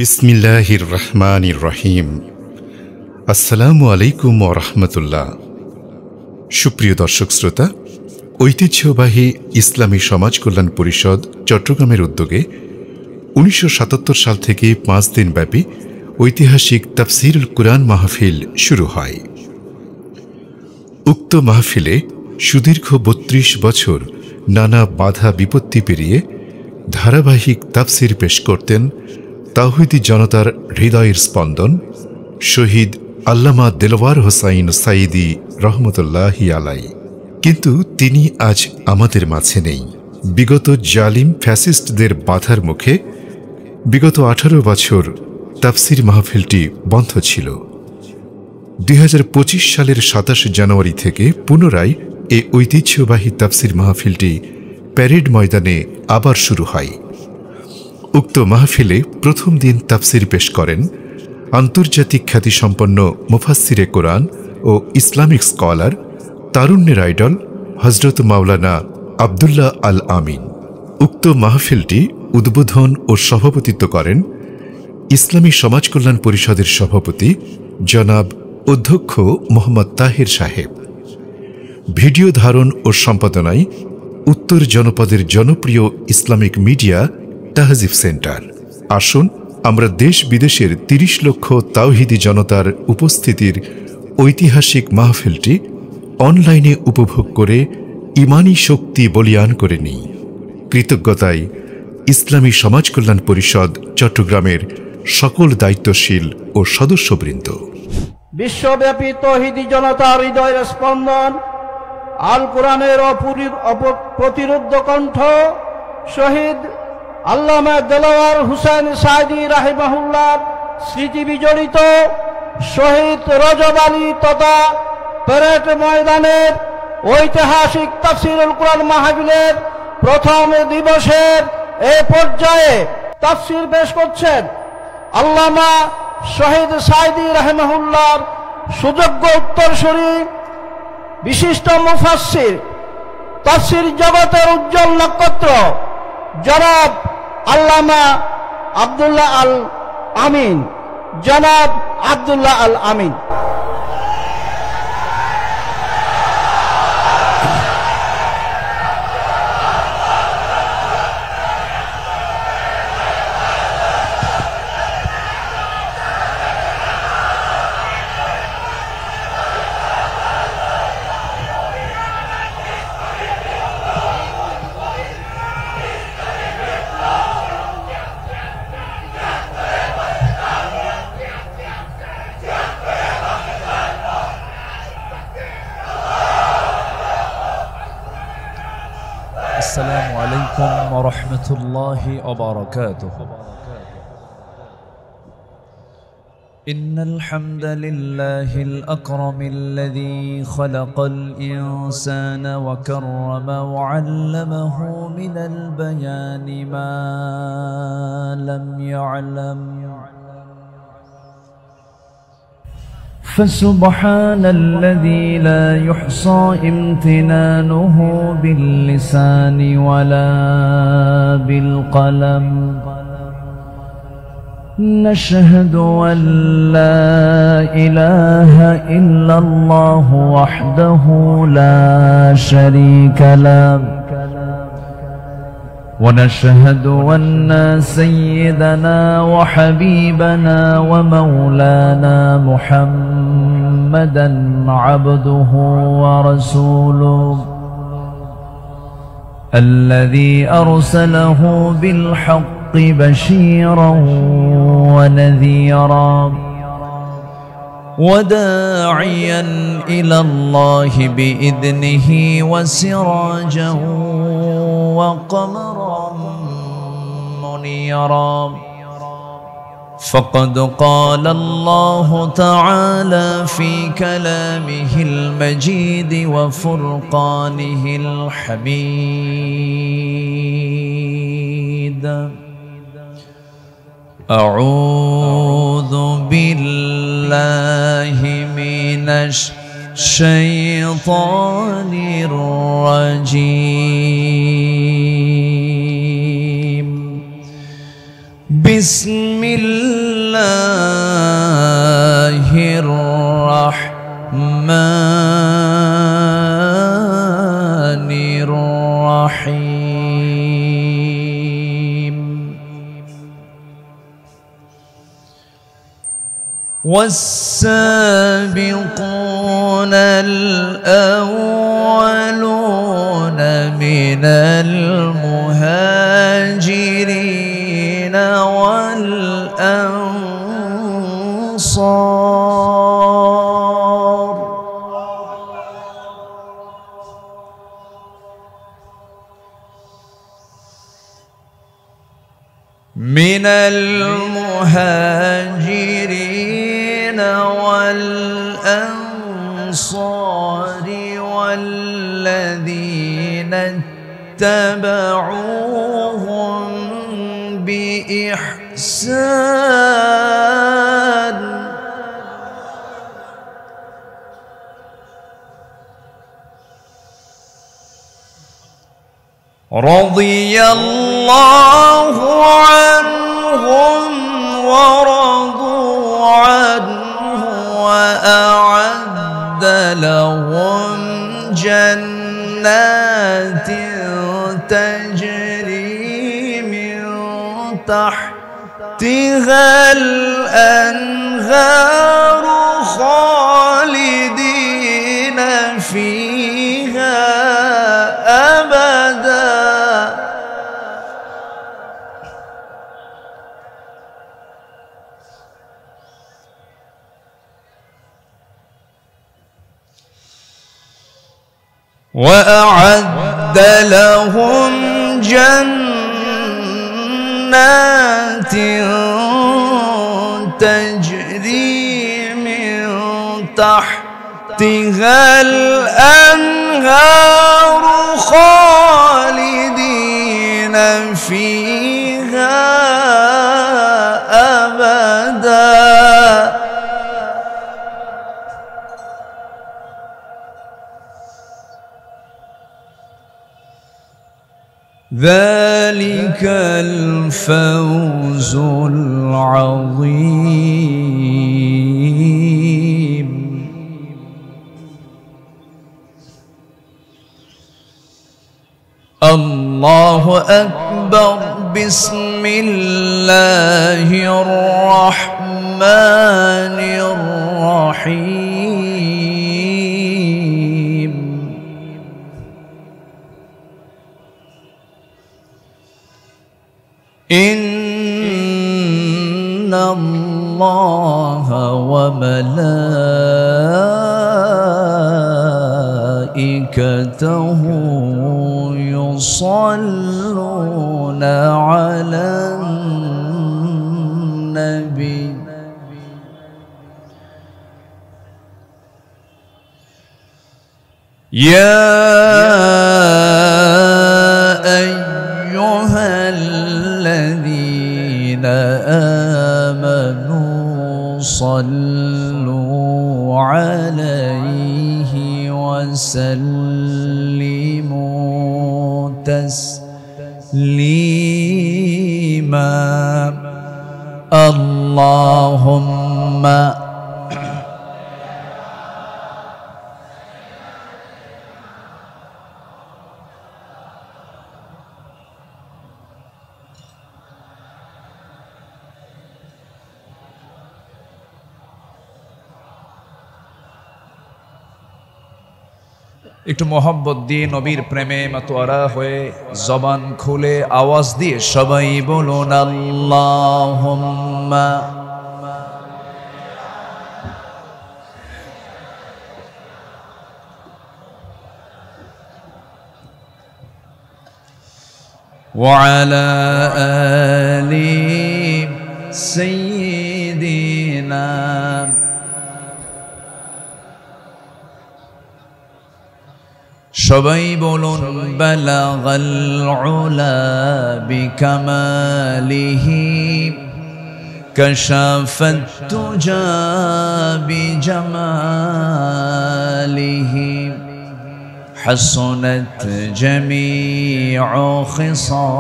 বিসমিল্লাহির রহমানির রহিম। আসসালামু আলাইকুম ওয়া রাহমাতুল্লাহ। সুপ্রিয় দর্শক শ্রোতা, ঐতিহ্যবাহী ইসলামী সমাজ কল্যাণ পরিষদ চট্টগ্রামের উদ্যোগে ১৯৭৭ সাল থেকে ৫ দিনব্যাপী ঐতিহাসিক তাফসীরুল কুরআন মাহফিল শুরু হয়। উক্ত মাহফিলে সুদীর্ঘ ৩২ বছর নানা বাধা বিপত্তি পেরিয়ে ধারাবাহিক তাফসীর পেশ করতেন তাওহীদি জনতার হৃদয়ের স্পন্দন শহীদ আল্লামা দেলওয়ার হোসাইন সাঈদী রহমতুল্লাহি আলাই। কিন্তু তিনি আজ আমাদের মাঝে নেই। বিগত জালিম ফ্যাসিস্টদের বাধার মুখে বিগত ১৮ বছর তাফসীর মাহফিলটি বন্ধ ছিল। ২০২৫ সালের ২৭ জানুয়ারি থেকে পুনরায় এই ঐতিহ্যবাহী তাফসীর মাহফিলটি প্যারেড ময়দানে আবার শুরু হয়। উক্ত মাহফিলে প্রথম দিন তাফসীর পেশ করেন আন্তর্জাতিক খ্যাতিসম্পন্ন মুফাসসিরে কোরআন ও ইসলামিক স্কলার, তারুণ্যের আইডল হযরত মাওলানা আব্দুল্লাহ আল আমিন। উক্ত মাহফিলটি উদ্বোধন ও সভাপতিত্ব করেন ইসলামী সমাজ কল্যাণ পরিষদের সভাপতি জনাব অধ্যক্ষ মোহাম্মদ তাহের সাহেব। ভিডিও ধারণ ও সম্পাদনায় উত্তর জনপদের জনপ্রিয় ইসলামিক মিডিয়া তাহজিব সেন্টার। আসুন আমরা দেশ বিদেশের ৩০ লক্ষ তাওহীদি জনতার উপস্থিতির ঐতিহাসিক মাহফিলটি অনলাইনে উপভোগ করে ইমানি শক্তি বলিয়ান করে নিই। কৃতজ্ঞতায় ইসলামী সমাজ কল্যাণ পরিষদ চট্টগ্রামের সকল দায়িত্বশীল ও সদস্যবৃন্দ। বিশ্বব্যাপী তাওহীদি জনতার হৃদয়ের স্পন্দন, আল কোরআনের প্রতিরুদ্ধ কণ্ঠ শহীদ আল্লামা দেলওয়ার হোসাইন সাঈদী রাহিমাহুল্লাহ স্মৃতি বিজড়িত শহীদ রজব আলী তথা প্যারেড ময়দানের ঐতিহাসিক তাফসীরুল কুরআন মাহফিলের প্রথম দিবসের এই পর্যায়ে তাফসীর পেশ করছেন আল্লামা শহীদ সাঈদী রাহিমাহুল্লাহর সুযোগ্য উত্তরসূরি বিশিষ্ট মুফাসসির, তাফসীর জগতের উজ্জ্বল নক্ষত্র জনাব আল্লামা আব্দুল্লাহ আল আমিন। জনাব আব্দুল্লাহ আল আমিন। السلام عليكم ورحمة الله وبركاته. إن الحمد لله الأكرم الذي خلق الإنسان وكرم وعلمه من البيان ما لم يعلم، فسبحان الذي لا يحصى امتنانه باللسان ولا بالقلم. نشهد أن لا إله إلا الله وحده لا شريك له، ونشهد أن سيدنا وحبيبنا ومولانا محمدا عبده ورسوله الذي أرسله بالحق بشيرا ونذيرا وداعيا إلى الله بإذنه وسراجا وقمرا منيرا. فقد قال الله تعالى في كلامه المجيد وفرقانه الحميد: أعوذ بالله من الشيطان الرجيم. بسم الله الرحمن الرحيم والسابقون الأولون من المهاجرين والأنصار من المهاجرين والأنصار والذين اتبعوهم بإحسان رضي الله عنهم ورضوا عنه وأعد لهم جنات تجري من تحتها الأنهار خالدين فيها أبدا وأعد لهم جنات تجري من تحتها الأنهار خالدين فيها أبدا ذلك الفوز العظيم الله أكبر بسم الله الرحمن الرحيم إن الله وملائكته يصلون على النبي يا أيها الذين آمنوا صلوا عليه وسلموا تسليما اللهم একটু মোহাব্বত দিয়ে নবীর প্রেমে মাতোয়ারা হয়ে জবান খুলে আওয়াজ দিয়ে সবাই বলুন আল্লাহুম্মা وعلى آل سيدنا সবাই বলুন বালাগাল উলা বিকামালিহি কাশাফাত তুজা বিজামালিহি حسنت جميع خصاله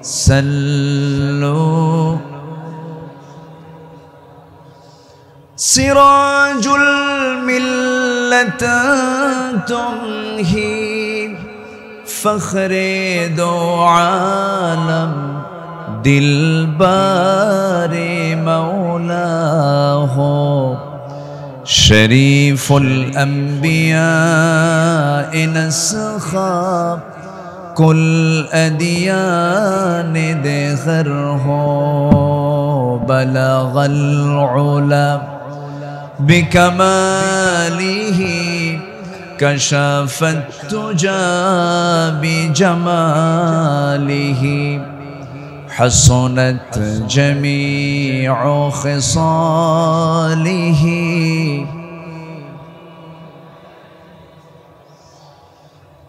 صلوا سراج الملة تمهي فخر دو عالم دلبار مولاه شريف الأنبياء نسخا كل أديان دخره بلغ العلا بكماله كشف التجى بجماله حسنت جميع خصاله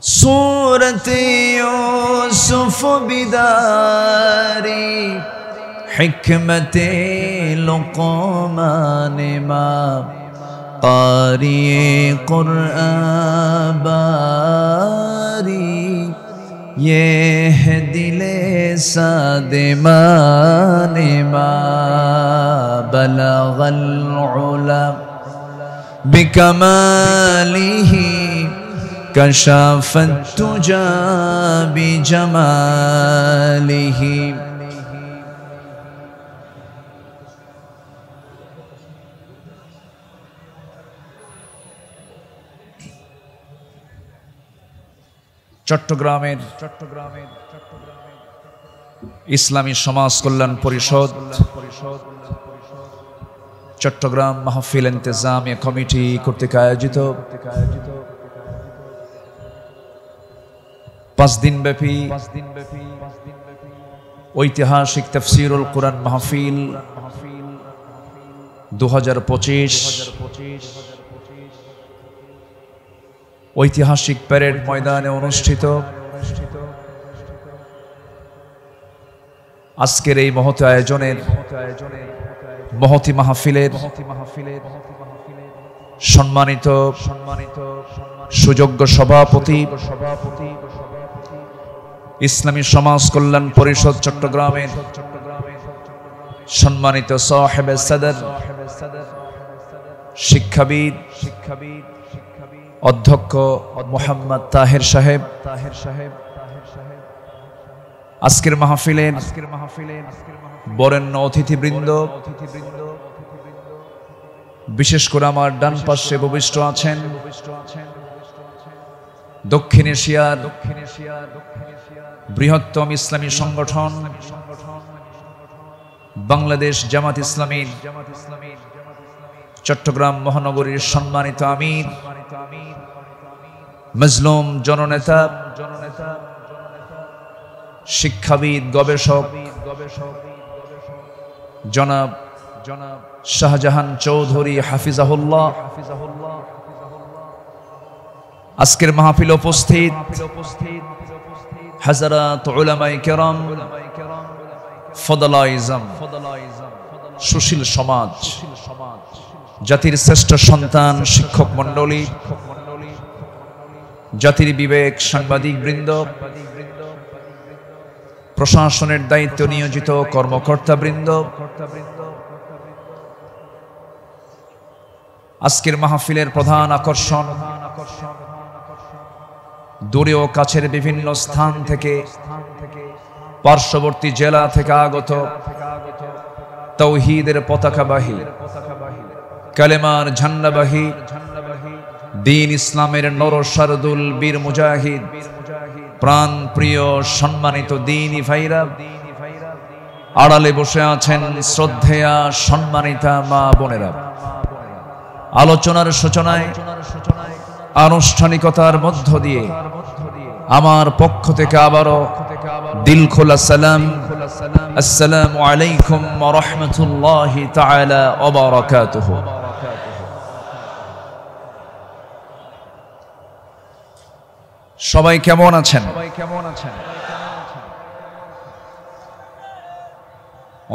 صورة يوسف بداري حكمة لقمان ما قارئ قرآن باري يهدي لسادمان ما بلغ العلا بكماله كشف التجى بجماله চট্টগ্রামের ইসলামী সমাজ কল্যাণ পরিষদ চট্টগ্রাম মাহফিল ইন্তেজামিয়া কমিটি কর্তৃক আয়োজিত 5 দিনব্যাপী ঐতিহাসিক তাফসীরুল কুরআন মাহফিল 2025 ঐতিহাসিক প্যারেড ময়দানে অনুষ্ঠিত। আজকের এই মহৎ আয়োজনের মহতি মাহফিলের সম্মানিত সুযোগ্য সভাপতি ইসলামী সমাজ কল্যাণ পরিষদ চট্টগ্রামের সম্মানিত সাহেবে সদর শিক্ষাবিদ অধ্যক্ষ মোহাম্মদ তাহের সাহেব, আজকের মাহফিলের বরেণ্য অতিথিবৃন্দ, বিশেষ করে আমার ডান পাশে উপবিষ্ট আছেন দক্ষিণ এশিয়ার বৃহত্তম ইসলামী সংগঠন বাংলাদেশ জামাত ইসলামীর চট্টগ্রাম মহানগরীর সম্মানিত আমির, মজলুম জননেতা, শিক্ষাবিদ, গবেষক জনাব শাহজাহান চৌধুরী হাফিজাহুল্লাহ। আজকের মাহফিল উপস্থিত হাজারাত উলামায়ে কেরাম, ফদলাইজম, সুশীল সমাজ, জাতির শ্রেষ্ঠ সন্তান শিক্ষক মণ্ডলী, জাতির বিবেক সাংবাদিক বৃন্দ, প্রশাসনের দায়িত্ব নিয়োজিত কর্মকর্তা বৃন্দ, আজকের মাহফিলের প্রধান আকর্ষণ দূরে ও কাছের বিভিন্ন স্থান থেকে, পার্শ্ববর্তী জেলা থেকে আগত তাওহীদের পতাকাবাহী, কালেমার ঝান্ডাবাহী, দ্বীন ইসলামের নরসারদুল বীর মুজাহিদ, প্রাণ প্রিয় সম্মানিত দ্বীনি ভাইরা, আড়ালে বসে আছেন শ্রদ্ধেয়া সম্মানিতা মা বোনেরা। আলোচনার সূচনায় আনুষ্ঠানিকতার মধ্য দিয়ে আমার পক্ষ থেকে আবারও দিলখোলা সালাম, আসসালামু আলাইকুম ওয়া রাহমাতুল্লাহি তাআলা ওয়া বারাকাতুহু। সবাই কেমন আছেন?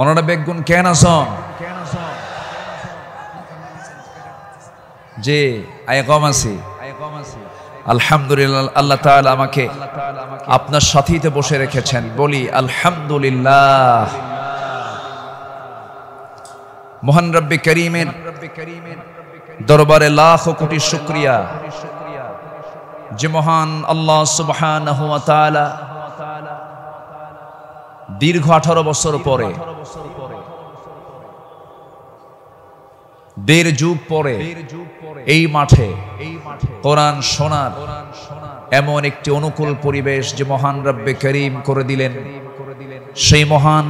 ওনারা বেগুন কেন আছেন যে আয় কম আছে আলহামদুলিল্লাহ, আল্লাহ তাআলা আমাকে আপনার সাথীতে বসে রেখেছেন, বলি আলহামদুলিল্লাহ। মহান রব্বে করিমের দরবারে লাখ কোটি শুকরিয়া যে মহান আল্লাহ সুবহানাহু ওয়া তাআলা দীর্ঘ 18 বছর পরে, দেড় যুগ পরে এই মাঠে কোরআন শোনার এমন একটি অনুকূল পরিবেশ যে মহান রব্বে করিম করে দিলেন, সেই মহান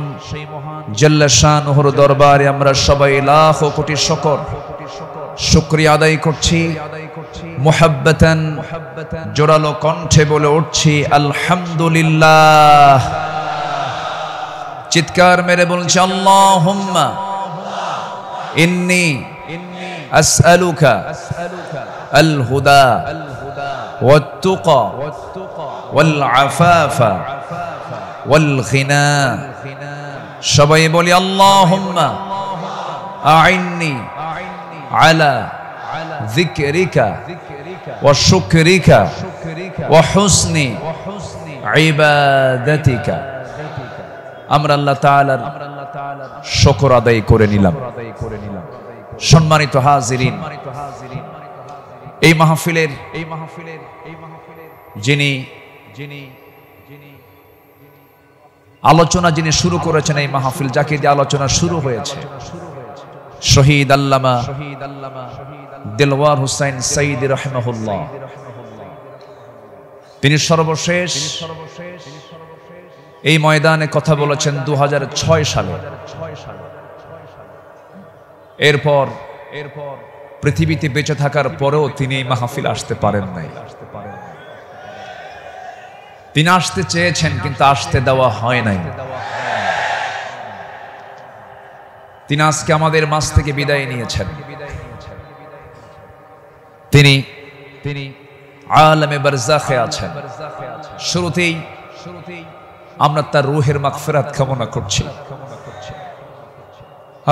জাল্লা শানুহুর দরবারে আমরা সবাই লাখ কোটি শুকরিয়া আদায় করছি। মুহাব্বাতান জোরালো কণ্ঠে বলে উঠছি আলহামদুলিল্লাহ। চিৎকার মেরে বলছি আল্লাহুম্মা ইন্নী আসআলুকা আল হুদা ওয়াত তুকা ওয়াল আফাফা ওয়াল গিনা। সবাই বলি আল্লাহুম্মা আইন্নি আলা যিকরিকা ওয়া শুকরিকা ওয়া হুসনি ইবাদাতিকা। আমরা আল্লাহ তাআলার শুকর আদায় করে নিলাম। সম্মানিত হাজিরিন, এই মাহফিলের যিনি আলোচনা যিনি শুরু করেছেন, এই মাহফিল যাকে দিয়ে আলোচনা শুরু হয়েছে, শহীদ আল্লামা দিলওয়ার হুসাইন সাইদি রাহিমাহুল্লাহ। তিনি সর্বশেষ এই ময়দানে কথা বলেছেন 2006 সালে। এরপর পৃথিবীতে বেঁচে থাকার পরেও তিনি এই মাহফিল আসতে পারেন নাই। তিনি আসতে চেয়েছেন কিন্তু আসতে দেওয়া হয় নাই। তিনি আজকে আমাদের মাঝ থেকে বিদায় নিয়েছেন। তিনি আলামে বারজাখে আছেন। শুরুতেই আমরা তার রূহের মাগফিরাত কামনা করছি।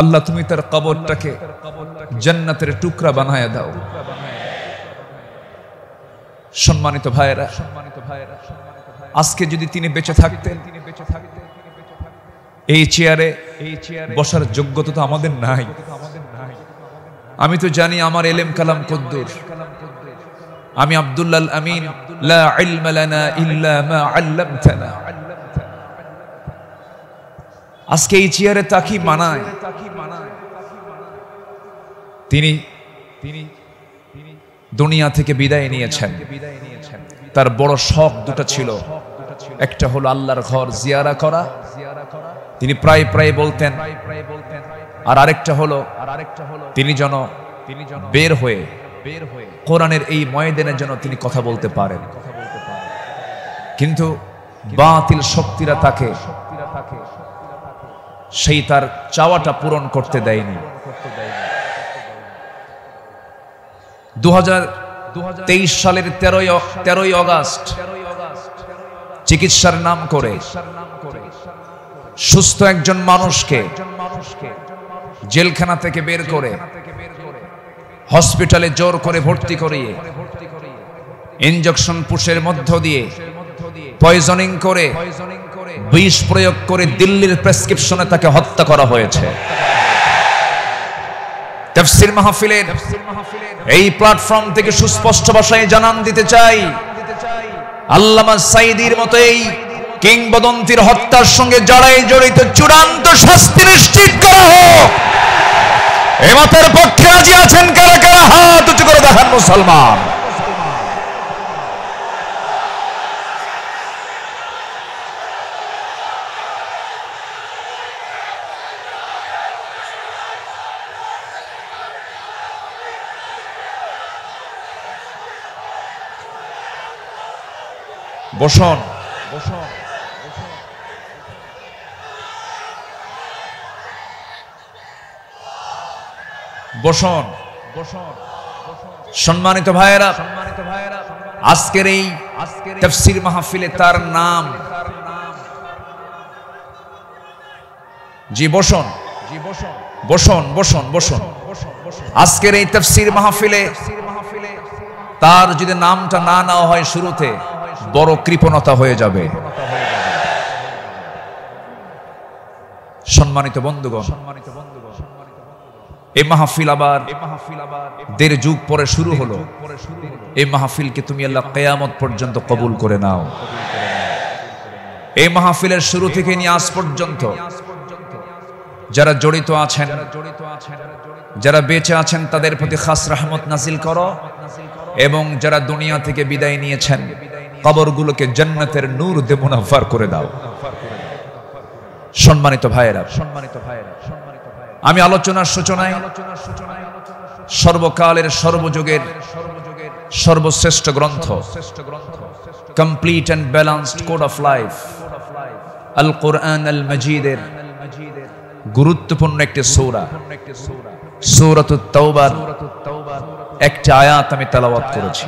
আল্লাহ তুমি তার কবরটাকে জান্নাতের টুকরা বানায় দাও। সম্মানিত ভাইয়েরা, আজকে যদি তিনি বেঁচে থাকতেন, এই চেয়ারে বসার যোগ্যতা তো আমাদের নাই। আমি তো জানি আমার এলেম কালাম কদ্দুর। আমি আব্দুল্লাহ আমিন, লা ইলমা লানা ইল্লা মা আল্লামতানা। আজকে এই চেয়ারে তাকি মানায়। তিনি দুনিয়া থেকে বিদায় নিয়েছেন। তার বড় শখ দুটো ছিল, একটা হলো আল্লাহর ঘর জিয়ারা করা, তিনি প্রায় প্রায় বলতেন, আর আরেকটা হলো তিনি যেন বের হয়ে কোরআনের এই ময়দানের জন্য তিনি কথা বলতে পারেন। কিন্তু বাতিল শক্তিরা তাকে সেই তার চাওয়াটা পূরণ করতে দেয়নি। 2023 সালের 13ই আগস্ট চিকিৎসার নাম করে সুস্থ একজন মানুষকে জেলখানা থেকে বের করে হসপিটালে জোর করে ভর্তি করিয়ে ইনজেকশন পুশের মধ্য দিয়ে পয়জনিং করে বিষ প্রয়োগ করে দিল্লির প্রেসক্রিপশনে তাকে হত্যা করা হয়েছে। তাফসীর মাহফিলের এই প্ল্যাটফর্ম থেকে সুস্পষ্ট ভাষায় জানান দিতে চাই, আল্লামা সাইদির মতো এই কিংবদন্তির হত্যার সঙ্গে যারাই জড়িত চূড়ান্ত শাস্তি নিশ্চিত করা হোক। এ মতের পক্ষে রাজি আছেন কারা কারা? হাত উঁচু করে দেখান মুসলমান। বসুন। বসুন। সম্মানিত ভাইয়েরা, আজকের এই তাফসীর মাহফিলে তার নাম, জি বসুন বসুন বসুন বসুন। আজকের এই তাফসীর মাহফিলে তার যদি নামটা না নেওয়া হয় শুরুতে, বড় কৃপণতা হয়ে যাবে। সম্মানিত বন্ধুগণ, এই মাহফিল আবার 1.5 যুগ পরে শুরু হলো। এই মাহফিলকে তুমি আল্লাহ কিয়ামত পর্যন্ত কবুল করে নাও। এই মাহফিলের শুরু থেকে নিয়ে আজ পর্যন্ত যারা জড়িত আছেন, যারা বেঁচে আছেন, তাদের প্রতি খাস রহমত নাজিল করো, এবং যারা দুনিয়া থেকে বিদায় নিয়েছেন কবরগুলোকে জান্নাতের নূর দিয়ে মুনাফফার করে দাও। সম্মানিত ভাইয়েরা, আমি আলোচনার সূচনায় সর্বকালের সর্বযুগের সর্বশ্রেষ্ঠ গ্রন্থ, complete and balanced code of life, Al Quran আল মজিদের গুরুত্বপূর্ণ একটি সূরা, সূরাতুত তাওবার একটি আয়াত আমি তেলাওয়াত করেছি।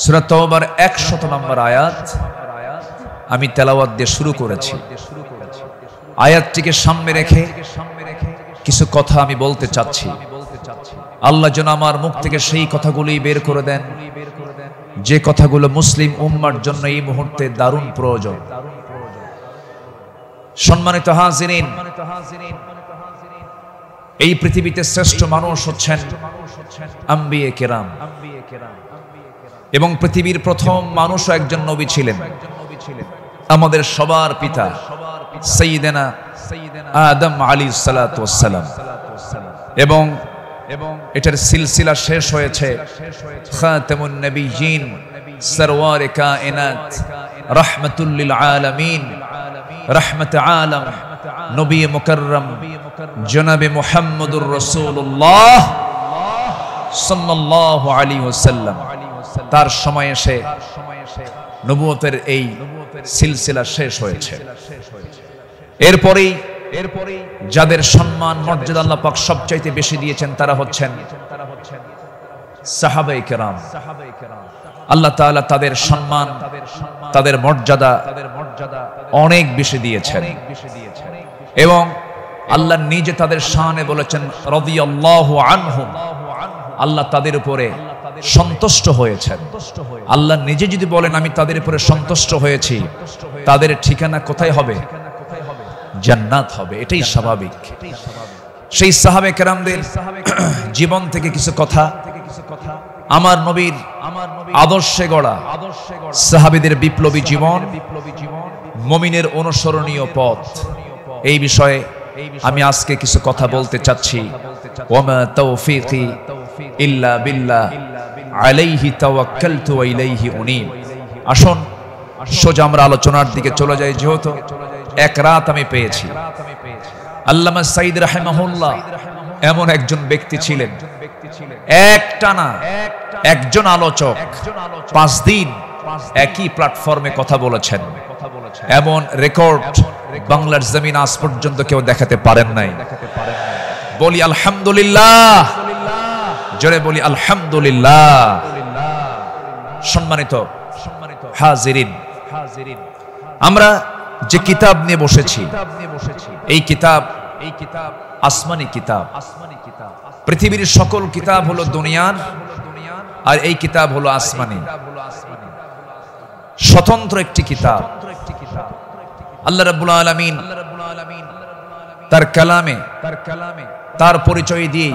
সূরা তাওবার 100 নম্বর আয়াত আমি তেলাওয়াত দিয়ে শুরু করেছি। আয়াতটিকে সামনে রেখে কিছু কথা আমি বলতে চাচ্ছি। আল্লাহ যেন আমার মুখ থেকে সেই কথাগুলোই বের করে দেন যে কথাগুলো মুসলিম উম্মার জন্য এই মুহূর্তে দারুণ প্রয়োজন। সম্মানিত হাজিরিন, এই পৃথিবীতে শ্রেষ্ঠ মানুষ হচ্ছেন আম্বিয়ে কেরাম, এবং পৃথিবীর প্রথম মানুষও একজন নবী ছিলেন, আমাদের সবার পিতা সাইয়্যিদানা আদম আলাইহিস সালাতু ওয়াস সালাম। এবং এটার সিলসিলা শেষ হয়েছে খাতামুন নবিয়্যিন, সরওয়ারে কায়নাত, রাহমাতুল লিল আলামিন, রহমত আলম, নবী মুকাররম জনাবে মুহাম্মদুর রাসূলুল্লাহ সাল্লাল্লাহু আলাইহি ওয়াসাল্লাম, তার সময় এসে নবুয়তের এই সিলসিলা শেষ হয়েছে। এরপরেই যাদের সম্মান মর্যাদা আল্লাহ পাক সবচাইতে বেশি দিয়েছেন তারা হচ্ছেন সাহাবায়ে কেরাম। আল্লাহ তাআলা তাদের সম্মান, তাদের মর্যাদা অনেক বেশি দিয়েছেন, এবং আল্লাহ নিজে তাদের শানে বলেছেন রাদিয়াল্লাহু আনহুম, আল্লাহ তাদের উপরে সন্তুষ্ট হয়েছেন। আল্লাহ নিজে যদি বলেন আমি তাদের উপরে সন্তুষ্ট হয়েছি, তাদের ঠিকানা কোথায় হবে? জান্নাত হবে, এটাই স্বাভাবিক। সেই সাহাবায়ে কেরামদের জীবন থেকে কিছু কথা, আমার নবীর আদর্শে গড়া সাহাবীদের বিপ্লবী জীবন, মুমিনের অনুসরণীয় পথ, এই বিষয়ে আমি আজকে কিছু কথা বলতে চাচ্ছি। ওয়ামা তাওফীকি ইল্লা বিল্লাহ আলাইহি তাওয়াক্কালতু ওয়া ইলাইহি উনীব। আসুন সোজা আমরা আলোচনার দিকে চলে যাই। যেহেতু এক রাত আমি পেয়েছি, আল্লামা সাঈদ রাহিমাহুল্লাহ এমন একজন ব্যক্তি ছিলেন, একটানা একজন আলোচক 5 দিন একই প্ল্যাটফর্মে কথা বলেছেন। এমন রেকর্ড বাংলার জমিন আজ পর্যন্ত কেউ দেখাতে পারেন নাই। বলি আলহামদুলিল্লাহ, জোরে বলি আলহামদুলিল্লাহ। সম্মানিত হাজিরিন, আমরা যে কিতাব নিয়ে বসেছি, এই কিতাব আসমানি কিতাব। পৃথিবীর সকল কিতাব হলো দুনিয়ার, আর এই কিতাব হলো আসমানি, স্বতন্ত্র একটি কিতাব। আল্লাহ রাব্বুল আলামিন তার কালামে তার পরিচয় দিয়ে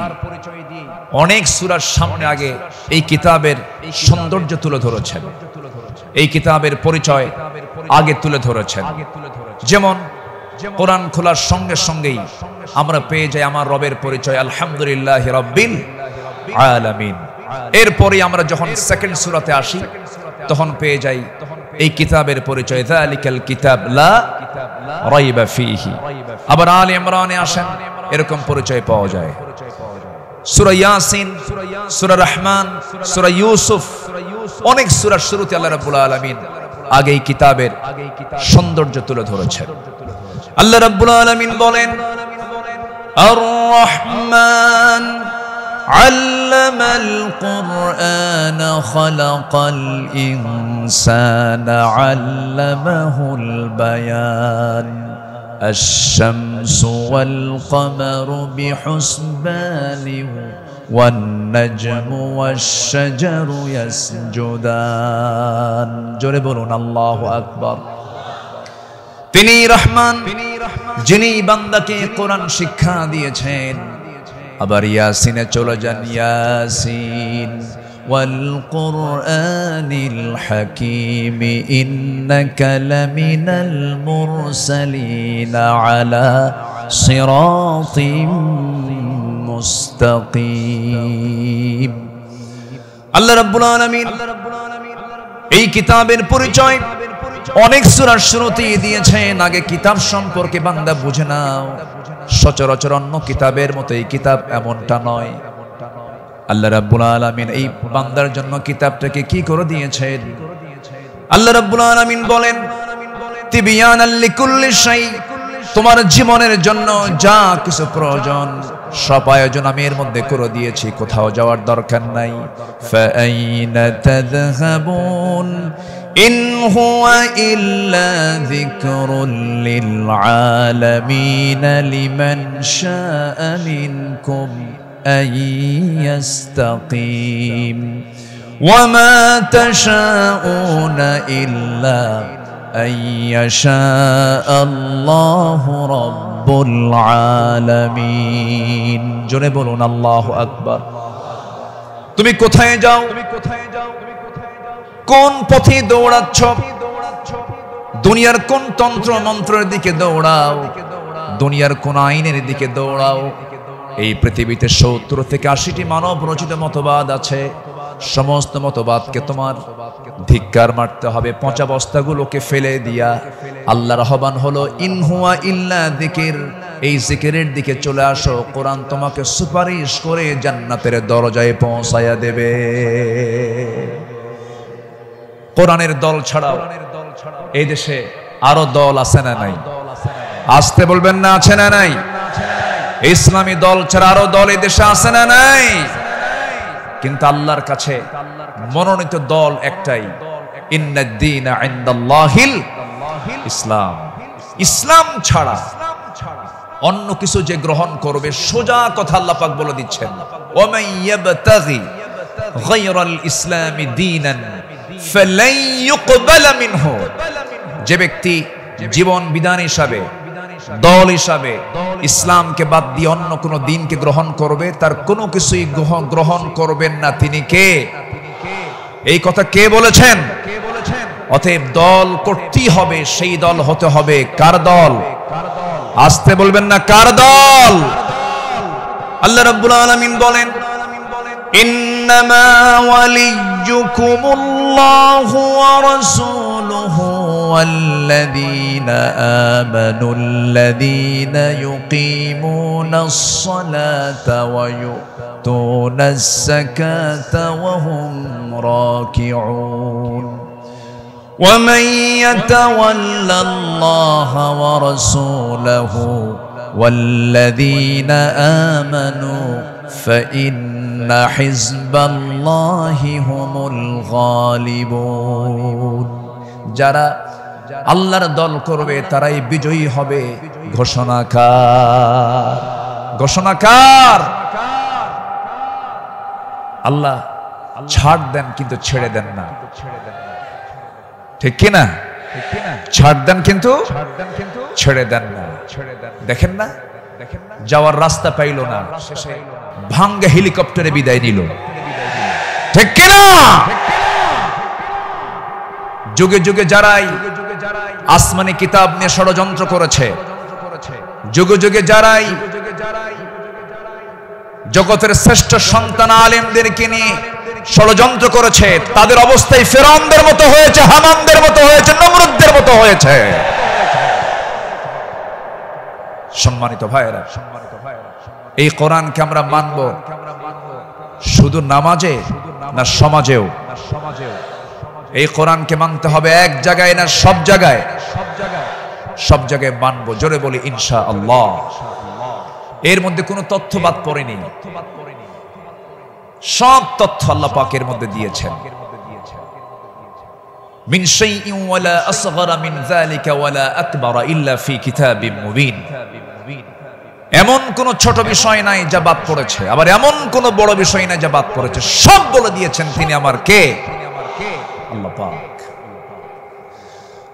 অনেক সূরার সামনে আগে এই কিতাবের সৌন্দর্য তুলে ধরেছেন, এই কিতাবের পরিচয় আগে তুলে ধরেছেন। যেমন কোরআন খোলার সঙ্গে সঙ্গেই আমরা পেয়ে যাই আমার রবের পরিচয় আলহামদুলিল্লাহি রাব্বিল আলামিন। এরপরে আমরা যখন সেকেন্ড সূরাতে আসি তখন পেয়ে যাই এই কিতাবের পরিচয় যালিকাল কিতাব লা রাইবা ফীহি। আবার আলে ইমরানে আসেন, এরকম পরিচয় পাওয়া যায়। সূরা ইয়াসিন, সূরা রহমান, সূরা ইউসুফ, অনেক সূরার শুরুতে আল্লাহ রাব্বুল আলামিন আগে এই কিতাবের সৌন্দর্য তুলে ধরেছেন। আল্লাহ রাব্বুল আলামিন বলেন আর রহমান আল্লামাল কুরআন খালাকাল ইনসানা আল্লামাহুল বায়ান الشمس والقمر بحسبان والنجم والشجر يسجدان জোরে বলুন আল্লাহু আকবার। তিনি রহমান, যিনি বান্দাকে কোরআন শিক্ষা দিয়েছেন। আবার ইয়াসিনে চলে যান, ইয়াসিন ওয়াল কুরআনিল হাকীম ইন্নাকা লামিনাল মুরসালিন আলা সিরাতিম মুস্তাকিম। আল্লাহ রাব্বুল আলামিন এই কিতাবের পরিচয় অনেক সূরার শুরুতেই দিয়েছেন। আগে কিতাব সম্পর্কে বান্দা বুঝে নাও। সচরাচর অন্য কিতাবের মতো এই কিতাব এমনটা নয়। আল্লাহ রাব্বুল আলামিন এই বান্দার জন্য কিতাবটাকে কি করে দিয়েছেন? আল্লাহ রাব্বুল আলামিন বলেন, তিবিয়ানাল লিকুল্লি শাই, তোমার জীবনের জন্য যা কিছু প্রয়োজন সব আয়োজন আমি এর মধ্যে করে দিয়েছি, কোথাও যাওয়ার দরকার নাই। ফাআইনা তাযহাবুন ইন হুয়া ইল্লা যিকরুল লিল আলামিন লিমান শাআ মিনকুম আন ইয়াস্তাকিম ওয়া মা তাশাউনা ইল্লা আন ইয়াশা আল্লাহু রাব্বুল আলামিন। জোরে বলুন আল্লাহু আকবার। তুমি কোথায় যাও? কোন পথে দৌড়াচ্ছ? দুনিয়ার কোন তন্ত্র মন্ত্রের দিকে দৌড়াও? দুনিয়ার কোন আইনের দিকে দৌড়াও? এই পৃথিবীতে 70 থেকে 80টি মানব রচিত মতবাদ আছে। সমস্ত মতবাদকে তোমার ধিক্কার মারতে হবে, পচা বস্তাগুলোকে ফেলে দিয়া আল্লাহর আহ্বান হলো ইন হুয়া ইল্লা যিকির, এই জিকিরের দিকে চলে আসো। কোরআন তোমাকে সুপারিশ করে জান্নাতের দরজায় পৌঁছায়া দেবে। কোরআনের দল ছাড়াও এই দেশে আরো দল আছে না নাই? আসতে বলবেন না, আছে না নাই? ইসলামী দল ছাড়া আরো দল এই দেশে আছে না নাই? কিন্তু আল্লাহর কাছে মনোনীত দল একটাই, ইন্নাদ দীনা ইনদাল্লাহিল ইসলাম। ইসলাম ছাড়া অন্য কিছু যে গ্রহণ করবে, সোজা কথা আল্লাহ পাক বলে দিচ্ছেন, ওয়া মান ইয়াবতাগি গায়রাল ইসলামি দীনান ফালাই ইউকবালা মিনহু, যে ব্যক্তি জীবন বিধান হিসাবে, দল হিসাবে ইসলামকে বাদ দিয়ে অন্য কোন দিনকে গ্রহণ করবে, তার কোনো কিছুই গ্রহণ করবেন না। তিনি কে? এই কথা কে বলেছেন? অতএব দল করতেই হবে, সেই দল হতে হবে। কার দল? আসতে বলবেন না, কার দল? আল্লাহ রাব্বুল আলামিন বলেন, ইন্নামা ওয়ালিয়্যুকুমুল্লাহু ওয়া রাসূলুহু ওয়াল্লাযীনা আমানুল্লাযীনা ইউকিমুনাস সালাতা ওয়া ইউতুনাস যাকাতা ওয়া হুম রাকিউন ওয়া মান ইয়াতাওয়াল্লাল্লাহা ওয়া রাসূলুহু ওয়াল্লাযীনা আমানু ফাইন্না হিজবাল্লাহি হুমুল গালিবুন। যারা আল্লাহর দল করবে তারাই বিজয়ী হবে। ঘোষণাকার, ঘোষণাকার আল্লাহ। ছাড় দেন কিন্তু ছেড়ে দেন না, ঠিক কি না? ছাড় দেন কিন্তু ছেড়ে দেন না। দেখেন না, যাওয়ার রাস্তা পাইল না, শেষে ভাঙ্গা হেলিকপ্টারে বিদায় নিল, ঠিক কি না? যুগে যুগে যারাই আসমানি কিতাব নিয়ে ষড়যন্ত্র করেছে, যুগে যুগে যারাই জগতের শ্রেষ্ঠ সন্তান আলেমদেরকে নিয়ে ষড়যন্ত্র করেছে, তাদের অবস্থায় ফেরাউনদের মতো হয়েছে, হামানদের মতো হয়েছে, নমরুদদের মতো হয়েছে। সম্মানিত ভাইয়েরা, এই কোরআনকে আমরা মানব শুধু নামাজে না সমাজেও? এই কোরআনকে মানতে হবে এক জায়গায় না সব জায়গায়? সব জায়গায় মানবো। জোরে বলি ইনশাআল্লাহ। এর মধ্যে কোনো তথ্য বাদ পড়েনি, সব তথ্য আল্লাহ পাকের মধ্যে দিয়েছেন। মিন শাইইন ওয়ালা আসগরা মিন যালিকা ওয়ালা আকবারা ইল্লা ফি কিতাবিম মুবিন। এমন কোন ছোট বিষয় নাই যা বাদ পড়েছে, আবার এমন কোন বড় বিষয় নাই যা বাদ পড়েছে। সব বলে দিয়েছেন তিনি আমার কে, আল্লাহ পাক।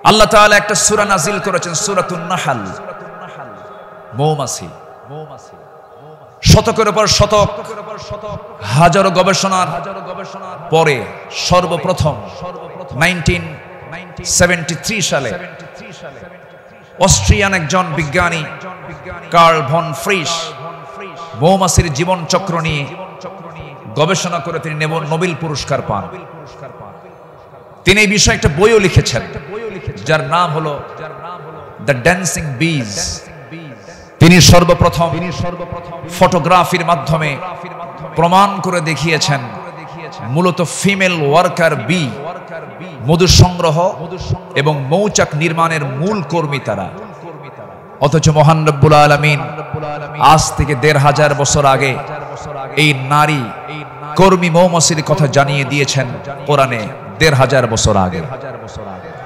আল্লাহ তাআলা একটা সূরা নাজিল করেছেন, সূরাতুন নাহল, মৌমাছি। শতকের উপর শতক, হাজারো গবেষণার পরে সর্বপ্রথম 1973 সালে অস্ট্রিয়ান একজন বিজ্ঞানী কার্ল ভন ফ্রিশ মৌমাছির জীবন চক্র নিয়ে গবেষণা করে তিনি নোবেল পুরস্কার পান। তিনি এই বিষয়ে একটা বইও লিখেছেন যার নাম হলো দ্য ড্যান্সিং বিজ। তিনি সর্বপ্রথম ফটোগ্রাফির মাধ্যমে প্রমাণ করে দেখিয়েছেন মূলত ফিমেল ওয়ার্কার বি, মধু সংগ্রহ এবং মৌচাক নির্মাণের মূল কর্মী তারা। অথচ মহান রব্বুল আলামিন আজ থেকে ১৫০০ বছর আগে এই নারী কর্মী মৌমাছির কথা জানিয়ে দিয়েছেন কোরআনে ১৫০০ বছর আগে।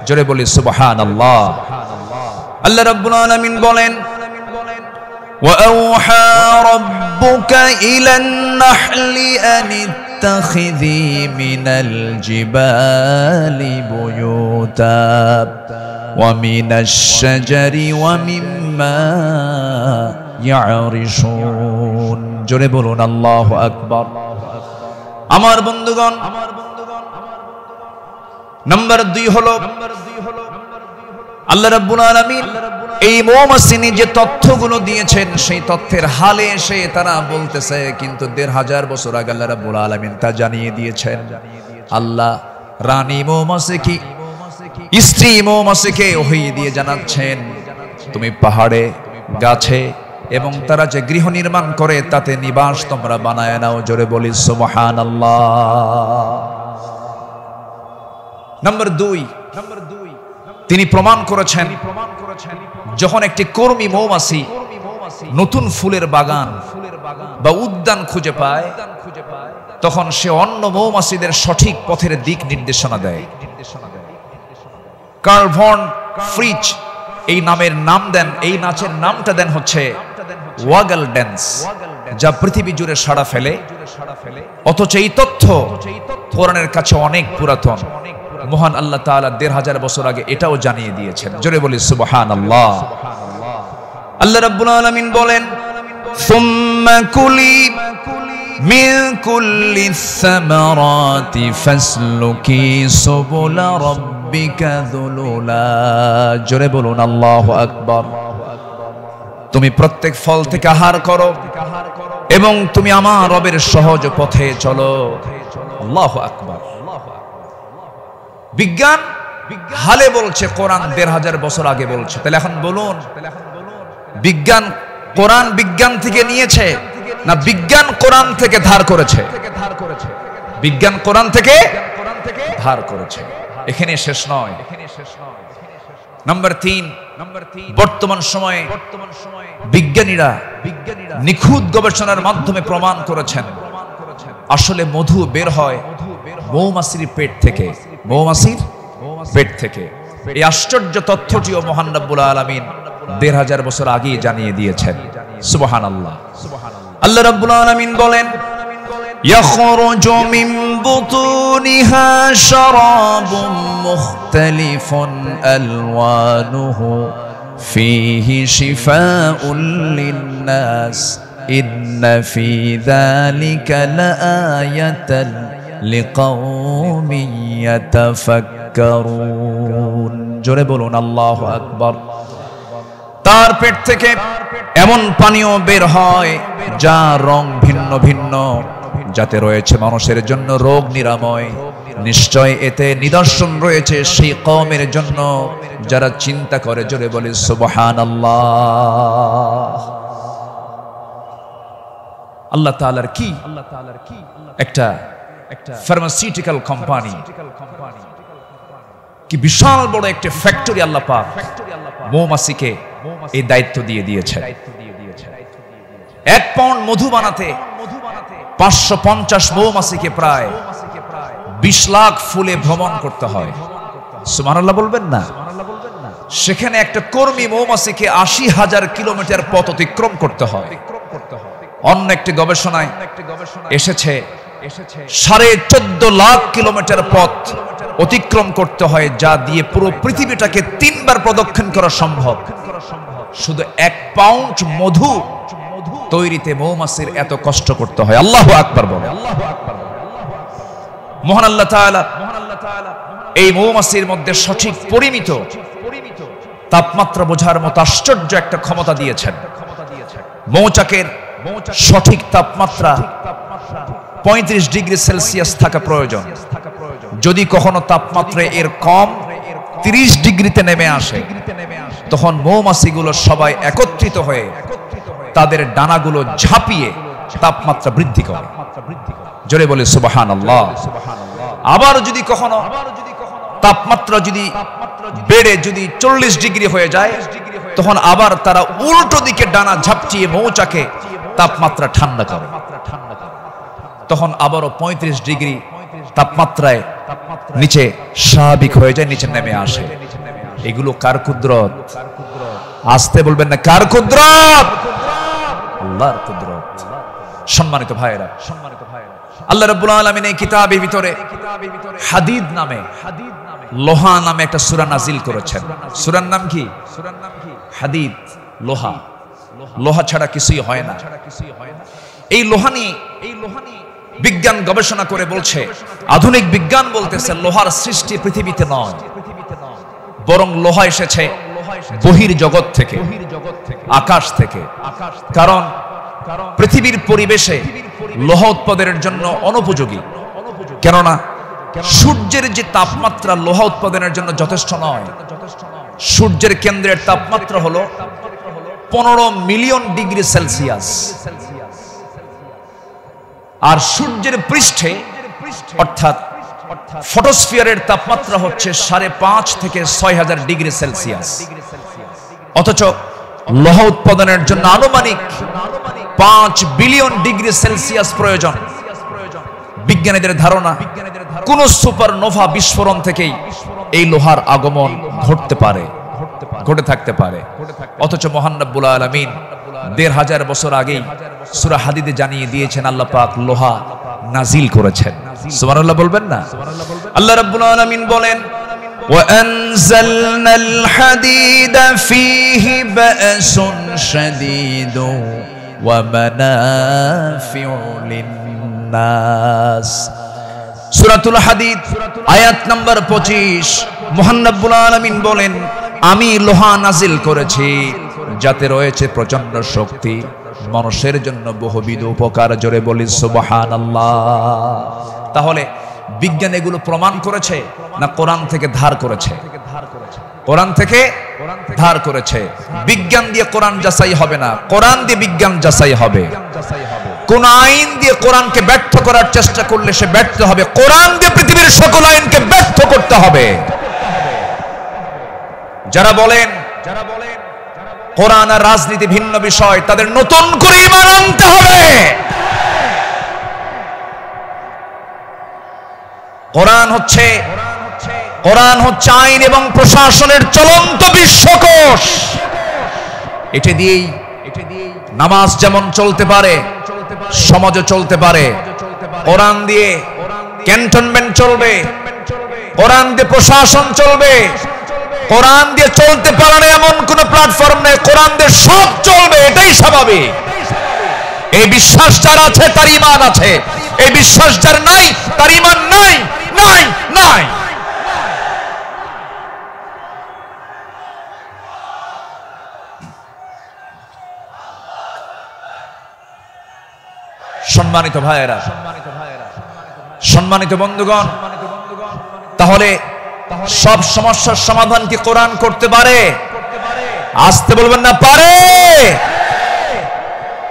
জোরে বলি সুবহানাল্লাহ। আল্লাহ রাব্বুল আলামিন বলেন, وَأَوْحَى رَبُّكَ إِلَى النَّحْلِ أَنِ اتَّخِذِي مِنَ الْجِبَالِ بُيُوتًا وَمِنَ الشَّجَرِ وَمِمَّا يَعْرِشُونَ। জোরে বলুন আল্লাহু আকবার। আমার বন্ধুগণ, নাম্বার 2 হলো আল্লাহ রাব্বুল আলামিন এই মৌমাছি যে তথ্যগুলো দিয়েছেন সেই তথ্যের হালে এসে তারা বলতেছে, কিন্তু ১৫০০ বছর আগে আল্লাহ রাব্বুল আলামিন তা জানিয়ে দিয়েছেন। আল্লাহ রানী মৌমাছিকে, স্ত্রী মৌমাছিকে ওহী দিয়ে জানাচ্ছেন, তুমি পাহাড়ে, গাছে এবং তারা যে গৃহ নির্মাণ করে তাতে নিবাস তোমরা বানায় নাও। জোরে বলি সুবহানাল্লাহ। নাম্বার 2, তিনি প্রমাণ করেছেন যখন একটি কর্মী মৌমাছি নতুন ফুলের বাগান বা উদ্যান খুঁজে পায় তখন সে অন্য মৌমাছিদের সঠিক পথের দিক নির্দেশনা দেয়। কার্ল ভন ফ্রিচ এই নামের নাম দেন, এই নাচের নামটা দেন হচ্ছে ওয়াগল ড্যান্স, যা পৃথিবী জুড়ে সাড়া ফেলে। অথচ এই তথ্য কোরআনের কাছে অনেক পুরাতন। মহান আল্লাহ তাআলা ১৫০০ বছর আগে এটাও জানিয়ে দিয়েছেন। জোরে বলি সুবহানাল্লাহ। আল্লাহ রাব্বুল আলামিন বলেন, সুম্মা কুলি মিন কুল্লি সামারাতি ফাসলুকি সুবুলা রাব্বিকা যুলুলা। জোরে বলুন আল্লাহু আকবার। তুমি প্রত্যেক ফল থেকে আহার করো এবং তুমি আমার রবের সহজ পথে চলো। আল্লাহু আকবার। বিজ্ঞান হালে বলছে, কোরআন ১৫০০ বছর আগে বলছে। তাহলে এখন বলুন, বিজ্ঞান কোরআন বিজ্ঞান থেকে নিয়েছে না বিজ্ঞান কোরআন থেকে ধার করেছে? বিজ্ঞান কোরআন থেকে ধার করেছে। এখানে শেষ নয়। নাম্বার 3, বর্তমান সময়ে বিজ্ঞানীরা নিখুঁত গবেষণার মাধ্যমে প্রমাণ করেছেন আসলে মধু বের হয় মৌমাছির পেট থেকে, মৌমাছির পেট থেকে। এই আশ্চর্য তথ্যটিও মহান রব্বুল আলামিন ১৫০০ বছর আগেই জানিয়ে দিয়েছেন। সুবহানাল্লাহ। আল্লাহ রব্বুল আলামিন বলেন, ইয়াখরুজু মিন বুতুনিহা শারাবুম মুখতালিফুন আলওয়ানুহু ফীহি শিফাউন লিন-নাস ইন্না ফী যালিকা লাআয়াতান লিকাওমিন ইয়াতাফাক্কারুন। জোরে বলুন আল্লাহু আকবার। তার পেট থেকে এমন পানীয় বের হয় যা রং ভিন্ন ভিন্ন, যাতে রয়েছে মানুষের জন্য রোগ নিরাময়। নিশ্চয় এতে নিদর্শন রয়েছে সেই কওমের জন্য যারা চিন্তা করে। জোরে বলে সুবহানাল্লাহ। আল্লাহ তাআলার কি একটা ফার্মাসিউটিক্যাল কোম্পানি, কি বিশাল বড় একটা ফ্যাক্টরি আল্লাহ পাক মৌমাছিকে এই দায়িত্ব দিয়ে দিয়েছে। 1 পাউন্ড মধু বানাতে 550 মৌমাছিকে প্রায় 20 লাখ ফুলে ভ্রমণ করতে হয়। সুবহানাল্লাহ বলবেন না? সেখানে একটা কর্মী মৌমাছিকে ৮০,০০০ কিলোমিটার পথ অতিক্রম করতে হয়। অন্য একটি গবেষণায় এসেছে ১৪.৫ লাখ কিলোমিটার পথ অতিক্রম করতে হয়, যা দিয়ে পুরো পৃথিবীটাকে ৩ বার প্রদক্ষিণ করা সম্ভব। শুধু ১ পাউন্ড মধু তৈরিতে মৌমাছির এত কষ্ট করতে হয়। আল্লাহু আকবার বলে। মহান আল্লাহ তাআলা এই মৌমাছির মধ্যে সঠিক পরিমিত তাপমাত্রা বোঝার মতো আশ্চর্য একটা ক্ষমতা দিয়েছেন। মৌচাকের সঠিক তাপমাত্রা ৩৫ ডিগ্রি সেলসিয়াস থাকা প্রয়োজন। যদি কখনো তাপমাত্রা এর কম ৩০ ডিগ্রিতে নেমে আসে, তখন মৌমাছিগুলো সবাই একত্রিত হয়ে তাদের ডানাগুলো ঝাঁপিয়ে তাপমাত্রা বৃদ্ধি করে। জোরে বলে সুবহানাল্লাহ। আবার যদি কখনো তাপমাত্রা যদি বেড়ে যদি ৪০ ডিগ্রি হয়ে যায়, তখন আবার তারা উল্টো দিকে ডানা ঝাপটিয়ে মৌচাকে তাপমাত্রা ঠান্ডা করে। তখন আবারও ৩৫ ডিগ্রি তাপমাত্রায় নিচে স্বাভাবিক হয়ে যায়, নিচে নেমে আসে। এগুলো কার কুদরত? আসতে বলবেন না, কার কুদরত? আল্লাহর কুদরত। সম্মানিত ভাইরা, আল্লাহ রাব্বুল আলামিন এই কিতাবের ভিতরে হাদিদ নামে, লোহা নামে একটা সূরা নাজিল করেছেন। সূরার নাম কি? হাদিদ, লোহা। লোহা ছাড়া কিছুই হয় না। এই লোহা নিয়ে বিজ্ঞান গবেষণা করে বলছে, আধুনিক বিজ্ঞান বলতেছে লোহার সৃষ্টি পৃথিবীতে নয়, বরং লোহা এসেছে বহির জগৎ থেকে, আকাশ থেকে। কারণ পৃথিবীর পরিবেশে লোহা উৎপাদনের জন্য অনুপযোগী। কেননা সূর্যের যে তাপমাত্রা লোহা উৎপাদনের জন্য যথেষ্ট নয়। সূর্যের কেন্দ্রের তাপমাত্রা হলো ১৫ মিলিয়ন ডিগ্রি সেলসিয়াস, আর সূর্যের পৃষ্ঠে অর্থাৎ ফটোস্ফিয়ারের তাপমাত্রা হচ্ছে ৫.৫ থেকে ৬,০০০ ডিগ্রি সেলসিয়াস। অথচ লোহা উৎপাদনের জন্য আনুমানিক ৫ বিলিয়ন ডিগ্রি সেলসিয়াস প্রয়োজন। বিজ্ঞানীদের ধারণা কোন সুপারনোভা বিস্ফোরণ থেকেই এই লোহার আগমন ঘটে থাকতে পারে। অথচ মহান রব্বুল আলামিন ১৫০০ বছর আগেই সূরা হাদিদে জানিয়ে দিয়েছেন আল্লাহ পাক লোহা নাজিল করেছেন। সুবহানাল্লাহ বলবেন না? আল্লাহ রাব্বুল আলামিন বলেন, وَأَنزَلْنَا الْحَدِيدَ فِيهِ بَأْسٌ شَدِيدٌ وَمَنَافِعُ لِلنَّاسِ। সূরাতুল হাদিদ আয়াত নাম্বার ২৫। মহান রব্বুল আলামিন বলেন, আমি লোহা নাজিল করেছি যাতে রয়েছে প্রচন্ড শক্তি, মানুষের জন্য বহুবিধ উপকার। জোরে বলি সুবহানাল্লাহ। তাহলে বিজ্ঞান এগুলো প্রমাণ করেছে না কোরআন থেকে ধার করেছে? কোরআন থেকে ধার করেছে। বিজ্ঞান দিয়ে কোরআন যাচাই হবে না, কোরআন দিয়ে বিজ্ঞান যাচাই হবে। কোন আইন দিয়ে কোরআনকে ব্যর্থ করার চেষ্টা করলে সে ব্যর্থ হবে। কোরআন দিয়ে পৃথিবীর সকল আইনকে ব্যর্থ করতে হবে। যারা বলেন কোরআন আর রাজনীতি ভিন্ন বিষয়, তাদের নতুন করে ঈমান আনতে হবে। কোরআন হচ্ছে আইন এবং প্রশাসনের চলন্ত বিশ্বকোষ। এটা দিয়েই নামাজ যেমন চলতে পারে, সমাজও চলতে পারে। কোরআন দিয়ে ক্যান্টনমেন্ট চলবে, কোরআন দিয়ে প্রশাসন চলবে। কোরআন দিয়ে চলতে পারে না এমন কোন প্ল্যাটফর্ম নেই, কোরআন দিয়ে সব চলবে, এটাই স্বাভাবিক। এই বিশ্বাস যার আছে তার ঈমান আছে, এই বিশ্বাস যার নাই তার ঈমান নাই, নাই, নাই। সম্মানিত ভাইয়েরা, সম্মানিত বন্ধুগণ, তাহলে সব সমস্যার সমাধান কি কোরআন করতে পারে? আসতে বলবেন না, পারে।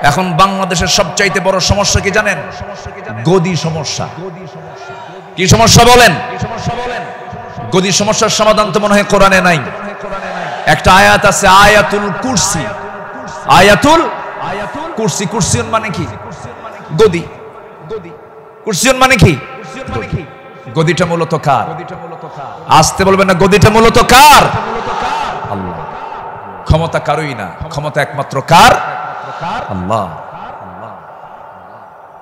এখন বাংলাদেশের সবচাইতে বড় সমস্যা কি জানেন? গদি সমস্যা। কি সমস্যা বলেন? গদি সমস্যার সমাধান তো মনে হয় কোরআনে নাই। একটা আয়াত আছে, আয়াতুল কুরসি। আয়াতুল কুরসি। কুরসিয়ন মানে কি? গদি। কুরসিয়ন মানে কি? গদিটা মূলত কার? আসতে বলবেন না, গদিটা মূলত কার? ক্ষমতা কারোই না, ক্ষমতা একমাত্র কার? আল্লাহ।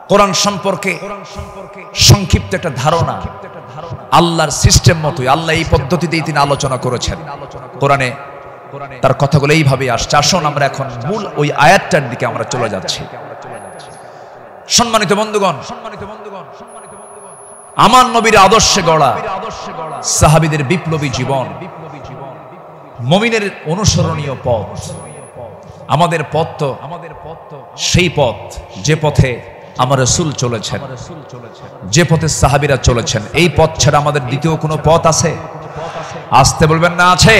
কোরআন সম্পর্কে সংক্ষিপ্ত একটা ধারণা, আল্লাহর সিস্টেম মতোই আল্লাহ এই পদ্ধতিতেই তিনি আলোচনা করেছেন। কোরআনে তার কথাগুলো এইভাবে আসছে। আসুন আমরা এখন মূল ওই আয়াতটার দিকে আমরা চলে যাচ্ছি। সম্মানিত বন্ধুগণ, আমার নবীর আদর্শে গড়া সাহাবীদের বিপ্লবী জীবন, মুমিনের অনুসরণীয় পথ, আমাদের পথ তো সেই পথ যে পথে আমার রাসূল চলেছেন, যে পথে সাহাবীরা চলেছেন। এই পথ ছাড়া আমাদের দ্বিতীয় কোনো পথ আছে? আসতে বলবেন না আছে?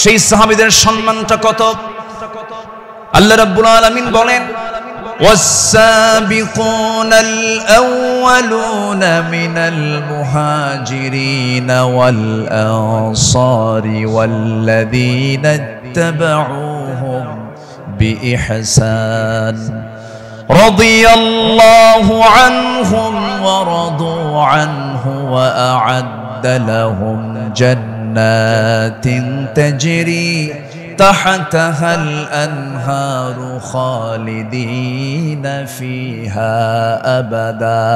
সেই সাহাবীদের সম্মানটা কত! আল্লাহ রাব্বুল আলামিন বলেন, والسابقون الأولون من المهاجرين والأنصار والذين اتبعوهم بإحسان رضي الله عنهم ورضوا عنه وأعد لهم جنات تجري تحتها الأنهار خالدين فيها أبدا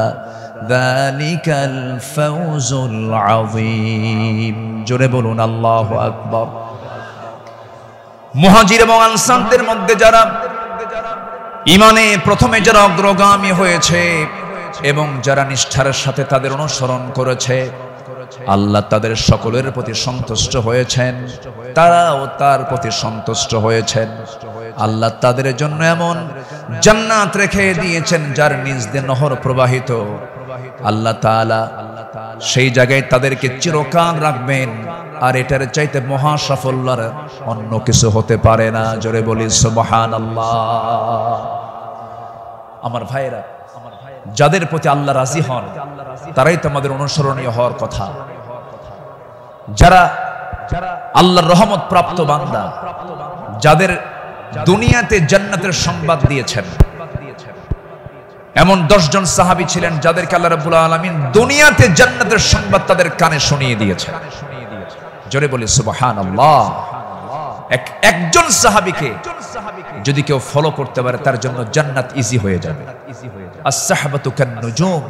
ذلك الفوز العظيم জোরে বলুন আল্লাহু আকবার। মুহাজির এবং আনসারদের মধ্যে যারা ঈমানে প্রথমে যারা অগ্রগামী হয়েছে এবং যারা নিষ্ঠার সাথে তাদের অনুসরণ করেছে, আল্লাহ তাদের সকলের প্রতি সন্তুষ্ট হয়েছেন, তারাও তার প্রতি সন্তুষ্ট হয়েছেন। আল্লাহ তাদের জন্য এমন জান্নাত রেখে দিয়েছেন যার নিচ দিয়ে নহর প্রবাহিত। আল্লাহ তাআলা সেই জায়গায় তাদেরকে চিরকাল রাখবেন, আর এটার চাইতে মহা সাফল্যের অন্য কিছু হতে পারে না। জোরে বলি সুবহানাল্লাহ। আমার ভাইরা, যাদের প্রতি আল্লাহ রাজি হন তারাই তো আমাদের অনুসরণীয় হওয়ার কথা। যারা আল্লাহর রহমত প্রাপ্ত বান্দা, যাদের দুনিয়াতে জান্নাতের সংবাদ দিয়েছেন, এমন 10 জন সাহাবী ছিলেন যাদেরকে আল্লাহ রাব্বুল আলামিন দুনিয়াতে জান্নাতের সংবাদ তাদের কানে শুনিয়ে দিয়েছেন। জোরে বলি সুবহানাল্লাহ। একজন সাহাবীকে যদি কেউ ফলো করতে পারে তার জন্য জান্নাত ইজি হয়ে যাবে। আস-সাহাবাতু কান-নুজুম,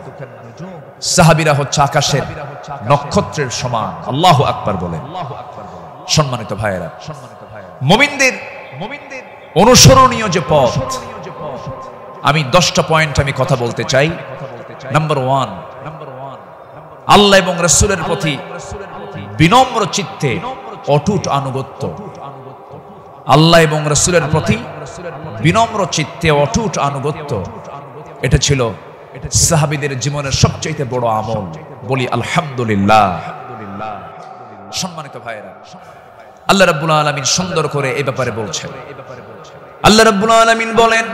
সাহাবীরা হচ্ছে আকাশের নক্ষত্রের সমান। আল্লাহু আকবার বলেন। সম্মানিত ভাইয়েরা, মুমিনদের অনুসরণীয় যে পথ, আমি 10টা পয়েন্ট আমি কথা বলতে চাই। নাম্বার 1, আল্লাহ এবং রাসূলের প্রতি বিনম্র চিত্তে অটুট আনুগত্য। আল্লাহ এবং রাসূলের প্রতি বিনম্র চিত্তে অটুট আনুগত্য, এটা ছিল সাহাবীদের জীবনের সবচেয়ে বড় আমল। বলি আলহামদুলিল্লাহ। সম্মানিত ভাইয়েরা, আল্লাহ রাব্বুল আলামিন সুন্দর করে এই ব্যাপারে বলছেন। আল্লাহ রাব্বুল আলামিন বলেন,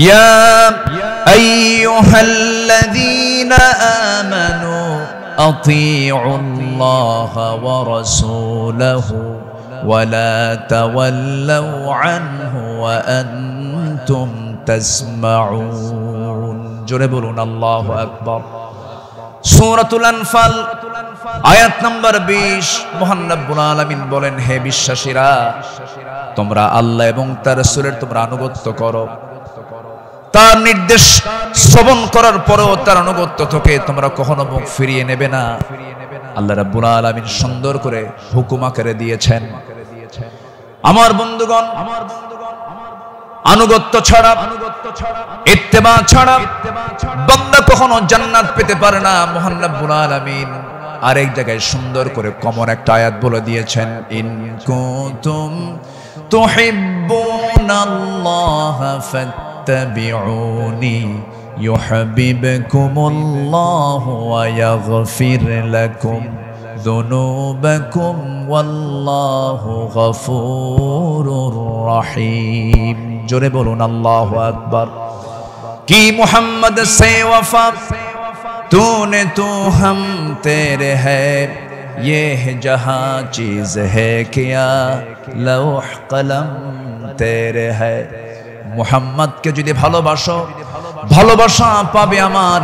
ইয়া আইয়ুহাল্লাযীনা আমানু আতিউল্লাহা ওয়া রাসূলাহু ওয়া লা তাওয়াল্লাউ আনহু ওয়া আনতুম তাসমাউন। জোরে বলুন আল্লাহু আকবার। সূরাতুল আনফাল আয়াত নাম্বার 20, মহান রব্বুল আলামিন বলেন, হে বিশ্বাসীরা, তোমরা আল্লাহ এবং তার রাসূলের তোমরা আনুগত্য করো। তার নির্দেশ শ্রবণ করার পরেও তার আনুগত্য থেকে তোমরা কখনো মুখ ফিরিয়ে নেবে না। আল্লাহ রাব্বুল আলামিন সুন্দর করে হুকুম আকারে দিয়েছেন। আমার বন্ধুগণ, আনুগত্য ছাড়া, ইত্তেবা ছাড়া বান্দা কখনো জান্নাত পেতে পারে না। মহান রব্বুল আলামিন আরেক জায়গায় সুন্দর করে কমন একটা আয়াত বলে দিয়েছেন, ইন কুনতুম তুহিব্বুনাল্লাহা ফাত্তাবিউনি ইউহিব্বুকুমুল্লাহু ওয়া ইয়াগফির লাকুম যুনুবাকুম ওয়াল্লাহু গফুরুর রহিম। জোরে বলুন আল্লাহু আকবার। কি মুহাম্মদ সে वफा तूने तू हम तेरे है, ये जहां चीज है क्या लौह कलम तेरे है। মুহাম্মদকে যদি ভালোবাসো, ভালোবাসা পাবে আমার।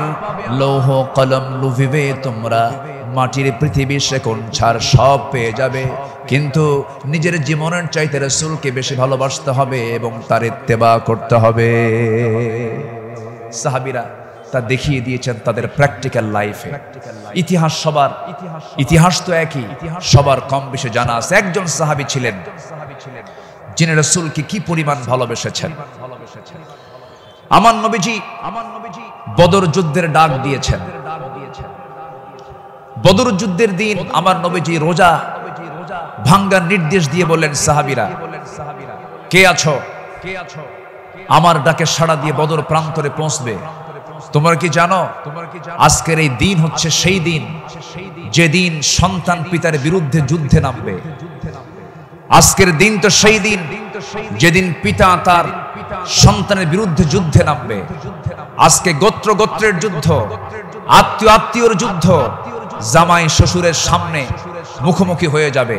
লৌহ কলম লুভিবে তোমরা, মাটির পৃথিবী সেকোন ছাড় সব পেয়ে যাবে। কিন্তু নিজের জীবনের চাইতে রাসূলকে বেশি ভালোবাসতে হবে এবং তার ইত্তেবা করতে হবে। সাহাবীরা তা দেখিয়ে দিয়েছেন তাদের প্র্যাকটিক্যাল লাইফে। ইতিহাস তো একই, সবার কম বেশি জানা আছে। একজন সাহাবী ছিলেন যিনি রাসূলকে কি পরিমাণ ভালোবেসেছেন। আমার নবীজি বদর যুদ্ধের ডাক দিয়েছেন। বদর যুদ্ধের দিন আমার নবীজি রোজা ভাঙ্গার নির্দেশ দিয়ে বললেন, সাহাবীরা কে আছো, আমার ডাকে সাড়া দিয়ে বদর প্রান্তরে পৌঁছবে। তোমরা কি জানো আজকের এই দিন হচ্ছে সেই দিন যেদিন সন্তান পিতার বিরুদ্ধে যুদ্ধে নামবে। আজকের দিন তো সেই দিন যেদিন পিতা তার সন্তানের বিরুদ্ধে যুদ্ধে নামবে। আজকে গোত্র গোত্রের যুদ্ধ, আত্মীয় আত্মীয়র যুদ্ধ, জামাই শ্বশুরের সামনে মুখোমুখি হয়ে যাবে।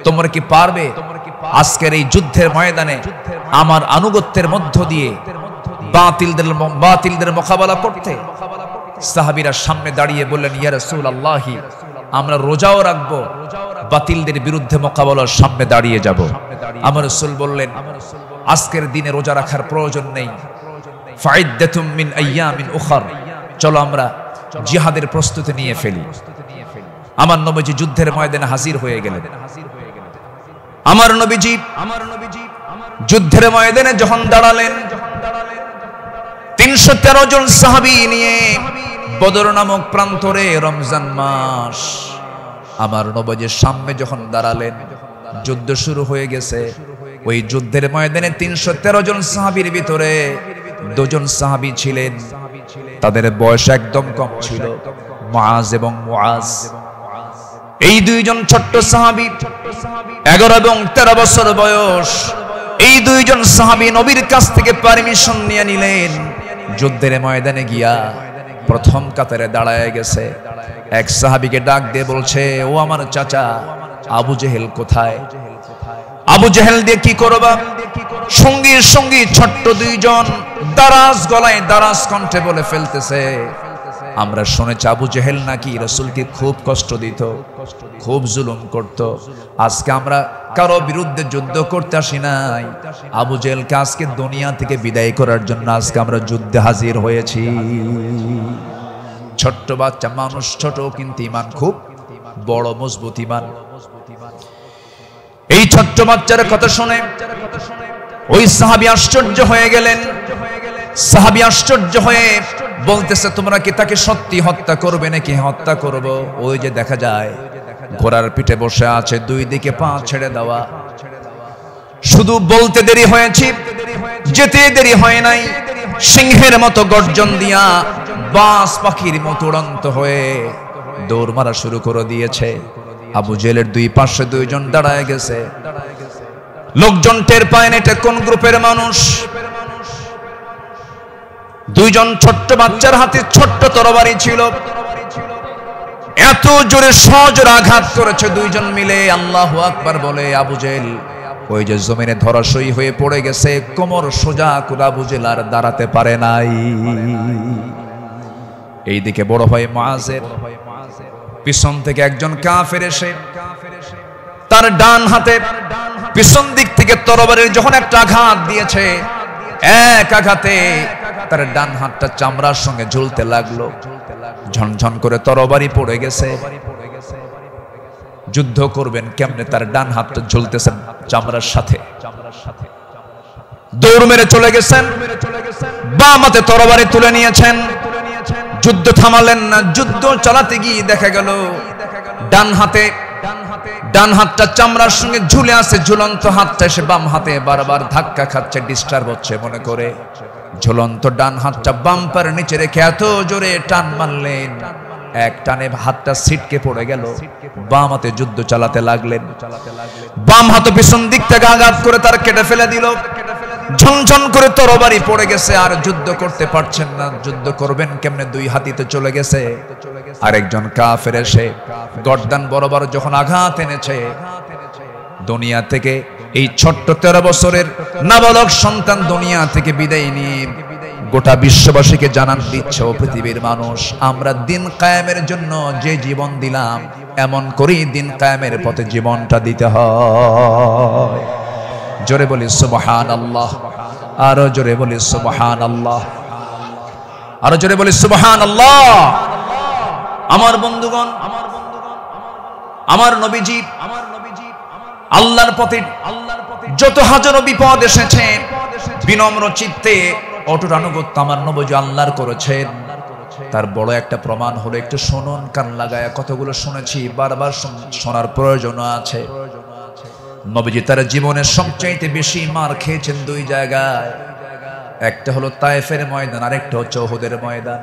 তোমরা কি পারবে আজকের এই যুদ্ধের ময়দানে আমার আনুগত্যের মধ্য দিয়ে বাতিলদের মোকাবেলা করতে? সাহাবীরা সামনে দাঁড়িয়ে বললেন, ইয়া রাসূলুল্লাহ, আমরা রোজাও রাখবো, বাতিলদের বিরুদ্ধে মোকাবেলার সামনে দাঁড়িয়ে যাব। আমার রাসূল বললেন, আজকের দিনে রোজা রাখার প্রয়োজন নেই। ফাইদ্দাতুম মিন আইয়ামিন উখর, চলো আমরা জিহাদের প্রস্তুতি নিয়ে ফেলি। আমার নবীজি যুদ্ধের ময়দানে হাজির হয়ে গেলেন। আমার নবীজি যুদ্ধের ময়দানে যখন দাঁড়ালেন, 313 জন সাহাবী নিয়ে বদর নামক প্রান্তরে, রমজান মাস, আমার নবীজির সামনে যখন দাঁড়ালেন, যুদ্ধ শুরু হয়ে গেছে। ওই যুদ্ধের ময়দানে 313 জন সাহাবীর ভিতরে 2 জন সাহাবী ছিলেন, তাদের বয়স একদম কম ছিল, মুআজ এবং মুআজ। এই 2 জন ছোট্ট সাহাবী, 11 এবং 13 বছর বয়স। এই 2 জন সাহাবী নবীর কাছ থেকে পারমিশন নিয়ে নিলেন, যুদ্ধের ময়দানে গিয়া প্রথম কাতারে দাঁড়ায় গেছে। এক সাহাবীকে ডাক দিয়ে বলছে, ও আমার চাচা, আবু জেহেল কোথায়? আবু জেহেল দিয়ে কি করবা? সঙ্গী সঙ্গী ছোট্ট 2 জন দারাজ গলায় দারাজ কণ্ঠে বলে ফেলতেছে, আমরা শুনেছি আবু জেহেল নাকি রাসূলকে খুব কষ্ট দিত, খুব জুলুম করত। আজকে আমরা কারো বিরুদ্ধে যুদ্ধ করতে আসি নাই, আবু জেহেলকে আজকে দুনিয়া থেকে বিদায় করার জন্য আজকে আমরা যুদ্ধে হাজির হয়েছি। ছোট্ট বাচ্চা মানুষ, ছোট কিন্তু ইমান খুব বড়, মজবুত ইমান। এই ছোট্ট বাচ্চার কথা শুনে ওই সাহাবী আশ্চর্য হয়ে গেলেন। সাহাবী আশ্চর্য হয়ে বলতেছে, তোমরা কি তাকে সত্যি হত্যা করবে নাকি? হত্যা করব। ওই যে দেখা যায় ঘোড়ার পিঠে বসে আছে, 2 দিকে পা ছেড়ে দেওয়া। শুধু বলতে দেরি হয়েছে, যেতে দেরি হয় নাই। সিংহের মতো গর্জন দিয়া বাস পাখির মতো উড়ন্ত হয়ে দৌড় মারা শুরু করে দিয়েছে। আবু জেহেলের 2 পাশে 2 জন দাঁড়ায় গেছে। লোকজন টের পায় না এটা কোন গ্রুপের মানুষ। 2 জন ছোট্ট বাচ্চার হাতে ছোট্ট তরবারি ছিল, এত জোরে সজোরে আঘাত করেছে 2 জন মিলে। আল্লাহু আকবার বলে আবু জেহেল ওই যে জমিনে ধরাশয়ী হয়ে পড়ে গেছে, কোমর সোজা করে আবু জেহেল আর দাঁড়াতে পারে নাই। এইদিকে বড় ভাই মুআজের পিছন থেকে একজন কাফের এসে তার ডান হাতে পিছন দিক থেকে তরবারির যখন একটা আঘাত দিয়েছে, এক আঘাতে তার ডান হাতটা চামড়ার সঙ্গে ঝুলতে লাগলো। ঝনঝন করে তরবারি পড়ে গেছে। যুদ্ধ করবেন কেমনে? তার ডান হাতটা ঝুলতেছেন চামড়ার সাথে। দৌড় মেরে চলে গেছেন, বাম হাতে তরবারি তুলে নিয়েছেন। যুদ্ধ থামালেন না। যুদ্ধ চালাতে গিয়ে দেখা গেল ডান হাতটা চামড়ার সঙ্গে ঝুলে আছে, ঝুলন্ত হাতটা এসে বাম হাতে বারবার ধাক্কা খাচ্ছে, ডিস্টার্ব হচ্ছে মনে করে ঝুলন্ত ডান হাতটা বাম্পার নিচে রেখে এত জোরে টান মারলেন, এক টানে হাতটা ছিটকে পড়ে গেল। বাম হাতে যুদ্ধ চালাতে লাগলেন। বাম হাত পিছন দিক থেকে আঘাত করে তার কেটে ফেলে দিল। ঝনঝন করে তরবারি পড়ে গেছে, আর যুদ্ধ করতে পারছেন না। যুদ্ধ করবেন কেমনে? 2 হাতিতে চলে গেছে। আরেকজন কাফের এসে গর্দান বরাবর যখন আঘাত এনেছে, দুনিয়া থেকে এই ছোট্ট 13 বছরের নাবালক সন্তান দুনিয়া থেকে বিদায় নিয়ে গোটা বিশ্ববাসীকে জানান দিচ্ছে, ও পৃথিবীর মানুষ, আমরা দিন কায়েমের জন্য যে জীবন দিলাম এমন করেই দিন কায়েমের পথে জীবনটা দিতে হয়। জোরে বলি সুবহানাল্লাহ, আরো জোরে বলি সুবহানাল্লাহ, আরো জোরে বলি সুবহানাল্লাহ। আমার বন্ধুগণ, আমার নবীজি আল্লাহর পথে যত হাজারো বিপদ এসেছে বিনম্র চিত্তে অটুট আনুগত্য আমার নবীজি আল্লাহর করেছেন। তার বড় একটা প্রমাণ হলো, একটু শুনুন, কান লাগায়া কতগুলো শুনেছি, বারবার শোনার প্রয়োজন আছে। নবীজি তার জীবনের সবচাইতে বেশি মার খেয়েছেন দুই জায়গায়, একটা হলো তায়েফের ময়দান, আরেকটা হচ্ছে উহুদের ময়দান।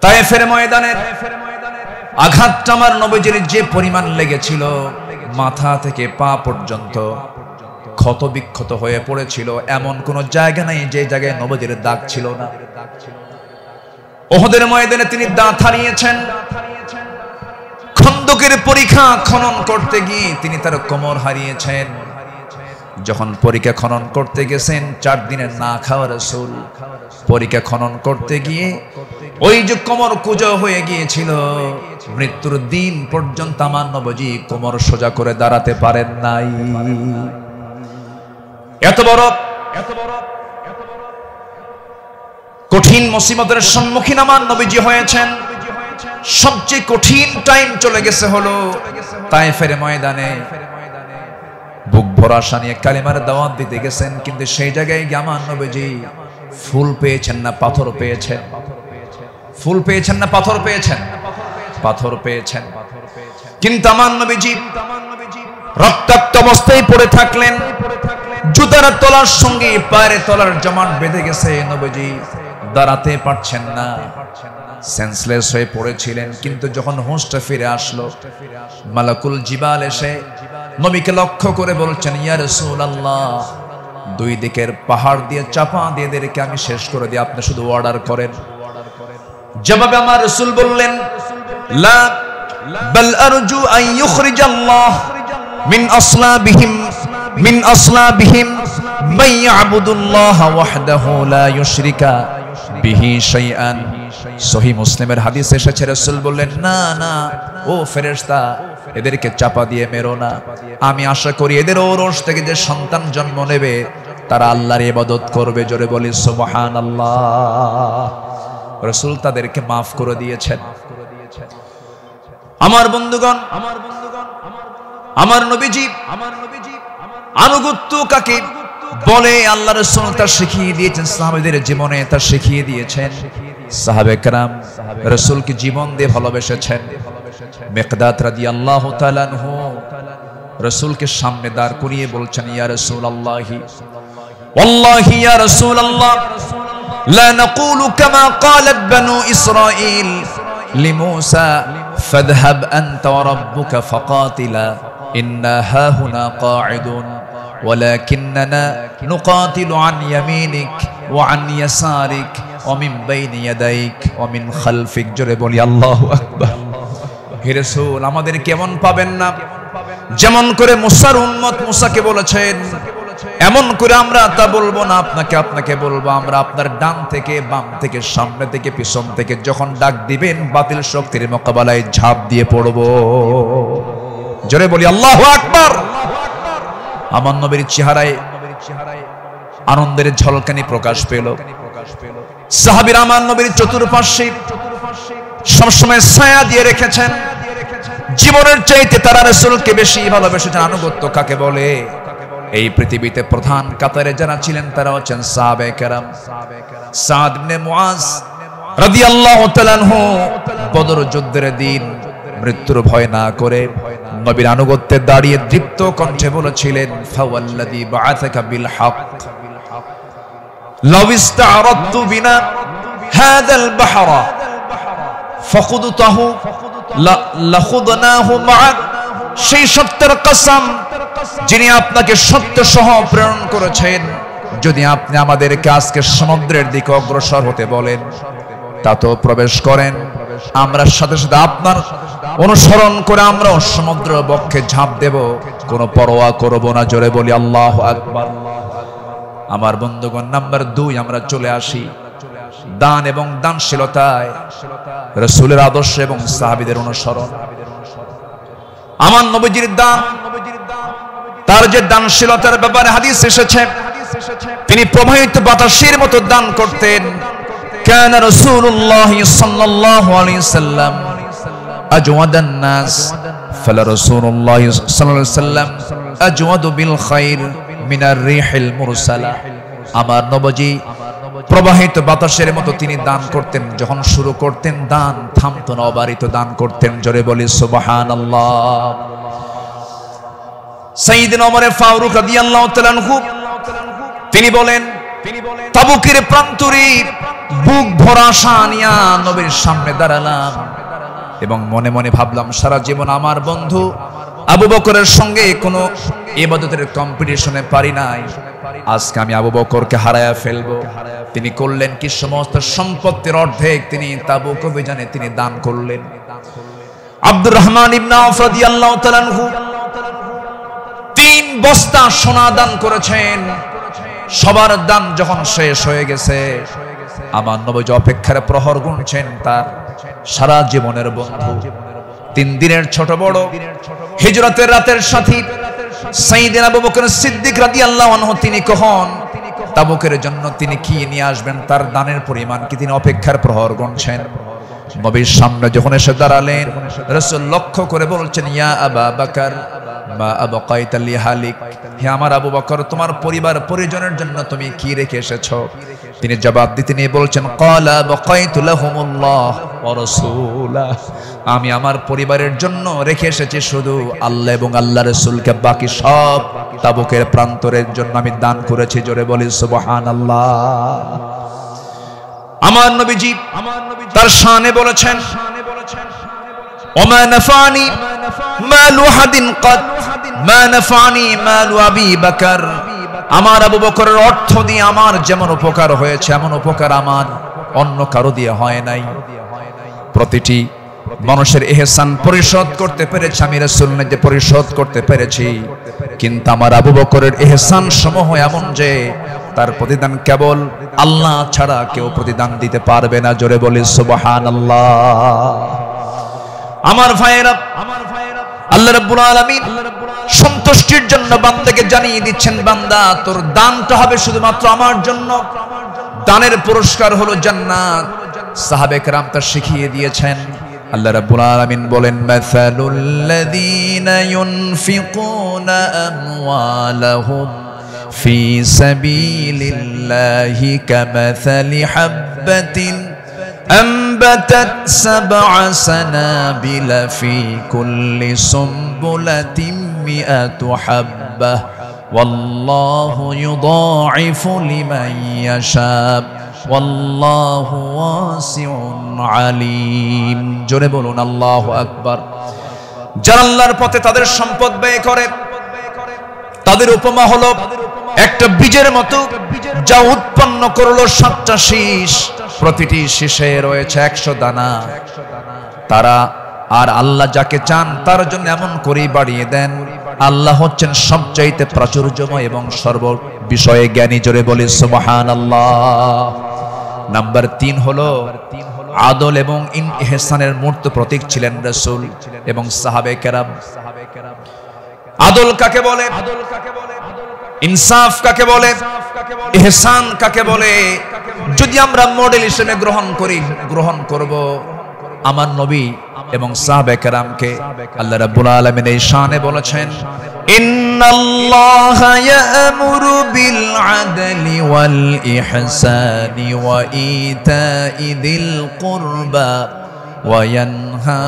তায়েফের ময়দানের আঘাতটা আমার নবীজির যে পরিমাণ লেগেছিল, মাথা থেকে পা পর্যন্ত ক্ষত বিক্ষত হয়ে পড়েছিল, এমন কোন জায়গা নাই যে জায়গায় নবীজির দাগ ছিল না। উহুদের ময়দানে তিনি দাঁত হারিয়েছেন। খন্দকের পরীক্ষা খনন করতে গিয়ে তিনি তার কোমর হারিয়েছেন। যখন পরীক্ষা খনন করতে গেছেন, 4 দিনের না খাওয়া রাসূল পরীক্ষা খনন করতে গিয়ে ওই যে কোমর কুঁজো হয়ে গিয়েছিল, মৃত্যুর দিন পর্যন্ত আমার নবীজি কোমর সোজা করে দাঁড়াতে পারেন নাই। এত বড় কঠিন মুসিবতের সম্মুখীন আমার নবীজি হয়েছেন। সবচেয়ে কঠিন টাইম চলে গেছে হলো তায়েফের ময়দানে। বুক ভরা আশা নিয়ে কালিমার দাওয়াত দিতে গেছেন, কিন্তু সেই জায়গায় গিয়ে আমার নবীজি ফুল পেয়েছেন না পাথর পেয়েছেন? ফুল পেয়েছেন না পাথর পেয়েছেন? পাথর পেয়েছেন। কিন্তু আমার নবীজি রক্তাক্ত অবস্থায় পড়ে থাকলেন, জুতার তলার সঙ্গে পায়ের তলার জমাট বেঁধে গেছে, নবীজি দাঁড়াতে পারছেন না, সেন্সলেস হয়ে পড়েছিলেন। কিন্তু যখন হুঁশটা ফিরে আসলো, মালাকুল জিবাল এসে নবীকে লক্ষ্য করে বলছেন, ইয়া রাসূলুল্লাহ, দুই দিকের পাহাড় দিয়ে চাপা দিয়ে এদেরকে আমি শেষ করে দিই, আপনি শুধু অর্ডার করেন। জবাবে আমার রাসূল বললেন, লা বাল আরজু আন ইউখরিজাল্লাহ মিন আসলাবিহিম মান ইয়াবুদুল্লাহ ওয়াহদাহু লা ইউশরিকা বিহি শাইআন। সহিহ মুসলিমের হাদিস এসেছে, রাসূল বললেন, না না ও ফেরেশতা, এদেরকে চাপা দিয়ে মেরো না। আমি আশা করি এদের ওরস থেকে যে সন্তান জন্ম নেবে তারা আল্লাহর ইবাদত করবে। জোরে বলি সুবহানাল্লাহ। রাসূল তাদেরকে মাফ করে দিয়েছেন। আমার বন্ধুগণ, আমার নবীজি আনুগত্য কাকে বলে আল্লাহ রাসূল তা শিখিয়ে দিয়েছেন, সাহাবাদের জীবনে তা শিখিয়ে দিয়েছেন। সাহাবে কেরাম রাসূলকে জীবন দিয়ে ভালোবেসেছেন। মিকদাদ রাদিয়াল্লাহু তাআলা আনহু রাসূলকে সামনে দাঁড় করিয়ে বলছেন, ইয়া রাসূলুল্লাহি ওয়াল্লাহি ইয়া রাসূলুল্লাহ লা নাকুলু কামা ক্বালাত বানু ইসরাঈল লিমূসা ফাযহাব আনতা ওয়া রাব্বুকা ফাকাতিলা ইন্না হাহুনা কাঈদুন ওয়ালাকিন্নানা নুকাতিলু আন ইয়ামিনিক ওয়া আন ইয়াসারিক ওয়া মিন বাইনি ইয়াদাইক ওয়া মিন খালফিক। জোরে বলি আল্লাহু আকবার। হে রাসূল, আমাদের কেমন পাবেন না, যেমন করে মুসার উম্মত মুসাকে বলেছেন, এমন করে আমরা তা বলবো না, আপনাকে বলবো। আমরা আপনার ডান থেকে বাম থেকে সামনে থেকে পিছন থেকে যখন ডাক দিবেন বাতিল শক্তির মোকাবেলায় ঝাঁপ দিয়ে পড়বো। জোরে বলি আল্লাহু আকবার। আমার নবীর চেহারায় আনন্দের ঝলকানি প্রকাশ পেল। সাহাবীরা আমার নবীর চতুর্পার্শ্বে সবসময় ছায়া দিয়ে রেখেছেন। জীবনের চাইতে তারা রাসূলকে বেশি ভালোবেসেছেন। আনুগত্য কাকে বলে? এই পৃথিবীতে প্রধান কাতারে যারা ছিলেন তারা হচ্ছেন সাহাবে কেরাম। সাদ ইবনে মুআজ রাদিয়াল্লাহু তাআলা আনহু বদর যুদ্ধের দিন মৃত্যুর ভয় না করে নবীর আনুগত্যে দাঁড়িয়ে দীপ্ত কণ্ঠে বলেছিলেন, ফাওয়াল্লাযী বাআসাকা বিল হক লাউ ইসতা'রাদতু বিনা হাযাল বাহরা ফাখুদতাহু লাখুদনাহু মা'আক। সেই সত্যের কসম যিনি আপনাকে সত্য সহ প্রেরণ করেছেন, যদি আপনি আমাদেরকে আজকে সমুদ্রের দিকে অগ্রসর হতে বলেন তাতেও প্রবেশ করেন, আমরা সাথে সাথে আপনার অনুসরণ করে আমরা সমুদ্র বক্ষে ঝাঁপ দেব, কোনো পরোয়া করব না। জোরে বলি আল্লাহু আকবার। আমার বন্ধুগণ, নাম্বার 2 আমরা চলে আসি দান এবং দানশীলতায় রাসূলের আদর্শ এবং সাহাবীদের অনুসরণ। আমার নবীজির দান, তার যে দানশীলতার ব্যাপারে হাদিস এসেছে, তিনি প্রবাহিত বাতাসের মতো দান করতেন। কান রাসূলুল্লাহ সাল্লাল্লাহু আলাইহি সাল্লাম আজওয়াদান নাস, ফালা রাসূলুল্লাহ সাল্লাল্লাহু আলাইহি সাল্লাম আজওয়াদু বিল খাইর মিনার রিহিল মুরসালা। আমার নবী প্রবাহিত বাতাসের মতো তিনি দান করতেন। যখন শুরু করতেন দান থামতো না, অবারিত দান করতেন। জোরে বলি সুবহানাল্লাহ। সাইয়েদনা ওমর ফারুক রাদিয়াল্লাহু তাআলা আনহু তিনি বলেন, তাবুকের প্রান্তরে বুক ভরা আশা নিয়া নবীর সামনে দাঁড়ালাম এবং মনে মনে ভাবলাম সারা জীবন আমার বন্ধু আবু বকরের সঙ্গে কোনো ইবাদতের কম্পিটিশনে পারি নাই, আজকে আমি আবু বকরকে হারায়া ফেলবো। তিনি করলেন কি, সমস্ত সম্পত্তির অর্ধেক তিনি তাবুক অভিযানে তিনি দান করলেন। আব্দুর রহমান ইবনে আওফ রাদিয়াল্লাহু তাআলা আনহু 3 বস্তা সোনা দান করেছেন। সবার দান যখন শেষ হয়ে গেছে, আমার নবী অপেক্ষার প্রহর গুনছেন তার সারা জীবনের বন্ধু, 3 দিনের ছোট বড় হিজরতের রাতের সাথী সাইয়েদনা আবু বকর সিদ্দিক রাদিয়াল্লাহু আনহু তিনি কখন তাবুকের জন্য তিনি কি নিয়ে আসবেন, তার দানের পরিমাণ কি, তিনি অপেক্ষার প্রহর গুনছেন। নবীর সামনে যখন এসে দাঁড়ালেন, রাসূল লক্ষ্য করে বলছেন, ইয়া আবা বকর মা আবকাইতা লিহালিক, হে আমার আবু বকর তোমার পরিবার পরিজনের জন্য তুমি কি রেখে এসেছো? তিনি জবাব দিতে নিয়ে বলছেন, ক্বালা বাকাইতু লাহুমুল্লাহ ওয়া রাসূলাহ, আমি আমার পরিবারের জন্য রেখে এসেছি শুধু আল্লাহ এবং আল্লাহর রাসূলকে, বাকি সব তাবুকের প্রান্তরের জন্য আমি দান করেছি। জোরে বলি সুবহানাল্লাহ। আমার নবীজি তার শানে বলেছেন, ওমা নাফানি মালু হাদিন কাদ মা নাফানি মালু আবি বকর, আমার আবু বকরের অর্থ দিয়ে আমার যেমন উপকার হয়েছে এমন উপকার আমার অন্য কারো দিয়ে হয় নাই। প্রতিটি মানুষের ইহসান পরিশোধ করতে পেরেছি আমি, রাসূল যে পরিশোধ করতে পেরেছি, কিন্তু আমার আবু বকরের ইহসান সমূহ এমন যে তার প্রতিদান কেবল আল্লাহ ছাড়া কেউ প্রতিদান দিতে পারবে না। জোরে বলি সুবহানাল্লাহ। আমার ভাইয়েরা, আল্লাহ রাব্বুল আলামিন সন্তুষ্টির জন্য বান্দাকে জানিয়ে দিচ্ছেন, বান্দা তোর দানটা হবে শুধুমাত্র আমার জন্য, দানের পুরস্কার হলো জান্নাত। সাহাবে কেরাম তা শিখিয়ে দিয়েছেন। আল্লাহ রাব্বুল আলামিন বলেন, মাসালুল লাযীনা ইউনফিকুনা আমওয়ালাহুম ফি সাবিলিল্লাহি কামাসালি হাববাতিন أنبتت 7 سنابل في كل سنبلة 100 حبة والله يضاعف لمن يشاء والله واسع عليم। জোরে বলুন আল্লাহু আকবার। যারা আল্লাহর পথে তাদের সম্পদ ব্যয় করে, তাদের উপমা হলো একটা বীজের মতো যা উৎপন্ন করলো 7টা শীষ, প্রতিটি শীষে রয়েছে 100 দানা। তারা আর আল্লাহ যাকে চান তার জন্য এমন করেই বাড়িয়ে দেন। আল্লাহ হচ্ছেন সবচাইতে প্রাচুর্যময় এবং সর্ব বিষয়ে জ্ঞানী। জোরে বলি সুবহানাল্লাহ। নাম্বার 3 হলো আদল এবং ইহসানের মূর্ত প্রতীক ছিলেন রাসূল এবং সাহাবে কেরাম। আদল কাকে বলে, ইনসাফ কাকে বলে, ইহসান কাকে বলে, যদি আমরা মডেল হিসেবে গ্রহণ করব আমার নবী এবং সাহাবে কেরামকে। আল্লাহ রাব্বুল আলামিন এই শানে বলেছেন, ইন্নাল্লাহা ইয়া'মুরু বিল আদলি ওয়াল ইহসানি ওয়া ইতা'i যিল কুরবা ওয়া ইয়ানহা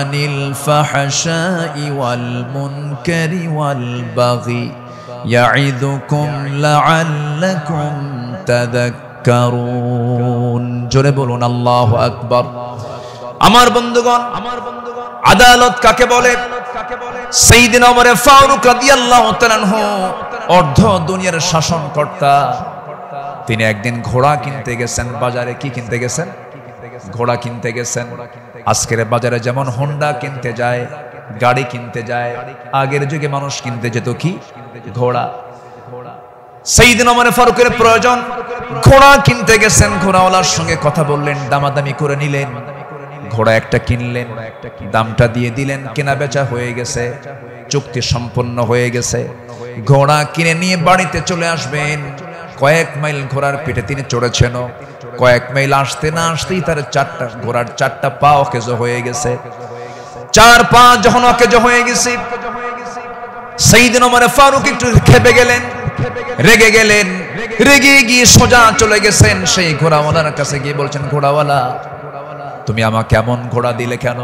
আনিল ফাহশাই ওয়াল মুনকারি ওয়াল বাগি ইয়া'iদুকুম লা'আল্লাকুম তাযাক্কারুন। জোরে বলুন আল্লাহু আকবার। আমার বন্ধুগণ, আদালত কাকে বলে? সাইয়েদনা ওমর ফারুক রাদিয়াল্লাহু তাআলা আনহু অর্ধ দুনিয়ার শাসনকর্তা, তিনি একদিন ঘোড়া কিনতে গেছেন বাজারে। কি কিনতে গেছেন? ঘোড়া কিনতে গেছেন। আজকের বাজারে যেমন হোন্ডা কিনতে যায়, গাড়ি কিনতে যায়, আগের যুগে মানুষ কিনতে যেত কি? ঘোড়া। সাইয়েদনা ওমর ফারুকের প্রয়োজন, ঘোড়া কিনতে গেছেন। ঘোড়াওয়ালার সঙ্গে কথা বললেন, দামাদামি করে নিলেন। ঘোড়া একটা কিনলেন, দামটা দিয়ে দিলেন, কেনা বেচা হয়ে গেছে, চুক্তি সম্পন্ন হয়ে গেছে। ঘোড়া কিনে নিয়ে বাড়িতে চলে আসবেন। কয়েক মাইল ঘোড়ার পিঠে তিনি চড়েছেন, কয়েক মাইল আসতে না আসতেই তার ঘোড়ার 4টা পা অকেজো হয়ে গেছে। 4 পা যখন অকেজো হয়ে গেছে, সাইয়েদনা ওমর ফারুক একটু খেপে গেলেন, রেগে গেলেন। রেগে গিয়ে সোজা চলে গেছেন সেই ঘোড়াওয়ালার কাছে, গিয়ে বলছেন, ঘোড়াওয়ালা, তুমি আমাকে এমন ঘোড়া দিলে কেন?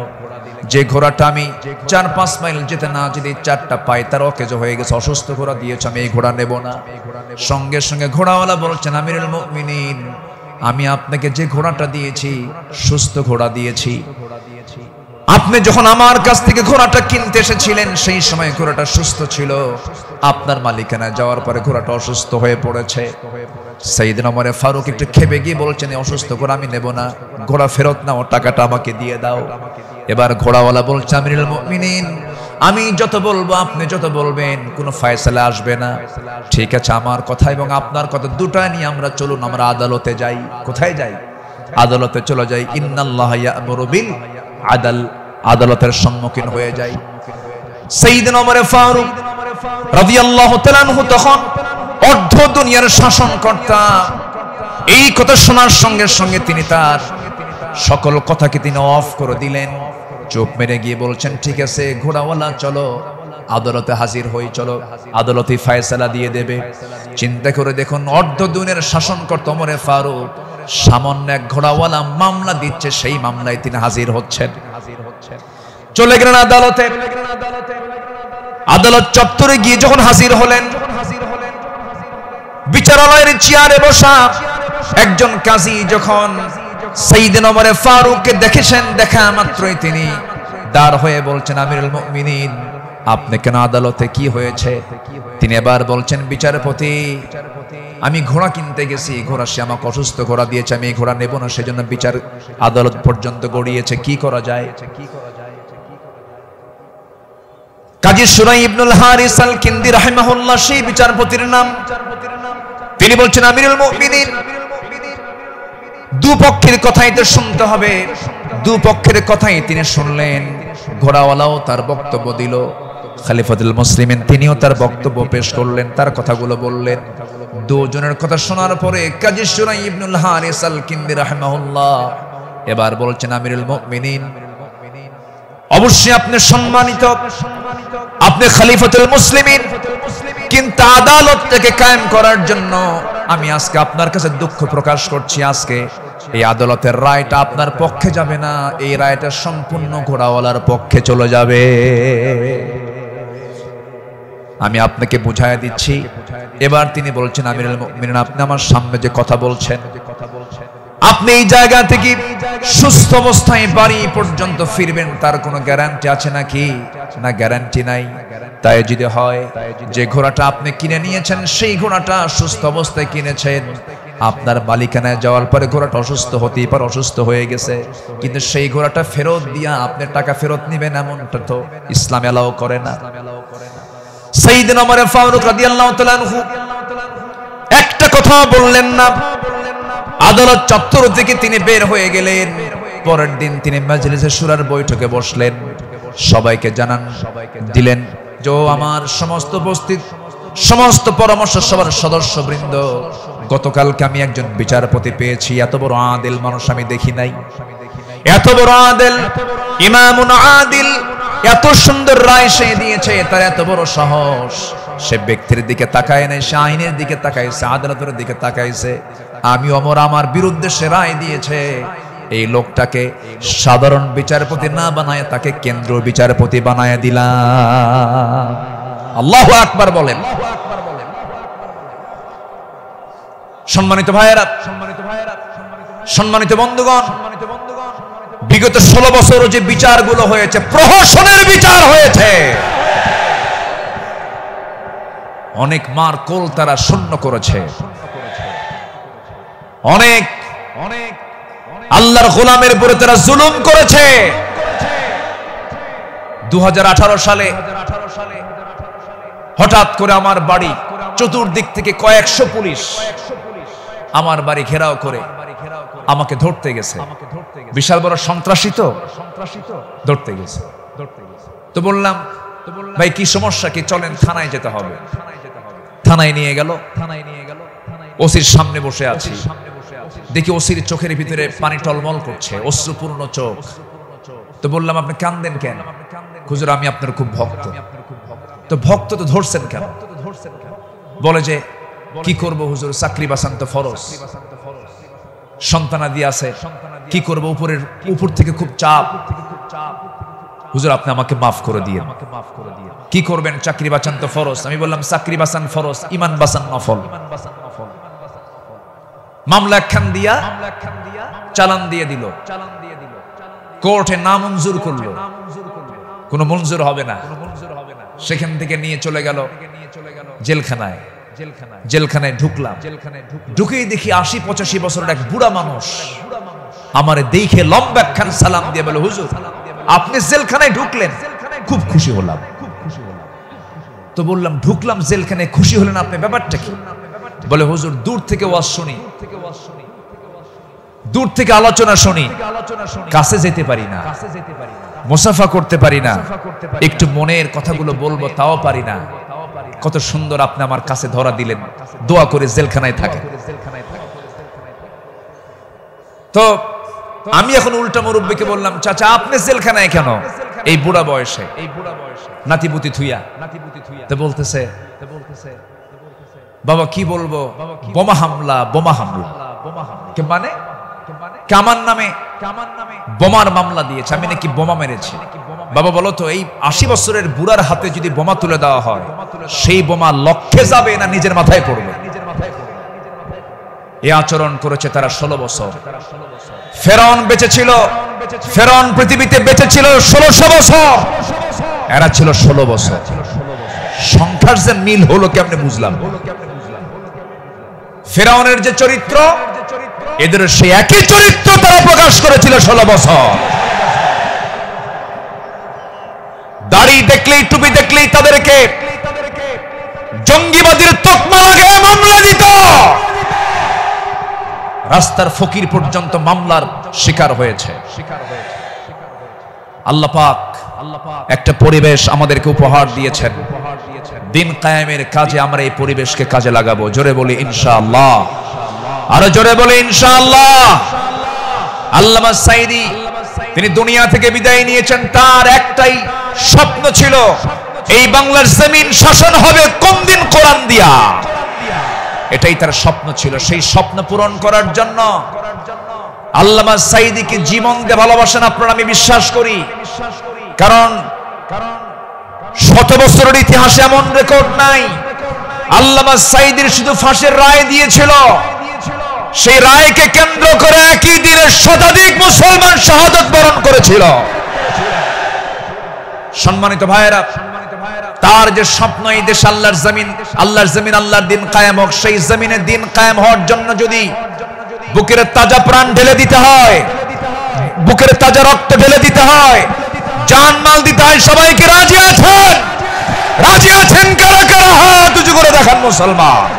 যে ঘোড়াটা আমি 4-5 মাইল যেতে না যেতে 4টা পায়ে তার অকেজো হয়ে গেছে, অসুস্থ ঘোড়া দিয়েছ, আমি এই ঘোড়া নেব না। সঙ্গে সঙ্গে ঘোড়াওয়ালা বলছেন, আমিরুল মুমিনিন, আমি আপনাকে যে ঘোড়াটা দিয়েছি সুস্থ ঘোড়া দিয়েছি। আপনি যখন আমার কাছ থেকে ঘোড়াটা কিনতে এসেছিলেন সেই সময় ঘোড়াটা সুস্থ ছিল, আপনার মালিকানায় যাওয়ার পরে ঘোড়াটা অসুস্থ হয়ে পড়েছে। সাইয়েদনা ওমর ফারুক একটু খেপে গিয়ে বলছেন, অসুস্থ ঘোড়া আমি নেব না, ঘোড়া ফেরত নাও, টাকাটা আমাকে দিয়ে দাও। এবার ঘোড়াওয়ালা বলছে, আমিরুল মুমিনিন, আমি যত বলবো, আপনি যত বলবেন, কোনো ফায়সালা আসবে না। ঠিক আছে, আমার কথা এবং আপনার কথা দুটা নিয়ে আমরা চলুন, আমরা আদালতে যাই। কোথায় যাই? আদালতে চলে যাই। ইন্নাল্লাহা ইয়া'মুরু বিল আদল, আদালতের সম্মুখীন হয়ে যাই। সাইয়েদনা ওমর ফারুক রাদিয়াল্লাহু তাআলা আনহু তখন অর্ধ দুনিয়ার শাসনকর্তা। এই কথা শোনার সঙ্গে সঙ্গে তিনি তার সকল কথাকে তিনি অফ করে দিলেন, চোখ মেরে গিয়ে বলছেন, ঠিক আছে ঘোড়াওয়ালা, চলো আদালতে হাজির হই, চলো আদালতে ফয়সালা দিয়ে দেবে। চিন্তা করে দেখুন, অর্ধ দুনিয়ার শাসনকর্তা ওমর ফারুক সামান্য এক ঘোড়াওয়ালা মামলা দিচ্ছে, সেই মামলায় তিনি হাজির হচ্ছেন। চলে গেলেন আদালতে। আদালত চত্বরে গিয়ে যখন হাজির হলেন, বিচারালয়ের চেয়ারে বসা একজন কাজী যখন সাইয়েদনা ওমর ফারুককে দেখেছেন, দেখা মাত্রই তিনি দাঁড় হয়ে বলছেন, আমিরুল মুমিনিন, আপনি কেন আদালতে, কি হয়েছে? তিনি এবার বলছেন, বিচারপতি, আমি ঘোড়া কিনতে গেছি, ঘোড়া সে আমাকে অসুস্থ ঘোড়া দিয়েছে, আমি এই ঘোড়া নেব না, সেজন্য বিচার আদালত পর্যন্ত গড়িয়েছে, কি করা যায়? কাজী সুরাই ইবনুল হারিস আল কিন্দি রাহিমাহুল্লাহ সেই বিচারপতির নাম। তিনি বলছেন, আমিরুল মুমিনিন, দুপক্ষের কথাই তো শুনতে হবে। দুপক্ষের কথাই তিনি শুনলেন। ঘোড়াওয়ালাও তার বক্তব্য দিল, খলিফাতুল মুসলিমিন তিনিও তার বক্তব্য পেশ করলেন, তার কথাগুলো বললেন। দুজনের কথা শোনার পরে কাজী সুরাই ইবনুল হারিস আল কিন্দি রাহিমাহুল্লাহ এবার বলছেন, আমিরুল মুমিনিন, অবশ্যই আপনি সম্মানিত, আপনি খলিফাতুল মুসলিমিন, কিন্তু আদালতটাকে কায়েম করার জন্য আমি আজকে আপনার কাছে দুঃখ প্রকাশ করছি। আজকে এই আদালতের রায়টা আপনার পক্ষে যাবে না, এই রায়টা সম্পূর্ণ ঘোড়াওয়ালার পক্ষে চলে যাবে। আমি আপনাকে বুঝাইয়া দিচ্ছি। এবার তিনি বলছেন, আমিরুল মুমিনিন, আপনি আমার সামনে যে কথা বলছেন, আপনি এই জায়গা থেকে সুস্থ অবস্থায় বাড়ি পর্যন্ত ফিরবেন, তার কোনো গ্যারান্টি আছে নাকি? না, গ্যারান্টি নাই। তাই যদি হয় যে ঘোড়াটা আপনি কিনে নিয়েছেন, সেই ঘোড়াটা সুস্থ অবস্থায় কিনেছেন, আপনার মালিকানায় যাওয়ার পরে ঘোড়াটা অসুস্থ হতেই পারে, অসুস্থ হয়ে গেছে, কিন্তু সেই ঘোড়াটা ফেরত দিয়া আপনি টাকা ফেরত নেবেন, এমনটা তো ইসলাম এলাও করে না। সাইয়েদনা ওমর ফারুক রাদিয়াল্লাহু তাআলা আনহু একটা কথা বললেন না। আদালত চত্বর থেকে তিনি বের হয়ে গেলেন। পরের দিন তিনি মাজলিসে শুরার বৈঠকে বসলেন, সবাইকে জানান দিলেন যে আমার সমস্ত উপস্থিত সমস্ত পরামর্শ সভার সদস্যবৃন্দ, গতকালকে আমি একজন বিচারপতি পেয়েছি, এত বড় আদিল মানুষ আমি দেখি নাই, এত বড় আদিল, ইমামুন আদিল, এত সুন্দর রায় সে দিয়েছে, তার এত বড় সাহস, সে ব্যক্তির দিকে তাকায় নাই, সে আইনের দিকে তাকাইছে, আদালতের দিকে তাকাইছে। আমি ওমর আমার বিরুদ্ধে সে রায় দিয়েছে, এই লোকটাকে সাধারণ বিচারপতি না বানায় তাকে কেন্দ্রীয় বিচারপতি বানায় দিলাম। আল্লাহু আকবার বলেন। সম্মানিত ভাইয়েরা, সম্মানিত বন্ধুগণ, বিগত 16 বছর যে বিচারগুলো হয়েছে, প্রহসনের বিচার হয়েছে, অনেক মার কোল তারা শূন্য করেছে, অনেক আল্লাহর গোলামের উপরে তারা জুলুম করেছে। 2018 সালে হঠাৎ করে আমার বাড়ি চতুর্দিক থেকে কয়েকশো পুলিশ আমার বাড়ি ঘেরাও করে আমাকে ধরতে গেছে। বিশাল বড় সন্ত্রাসী তো ধরতে গেছে। তো বললাম ভাই কি সমস্যা কি, চলেন থানায় যেতে হবে। থানায় নিয়ে গেল। ওসির সামনে বসে আছি, দেখি ওসির চোখের ভিতরে পানি টলমল করছে, অশ্রুপূর্ণ চোখ। তো বললাম আপনি কান্দেন কেন? হুজুর আমি আপনার খুব ভক্ত। তো ভক্ত তো ধরছেন কেন? বলে যে কি করব হুজুর, চাকরি বাঁচান তো ফরজ, সন্তানাদি আছে, কি করব, উপর থেকে খুব চাপ। হুজুর আপনি আমাকে মাফ করে দিয়ে, কি করবেন, চাকরি বাঁচান তো ফরজ। আমি বললাম চাকরি বাঁচান ফরজ, ইমান বাঁচান নফল। মামলা একখান দিয়া চালান দিয়ে দিল, কোর্টে নামঞ্জুর করলো, কোনো মঞ্জুর হবে না। সেখান থেকে নিয়ে চলে গেল জেলখানায়। জেলখানায় ঢুকলাম, ঢুকেই দেখি 80-85 বছরের এক বুড়া মানুষ আমারে দেখে লম্বা একখান সালাম দিয়ে বলে হুজুর আপনি জেলখানায় ঢুকলেন, খুব খুশি হলাম। তো বললাম ঢুকলাম জেলখানায়, খুশি হলেন আপনি, ব্যাপারটা কি? বলে হুজুর দূর থেকে ওয়াজ শুনি, দূর থেকে আলোচনা শুনি, কাছে যেতে পারি না, মুসাফা করতে পারি না, একটু মনের কথাগুলো বলবো তাও পারি না। কত সুন্দর আপনি আমার কাছে ধরা দিলেন, দোয়া করে জেলখানায় থাকে। তো আমি এখন উল্টা মুরব্বিকে বললাম চাচা আপনি জেলখানায় কেন এই বুড়া বয়সে, নাতিপুতি থুইয়া? তো বলতেছে বাবা কি বলবো, বোমা হামলা, বোমা হামলা। মানে আমার নামে বোমার মামলা দিয়েছে, আমি নাকি বোমা মেরেছি। বাবা বলো তো এই 80 বছরের বুড়ার হাতে যদি বোমা তুলে দেওয়া হয়, সেই বোমা লক্ষ্যে যাবে না নিজের মাথায় পড়বে? এই আচরণ করেছে তারা 16 বছর। ফেরাউন বেঁচে ছিল, ফেরাউন পৃথিবীতে বেঁচে ছিল 1600 বছর, এরা ছিল 16 বছর। সংখ্যার যে মিল হলো কেমনে বুঝলাম? ফেরাউনের যে চরিত্র, এদের সেই একই চরিত্র তারা প্রকাশ করেছিল 16 বছর। দাড়ি দেখলেই, টুপি দেখলেই তাদেরকে জঙ্গিবাদীর তকমা লাগিয়ে মামলা দিত। রাস্তার ফকির পর্যন্ত মামলার শিকার হয়েছে। আল্লাহ পাক একটা পরিবেশ আমাদেরকে উপহার দিয়েছেন, দিন কায়েমের কাজে আমরা এই পরিবেশকে কাজে লাগাবো। জোরে বলি ইনশাআল্লাহ, আরো জোরে বলি ইনশাআল্লাহ। আল্লামা সাইদি তিনি দুনিয়া থেকে বিদায় নিয়েছেন, তার একটাই স্বপ্ন ছিল এই বাংলার জমিন শাসন হবে কোন দিন কোরআন দিয়া। এটাই তার স্বপ্ন ছিল। সেই স্বপ্ন পূরণ করার জন্য আল্লামা সাইদিকে জীবন দিয়ে ভালোবাসেন আপনারা, আমি বিশ্বাস করি। কারণ 100 বছরের ইতিহাসে এমন রেকর্ড নাই। আল্লামা সাইদির শুধু ফাঁসির রায় দিয়েছিল, সেই রায়কে কেন্দ্র করে একই দিনে শতাধিক মুসলমান শাহাদাত বরণ করেছিল। সম্মানিত ভাইয়েরা, তার যে স্বপ্ন এই দেশ আল্লাহর জমিন, আল্লাহর জমিন আল্লাহর দিন কায়েম হোক, সেই জমিনে দিন কায়েম হওয়ার জন্য যদি বুকের তাজা প্রাণ ঢেলে দিতে হয়, বুকের তাজা রক্ত ঢেলে দিতে হয়, জান মাল দিতে হয়, সবাইকে রাজি আছেন? রাজি আছেন কারা কারা? হাত উঁচু করে দেখান মুসলমান।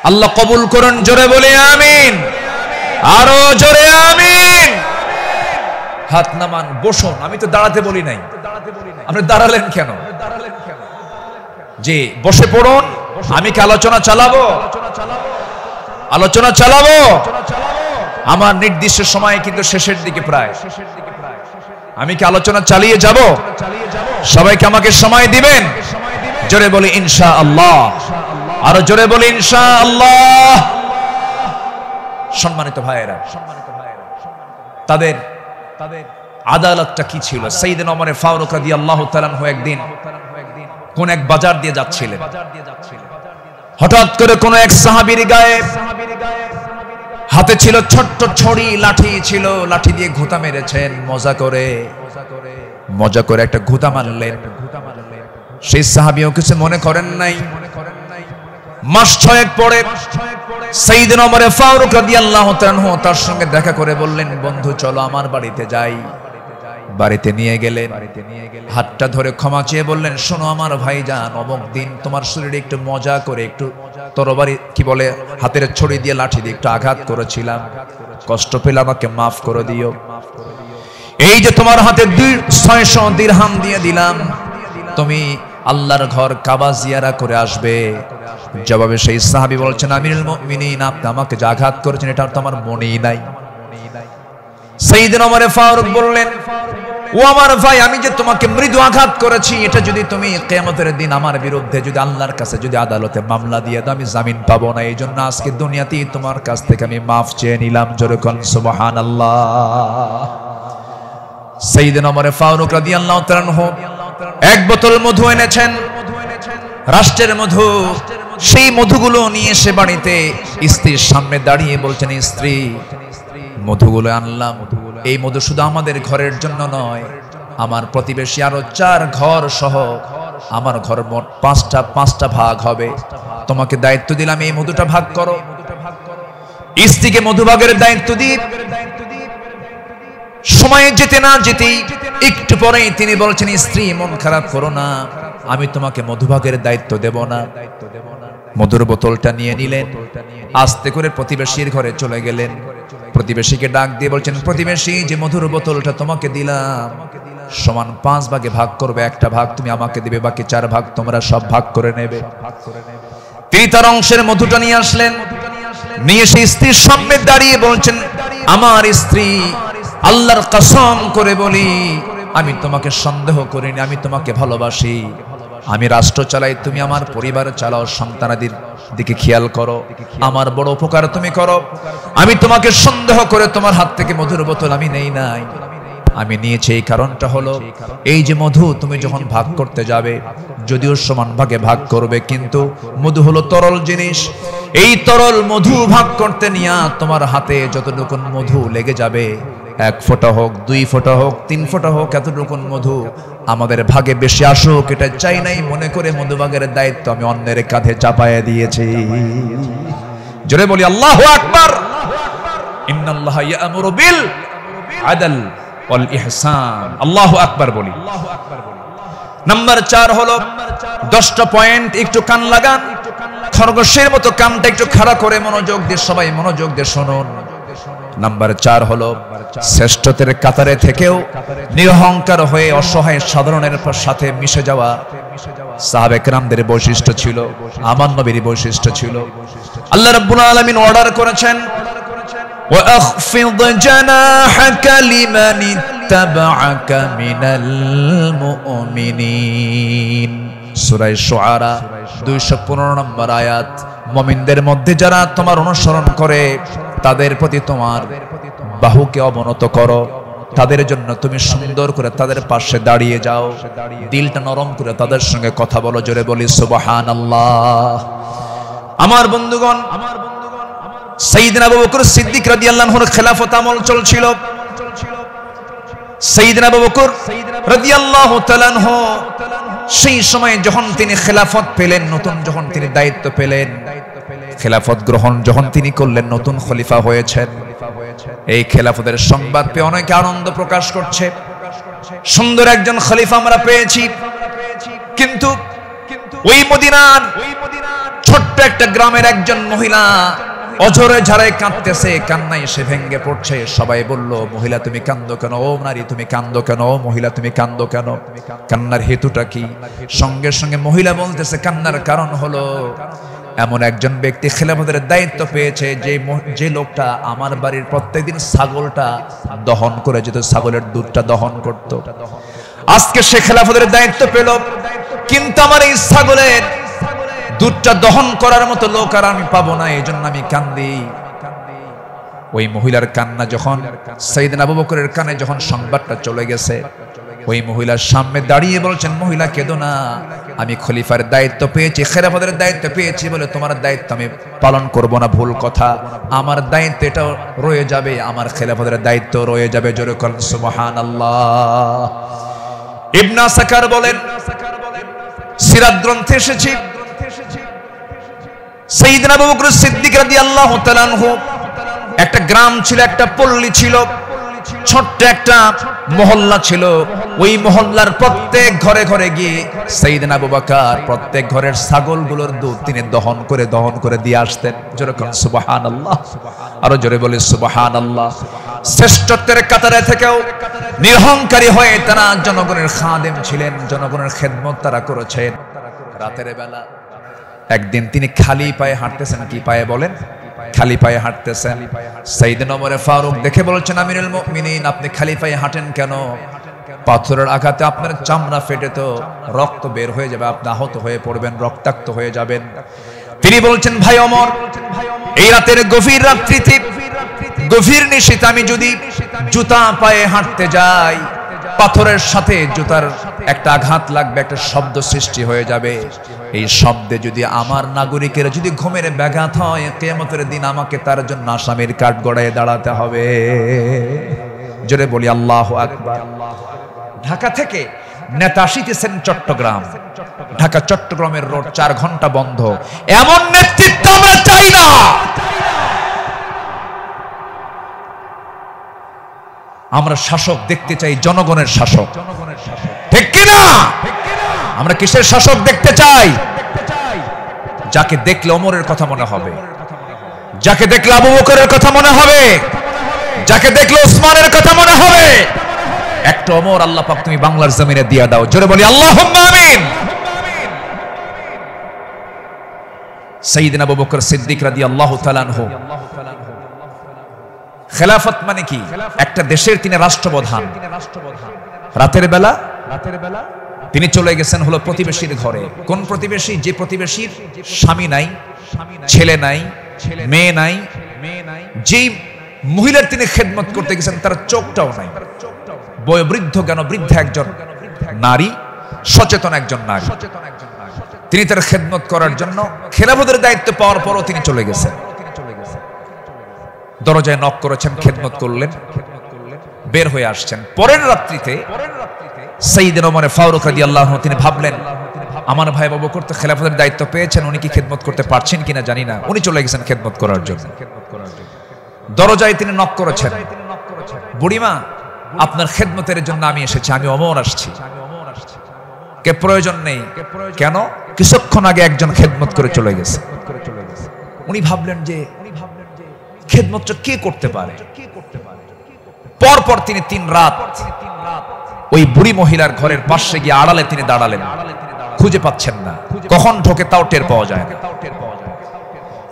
আল্লাহ কবুল করুন, জোরে বলে আমিন, আরো জোরে আমিন। হাত নামান, বসুন। আমি তো দাঁড়াতে বলি নাই, আপনি দাঁড়ালেন কেন? যে বসে পড়ুন। আমি কি আলোচনা চালাবো? আলোচনা চালাবো। আমার নির্দিষ্ট সময় কিন্তু শেষের দিকে প্রায়। আমি কি আলোচনা চালিয়ে যাব? সবাইকে আমাকে সময় দিবেন? জোরে বলি ইনশাআল্লাহ, আরো জোরে বলি ইনশাআল্লাহ। সম্মানিত ভাইয়েরা, তাদের আদালতটা কি ছিল? সাইয়েদনা ওমর ফারুক রাদিয়াল্লাহু তাআলা আনহু একদিন কোন এক বাজার দিয়ে যাচ্ছিলেন। হঠাৎ করে কোন এক সাহাবীর গায়ে হাতে ছিল ছোট্ট ছড়ি, লাঠি ছিল, লাঠি দিয়ে ঘুতা মেরেছেন মজা করে একটা ঘুতা মারলেন। সেই সাহাবীও কিছু মনে করেন নাই। মাস 6 পরে সাইয়েদনা ওমর ফারুক রাদিয়াল্লাহু তাআলা তার সঙ্গে দেখা করে বললেন, বন্ধু চলো আমার বাড়িতে যাই। বাড়িতে নিয়ে গেলেন, হাতটা ধরে ক্ষমা চেয়ে বললেন, শোনো আমার ভাইজান, অমুক দিন তোমার শরীরে একটু মজা করে একটু তরবারি কি বলে হাতের ছড়ি দিয়ে লাঠি দিয়ে একটু আঘাত করেছিলাম, কষ্ট পেলে আমাকে মাফ করে দিও। এই যে তোমার হাতে 600 দিরহাম দিয়ে দিলাম, তুমি আল্লাহর ঘর কাবা জিয়ারা করে আসবে। জবাবে সেই সাহাবী বলছেন, আমিরুল মুমিনিন, আপনি আমাকে যে আঘাত করেছেন এটা তো আমার মনেই নাই। সাইয়েদনা ওমর ফারুক বললেন, ও আমার ভাই, আমি যে তোমাকে মৃদু আঘাত করেছি এটা যদি তুমি কিয়ামতের দিন আমার বিরুদ্ধে যদি আল্লাহর কাছে যদি আদালতে মামলা দিয়ে দাও, আমি জামিন পাবো না। এই জন্য আজকে দুনিয়াতেই তোমার কাছ থেকে আমি মাফ চেয়ে নিলাম। জোরে কোন সুবহানাল্লাহ। সাইয়েদনা ওমর ফারুক রাদিয়াল্লাহু তাআলা এক বোতল মধু এনেছেন, রাষ্ট্রের মধু। সেই মধুগুলো নিয়ে এসে বাড়িতে স্ত্রীর সামনে দাঁড়িয়ে বলছেন, স্ত্রী মধুগুলো আনলাম। এই মধু শুধু আমাদের ঘরের জন্য নয়, আমার প্রতিবেশী আরো 4 ঘর সহ আমার ঘর মোট 5টা ভাগ হবে। তোমাকে দায়িত্ব দিলাম, এই মধুটা ভাগ করো। স্ত্রীকে মধু ভাগের দায়িত্ব দিই। সময় যেতে না যেতেই একটু পরেই তিনি বলছেন, স্ত্রী মন খারাপ করো না, আমি তোমাকে মধুভাগের দায়িত্ব দেব না। মধুর বোতলটা নিয়ে নিলেন, আস্তে করে প্রতিবেশীর ঘরে চলে গেলেন। প্রতিবেশীকে ডাক দিয়ে বলছেন, প্রতিবেশী, যে মধুর বোতলটা তোমাকে দিলাম সমান 5 ভাগে ভাগ করবে, একটা ভাগ তুমি আমাকে দিবে, বাকি 4 ভাগ তোমরা সব ভাগ করে নেবে। তিনি তার অংশের মধুটা নিয়ে আসলেন, নিয়ে সেই স্ত্রীর সামনে দাঁড়িয়ে বলছেন, আমার স্ত্রী, আল্লাহর কসম করে বলি, আমি তোমাকে সন্দেহ করিনি, আমি তোমাকে ভালোবাসি। আমি রাষ্ট্র চালাই, তুমি আমার পরিবার চালাও, সন্তানাদির দিকে খেয়াল করো, আমার বড় উপকার তুমি করো। আমি তোমাকে সন্দেহ করে তোমার হাত থেকে মধুর বোতল আমি নেই নাই, আমি নিয়েছি। এই কারণটা হলো, এই যে মধু তুমি যখন ভাগ করতে যাবে, যদিও সমান ভাগে ভাগ করবে, কিন্তু মধু হলো তরল জিনিস। এই তরল মধু ভাগ করতে নিয়ে তোমার হাতে যতটুকু মধু লেগে যাবে, 1 ফোঁটা হোক, 2 ফোঁটা হোক, 3 ফোঁটা হোক, এতটুকু মধু আমাদের ভাগে বেশি আসুক এটা চাই নাই, মনে করে মধু ভাগের দায়িত্ব আমি অন্যের কাঁধে চাপায়া দিয়েছি। জোরে বলি আল্লাহু আকবার। ইন্নাল্লাহা ইয়া'মুরু বিল আদল ওয়াল ইহসান। আল্লাহু আকবার বলি। নাম্বার 4 হলো 10টা পয়েন্ট, একটু কান লাগান, খরগোশের মতো কানটা একটু খাড়া করে মনোযোগ দিয়ে সবাই মনোযোগ দিয়ে শুনুন। নাম্বার 4 হলো শ্রেষ্ঠত্বের কাতারে থেকেও নিরহংকার হয়ে অসহায় সাধারণের সাথে মিশে যাওয়া সাহাবে কেরামদের বৈশিষ্ট্য ছিল, আমার নবীর বৈশিষ্ট্য ছিল। আল্লাহ রাব্বুল আলামিন অর্ডার করেছেন, ওয়াখফিদ জানাহাকা লিমান ইত্তাবা'আকা মিনাল মুমিনিন। সূরা শুআরা 215 নম্বর আয়াত। মুমিনদের মধ্যে যারা তোমার অনুসরণ করে তাদের প্রতি তোমার বাহুকে অবনত করো, তাদের জন্য তুমি সুন্দর করে তাদের পাশে দাঁড়িয়ে যাও, দিলটা নরম করে তাদের সঙ্গে কথা বলো। জোরে বলি সুবহানাল্লাহ। আমার বন্ধুগণ, সাইয়েদনা আবু বকর সিদ্দিক রাদিয়াল্লাহু আনহুর খেলাফত আমল চলছিল। সাইয়েদনা আবু বকর রাদিয়াল্লাহু তাআলা আনহু সেই সময় যখন তিনি খেলাফত পেলেন, নতুন যখন তিনি দায়িত্ব পেলেন, খেলাফত গ্রহণ যখন তিনি করলেন, নতুন খলিফা হয়েছেন, এই খেলাফতের সংবাদ পেয়ে অনেকে আনন্দ প্রকাশ করছে। সুন্দর একজন খলিফা আমরা পেয়েছি। কিন্তু ওই মদিনার ছোট্ট একটা গ্রামের একজন মহিলা অঝরে ঝাড়ায় কাঁদতেছে, কান্নায় সে ভেঙ্গে পড়ছে। সবাই বলল, মহিলা তুমি কান্দো কেন? ও নারী তুমি কান্দো কেন? ও মহিলা তুমি কান্দো কেন? কান্নার হেতুটা কি? সঙ্গে সঙ্গে মহিলা বলতেছে, কান্নার কারণ হলো এমন একজন ব্যক্তি খেলাফতের দায়িত্ব পেয়েছে, যে লোকটা আমার বাড়ির প্রত্যেকদিন ছাগলটা দহন করে যেত, ছাগলের দুধটা দহন করত। আজকে সে খেলাফতের দায়িত্ব পেল, কিন্তু আমার এই ছাগলের দুধটা দহন করার মতো লোক আর আমি পাবো না, এই জন্য আমি কান্দি। ওই মহিলার কান্না যখন সাইয়েদনা আবু বকরের কানে যখন সংবাদটা চলে গেছে, ওই মহিলার সামনে দাঁড়িয়ে বলছেন, মহিলা কেঁদো না, আমি খলিফার দায়িত্ব পেয়েছি, খেলাফতের দায়িত্ব পেয়েছি বলে তোমার দায়িত্ব আমি পালন করব না, ভুল কথা। আমার দায়িত্ব এটাও রয়ে যাবে, আমার খেলাফতের দায়িত্ব রয়ে যাবে। জোরে করেন সুবহানাল্লাহ। ইবনে সাকার বলেন, সিরাত গ্রন্থে এসেছে সাইয়েদনা আবু বকর সিদ্দিক রাদিয়াল্লাহু তাআলা আনহু একটা গ্রাম ছিল, একটা পল্লী ছিল, ছোট্ট একটা মহল্লা ছিল। ওই মহল্লার প্রত্যেক ঘরে ঘরে গিয়ে সাইয়েদনা আবু বকর প্রত্যেক ঘরের ছাগলগুলোর দুধ তিনি দহন করে দিয়ে আসতেন। জোরে বলেন সুবহানাল্লাহ, আরো জোরে বলে সুবহানাল্লাহ। শ্রেষ্ঠত্বের কাতারে থেকেও নিরহংকারী হয়ে তারা জনগণের খাদেম ছিলেন, জনগণের খেদমত তারা করেছেন। রাতের বেলা একদিন তিনি খালি পায়ে হাঁটতেছেন। কি পায়ে বলেন? খালি পায়ে হাঁটতেছেন। সাইয়েদনা ওমর ফারুক দেখে বলছেন, আমিরুল মুমিনিন, আপনি খালি পায়ে হাঁটেন কেন? পাথরের আঘাতে আপনার চামড়া ফেটে তো রক্ত বের হয়ে যাবে, আপনি আহত হয়ে পড়বেন, রক্তাক্ত হয়ে যাবেন। তিনি বলছেন, ভাই ওমর, এই রাতের গভীর রাত্রিতে, গভীর নিশীথে আমি যদি জুতা পায়ে হাঁটতে যাই, পাথরের সাথে জুতার একটা আঘাত লাগবে, একটা শব্দ সৃষ্টি হয়ে যাবে। এই শব্দে যদি আমার নাগরিকের যদি ঘুমের ব্যাঘাত হয়, কিয়ামতের দিন আমাকে তার জন্য আসামির কাঠ গড়ায় দাঁড়াতে হবে। জোরে বলি আল্লাহু আকবার। ঢাকা থেকে নেতা আসিতেছেন চট্টগ্রাম, ঢাকা চট্টগ্রামের রোড 4 ঘন্টা বন্ধ। এমন নেতৃত্ব আমরা চাই না। আমরা শাসক দেখতে চাই, জনগণের শাসক, ঠিক কিনা? আমরা কিসের শাসক দেখতে চাই? যাকে দেখলে ওমরের কথা মনে হবে, যাকে দেখলে আবু বকরের কথা মনে হবে, যাকে দেখলে ওসমানের কথা মনে হবে। একটা ওমর আল্লাহ পাক তুমি বাংলার জমিনে দিয়া দাও। জোরে বলি আল্লাহুম্মা আমিন। সাইয়েদনা আবু বকর সিদ্দিক রাদিয়াল্লাহু তাআলা আনহু, খেলাফত মানে কি? একটা দেশের তিনি রাষ্ট্রপ্রধান। রাতের বেলা তিনি চলে গেছেন হলো প্রতিবেশীর ঘরে। কোন প্রতিবেশী? যে প্রতিবেশীর স্বামী নাই, ছেলে নাই, মেয়ে নাই। যেই মহিলার তিনি খেদমত করতে গেছেন তার চোখটাও নাই। বয়োবৃদ্ধ জ্ঞান বৃদ্ধ একজন নারী, সচেতন একজন নারী। তিনি তার খেদমত করার জন্য খেলাফতের দায়িত্ব পাওয়ার পরও তিনি চলে গেছেন। দরজায় নক করেছেন, খেদমত করলেন, বের হয়ে আসছেন। পরের রাত্রিতে সাইয়েদনা ওমর ফারুক রাদিয়াল্লাহু আনহু তিনি ভাবলেন, আমার ভাই আবু বকর তো খেলাফতের দায়িত্ব পেয়েছেন, উনি কি খেদমত করতে পারছেন কিনা জানি না। উনি চলে গেছেন খেদমত করার জন্য। দরজায় তিনি নক করেছেন, বুড়িমা, আপনার খেদমতের জন্য আমি এসেছি, আমি ওমর আসছি। কে প্রয়োজন নেই। কেন? কিছুক্ষণ আগে একজন খেদমত করে চলে গেছে। উনি ভাবলেন যে খেদমতটা কে করতে পারে। পরপর তিনি 3 রাত ওই বুড়ি মহিলার ঘরের পাশে গিয়ে আড়ালে তিনি দাঁড়ালেন, খুঁজে পাচ্ছেন না, কখন ঢোকে তাও টের পাওয়া যায় না।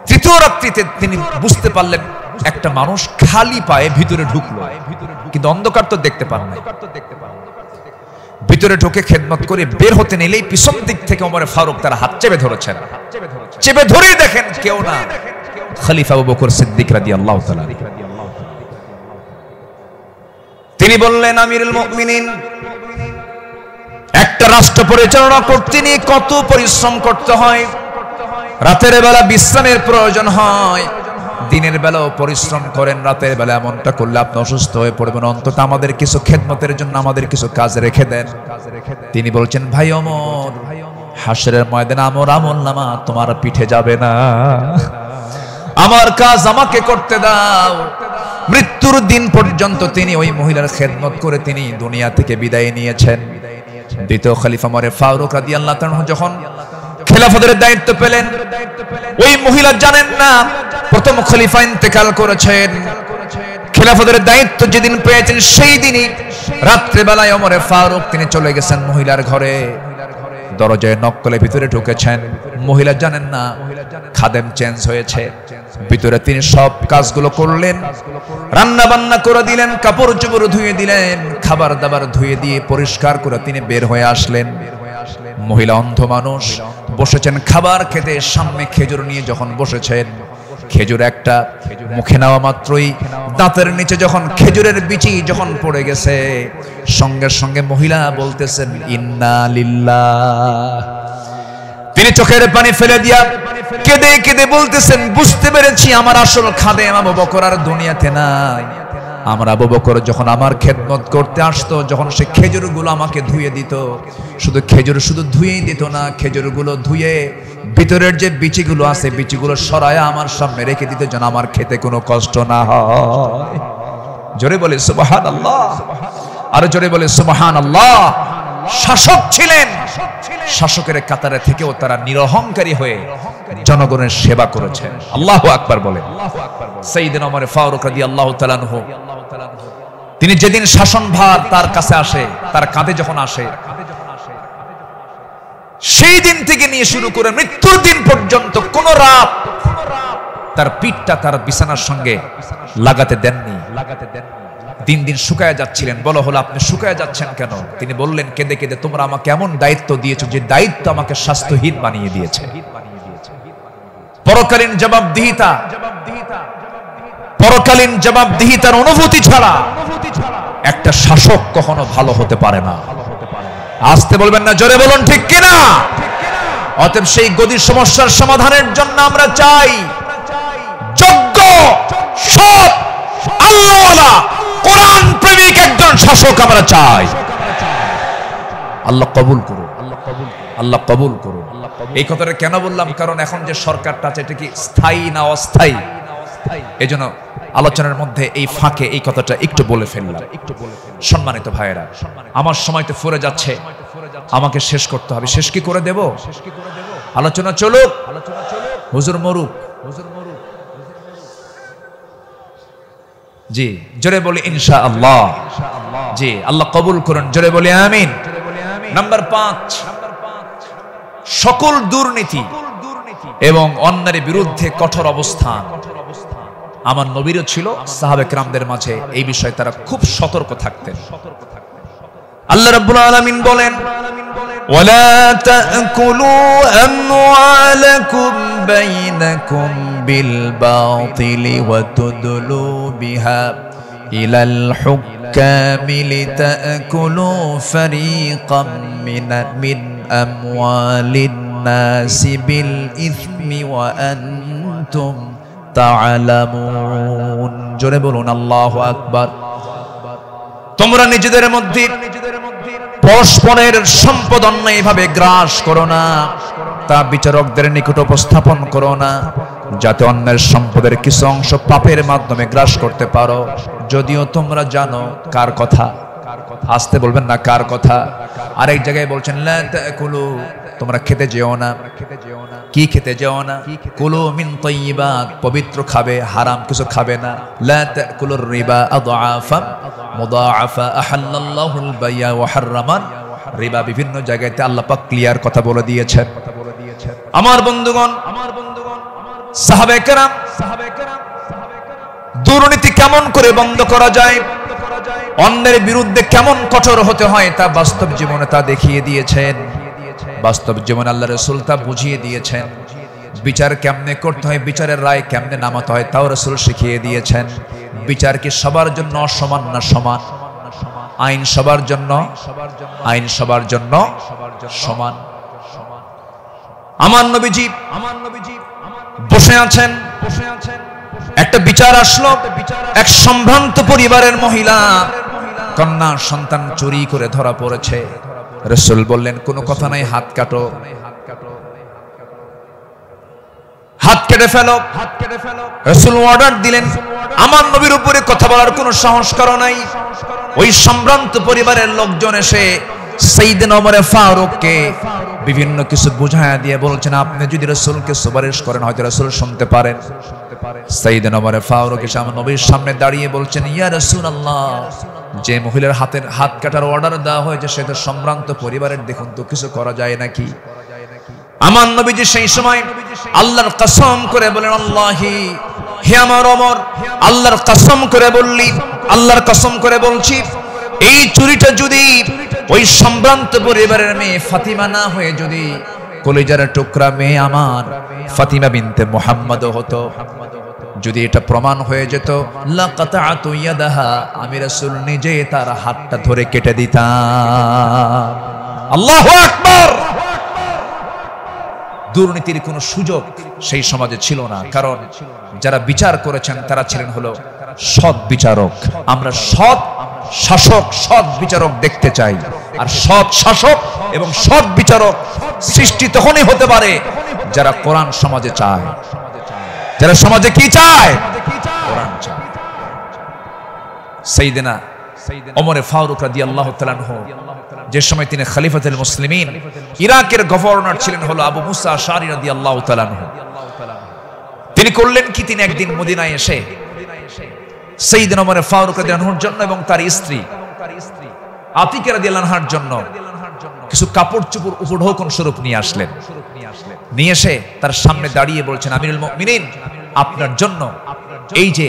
তৃতীয় রাত্রিতে তিনি বুঝতে পারলেন একটা মানুষ খালি পায়ে ভিতরে ঢুকলো, কিন্তু অন্ধকার তো দেখতে পান না। ভিতরে ঢুকে খেদমত করে বের হতে নিলেই পিছন দিক থেকে ওমর ফারুক তার হাত চেপে ধরেছেন। চেপে ধরে দেখেন কেউ না, খলিফা আবু বকর সিদ্দিক রাদিয়াল্লাহু তাআলা। তিনি বললেন, আমিরুল মুমিনিন, একটা রাষ্ট্র পরিচালনা করতে নিয়ে কত পরিশ্রম করতে হয়। রাতের বেলা বিশ্রামের প্রয়োজন হয়, দিনের বেলাও পরিশ্রম করেন, রাতের বেলা এমনটা করলে আপনি অসুস্থ হয়ে পড়বেন। অন্তত আমাদের কিছু খেদমতের জন্য আমাদের কিছু কাজ রেখে দেন। তিনি বলছেন, ভাই ওমর, হাসরের ময়দানে আমার আমলনামা তোমার পিঠে যাবে না, আমার কাজ আমাকে করতে দাও। মৃত্যুর দিন পর্যন্ত তিনি ওই মহিলার খেদমত করে তিনি দুনিয়া থেকে বিদায় নিয়েছেন। দ্বিতীয় খলিফা ওমর ফারুক রাদিয়াল্লাহু তাআলা যখন খেলাফতের দায়িত্ব পেলেন, ওই মহিলা জানেন না প্রথম খলিফা ইন্তেকাল করেছেন। খেলাফতের দায়িত্ব যেদিন পেয়েছেন সেই দিনই রাত্রে বেলায় ওমর ফারুক তিনি চলে গেছেন মহিলার ঘরে। দরজায় নক করে ভিতরে ঢুকেছেন। মহিলা জানেন না খাদেম চেঞ্জ হয়েছে। ভিতরে তিনি সব কাজগুলো করলেন, রান্না বান্না করে দিলেন, কাপড় চোপড় ধুয়ে দিলেন, খাবার দাবার ধুয়ে দিয়ে পরিষ্কার করে তিনি বের হয়ে আসলেন। মহিলা অন্ধ মানুষ বসেছেন খাবার খেতে, সামনে খেজুর নিয়ে যখন বসেছেন, খেজুর একটা মুখে নেওয়া মাত্রই দাঁতের নিচে যখন খেজুরের বিচি যখন পড়ে গেছে, সঙ্গে সঙ্গে মহিলা বলতেছেন ইন্না লিল্লাহ। তিনি চোখের পানি ফেলে দিয়া কেঁদে কেঁদে বলতেছেন, বুঝতে পেরেছি আমার আসল খাদেম আবু বকর আর দুনিয়াতে নাই। আমার আবু বকর যখন আমার খেদমত করতে আসতো, যখন সে খেজুরগুলো আমাকে ধুয়ে দিত, শুধু খেজুর শুধু ধুয়েই দিত না, খেজুরগুলো ধুয়ে ভিতরের যে বিচিগুলো আছে বিচিগুলো সরায়া আমার সামনে রেখে দিত, যেন আমার খেতে কোনো কষ্ট না হয়। জোরে বলে সুবহানাল্লাহ, আর জোরে বলে সুবহানাল্লাহ। শাসক ছিলেন, শাসকের কাতারে থেকেও তারা নিরহংকারী হয়ে জনগণের সেবা করেছেন। আল্লাহু আকবার বলেন। সাইয়েদনা ওমর ফারুক রাদিয়াল্লাহু তাআলা আনহু, তিনি যেদিন শাসনভার তার কাছে আসে, তার কাঁধে যখন আসে, সেই দিন থেকে নিয়ে শুরু করে মৃত্যুর দিন পর্যন্ত কোন রাত তার পিঠটা তার বিছানার সঙ্গে লাগাতে দেননি। দিন দিন শুকায় যাচ্ছিলেন। বলা হলো, আপনি শুকায় যাচ্ছেন কেন? তিনি বললেন কেঁদে কেঁদে, তোমরা আমাকে এমন দায়িত্ব দিয়েছো যে দায়িত্ব আমাকে স্বাস্থ্যহীন বানিয়ে দিয়েছে। পরকালীন জবাবদিহিতা, পরকালীন জবাবদিহিতার অনুভূতি ছাড়া একটা শাসক কখনো ভালো হতে পারে না। আসতে বলবেন না, জোরে বলুন ঠিক কিনা? অতএব সেই গদির সমস্যার সমাধানের জন্য আমরা চাই যোগ্য, সৎ, আল্লাহওয়ালা, কোরআন প্রেমিক একজন শাসক আমরা চাই। আল্লাহ কবুল করুন, আল্লাহ কবুল করুন। এই কথাটা কেন বললাম? কারণ এখন যে সরকারটা আছে এটা কি স্থায়ী না অস্থায়ী? এই জন্য আলোচনার মধ্যে এই ফাঁকে এই কথাটা একটু বলে ফেললাম। সম্মানিত ভাইয়েরা, আমার সময় তো ফুরে যাচ্ছে, আমাকে শেষ করতে হবে। শেষ কি করে দেব? আলোচনা চলুক, হুজুর মরুক। জি, জোরে বলি ইনশাআল্লাহ। জি, আল্লাহ কবুল করুন, জোরে বলি আমিন। নাম্বার 5, সকল দুর্নীতি এবং অন্যায়ের বিরুদ্ধে কঠোর অবস্থান। আমার নবীরও ছিল, সাহাবে কেরামদের মাঝে এই বিষয়ে তারা খুব সতর্ক থাকতেন। আল্লাহ রাব্বুল আলামিন বলেন, ওয়ালা তাকুলু আমওয়ালাকুম বাইনাকুম বিল বাতিলি ওয়া তুদলু বিহা ইলাল হুক্কামি লিতাকুলু ফারিকাম মিন আমওয়ালিন নাসি বিল ইসমি ওয়া আনতুম তাআলামুন। জোরে বলুন আল্লাহু আকবার। তোমরা নিজেদের মধ্যে পরস্পরের সম্পদ অন্যায়ভাবে গ্রাস করো না, তা বিচারকদের নিকট উপস্থাপন করো না, যাতে অন্যের সম্পদের কিছু অংশ পাপের মাধ্যমে গ্রাস করতে পারো, যদিও তোমরা জানো কার কথা। আসতে বলবেন না, কার কথা। আরেক জায়গায় বলছেন, লা তাকুলু, তোমরা খেতে যেও না। কি খেতে যেও না? কুলু মিন তাইয়িবাত, পবিত্র খাবে, হারাম কিছু খাবে না। লা তাকুলুর রিবা আদআফা মুদাআফা আহাল্লাল্লাহুল বাইয়া ওয়া হারামান রিবা। বিভিন্ন জায়গাতে আল্লাহ পাক ক্লিয়ার কথা বলে দিয়েছেন। আমার বন্ধুগণ, সাহাবায়ে কেরাম দুর্নীতি কেমন করে বন্ধ করা যায়, অন্যের বিরুদ্ধে কেমন কঠোর হতে হয়, তা বাস্তব জীবনে তা দেখিয়ে দিয়েছেন। বাস্তব জীবনে আল্লাহ রাসূল তা বুঝিয়ে দিয়েছেন। বিচার কেমনে করতে হয়, বিচারের রায় কেমনে নামাতে হয়, তাও রাসূল শিখিয়ে দিয়েছেন। বিচার কি সবার জন্য সমান না সমান? আইন সবার জন্য, আইন সবার জন্য সমান। আমার নবীজি বসে আছেন, একটা বিচার আসলো। এক সম্ভ্রান্ত পরিবারের মহিলা, কন্যা সন্তান চুরি করে ধরা পড়েছে। রাসূল বললেন, কোনো কথা নাই, হাত কাটো, হাত কেটে ফেলো। রাসূল অর্ডার দিলেন। আমার নবীর উপরে কথা বলার কোনো সাহস কারো নাই। ওই সম্ভ্রান্ত পরিবারের লোকজন এসে সাইয়েদনা ওমর ফারুককে বিভিন্ন কিছু বুঝায়া দিয়ে বলছেন, আপনি যদি রাসূলকে সুপারিশ করেন হয়তো রাসূল শুনতে পারেন। সাইয়েদনা ওমর ফারুক এসে আমার নবীর সামনে দাঁড়িয়ে বলছেন, ইয়া রাসূলুল্লাহ, যে মহিলার হাত কাটার অর্ডার দেওয়া হয়েছে সে তো সম্ভ্রান্ত পরিবারের, দেখুন তো কিছু করা যায় নাকি? আমার নবীজি সেই সময় আল্লাহর কসম করে বলেন, আল্লাহি, হে আমার ওমর, আল্লাহর কসম করে বললি, আল্লাহর কসম করে বলছি, এই চুরিটা যদি ওই সম্ভ্রান্ত পরিবারের মেয়ে ফাতিমা না হয়ে যদি কলিজার টুকরা মেয়ে আমার ফাতিমা বিনতে মুহাম্মদ হতো। যদি এটা প্রমাণ হয়ে যেত লাকাতাতু ইয়াদাহা, আমি রাসূল নিজে তার হাতটা ধরে কেটে দিতাম। আল্লাহু আকবার। দুর্নীতির কোনো সুযোগ সেই সমাজে ছিল না, কারণ যারা বিচার করেছেন তারা ছিলেন হলো সৎ বিচারক। আমরা সৎ শাসক, সৎ বিচারক দেখতে চাই। আর সৎ শাসক এবং সৎ বিচারক সৃষ্টি তখনই হতে পারে যারা কোরআন সমাজে চায়। যারা সমাজে কি চায়? কোরআন চায়। সাইয়েদনা ওমর ফারুক রাদিয়াল্লাহু তাআলা আনহু, যে সময় তিনি খলিফাতুল মুসলিমিন, ইরাকের গভর্নর ছিলেন হলো আবু মুসা আশআরী রাদিয়াল্লাহু তাআলা আনহু। তিনি করলেন কি, তিনি একদিন মদিনায় এসে সাইয়েদনা ওমর ফারুক রাদিয়াল্লাহু আনহুর জন্য এবং তার স্ত্রী আতিকা রাদিয়াল্লাহু আনহার জন্য কিছু কাপড় চোপড় উপঢৌকন স্বরূপ নিয়ে আসলেন। নিয়ে এসে তার সামনে দাঁড়িয়ে বলছেন, আমিরুল মুমিনিন, আপনার জন্য এই যে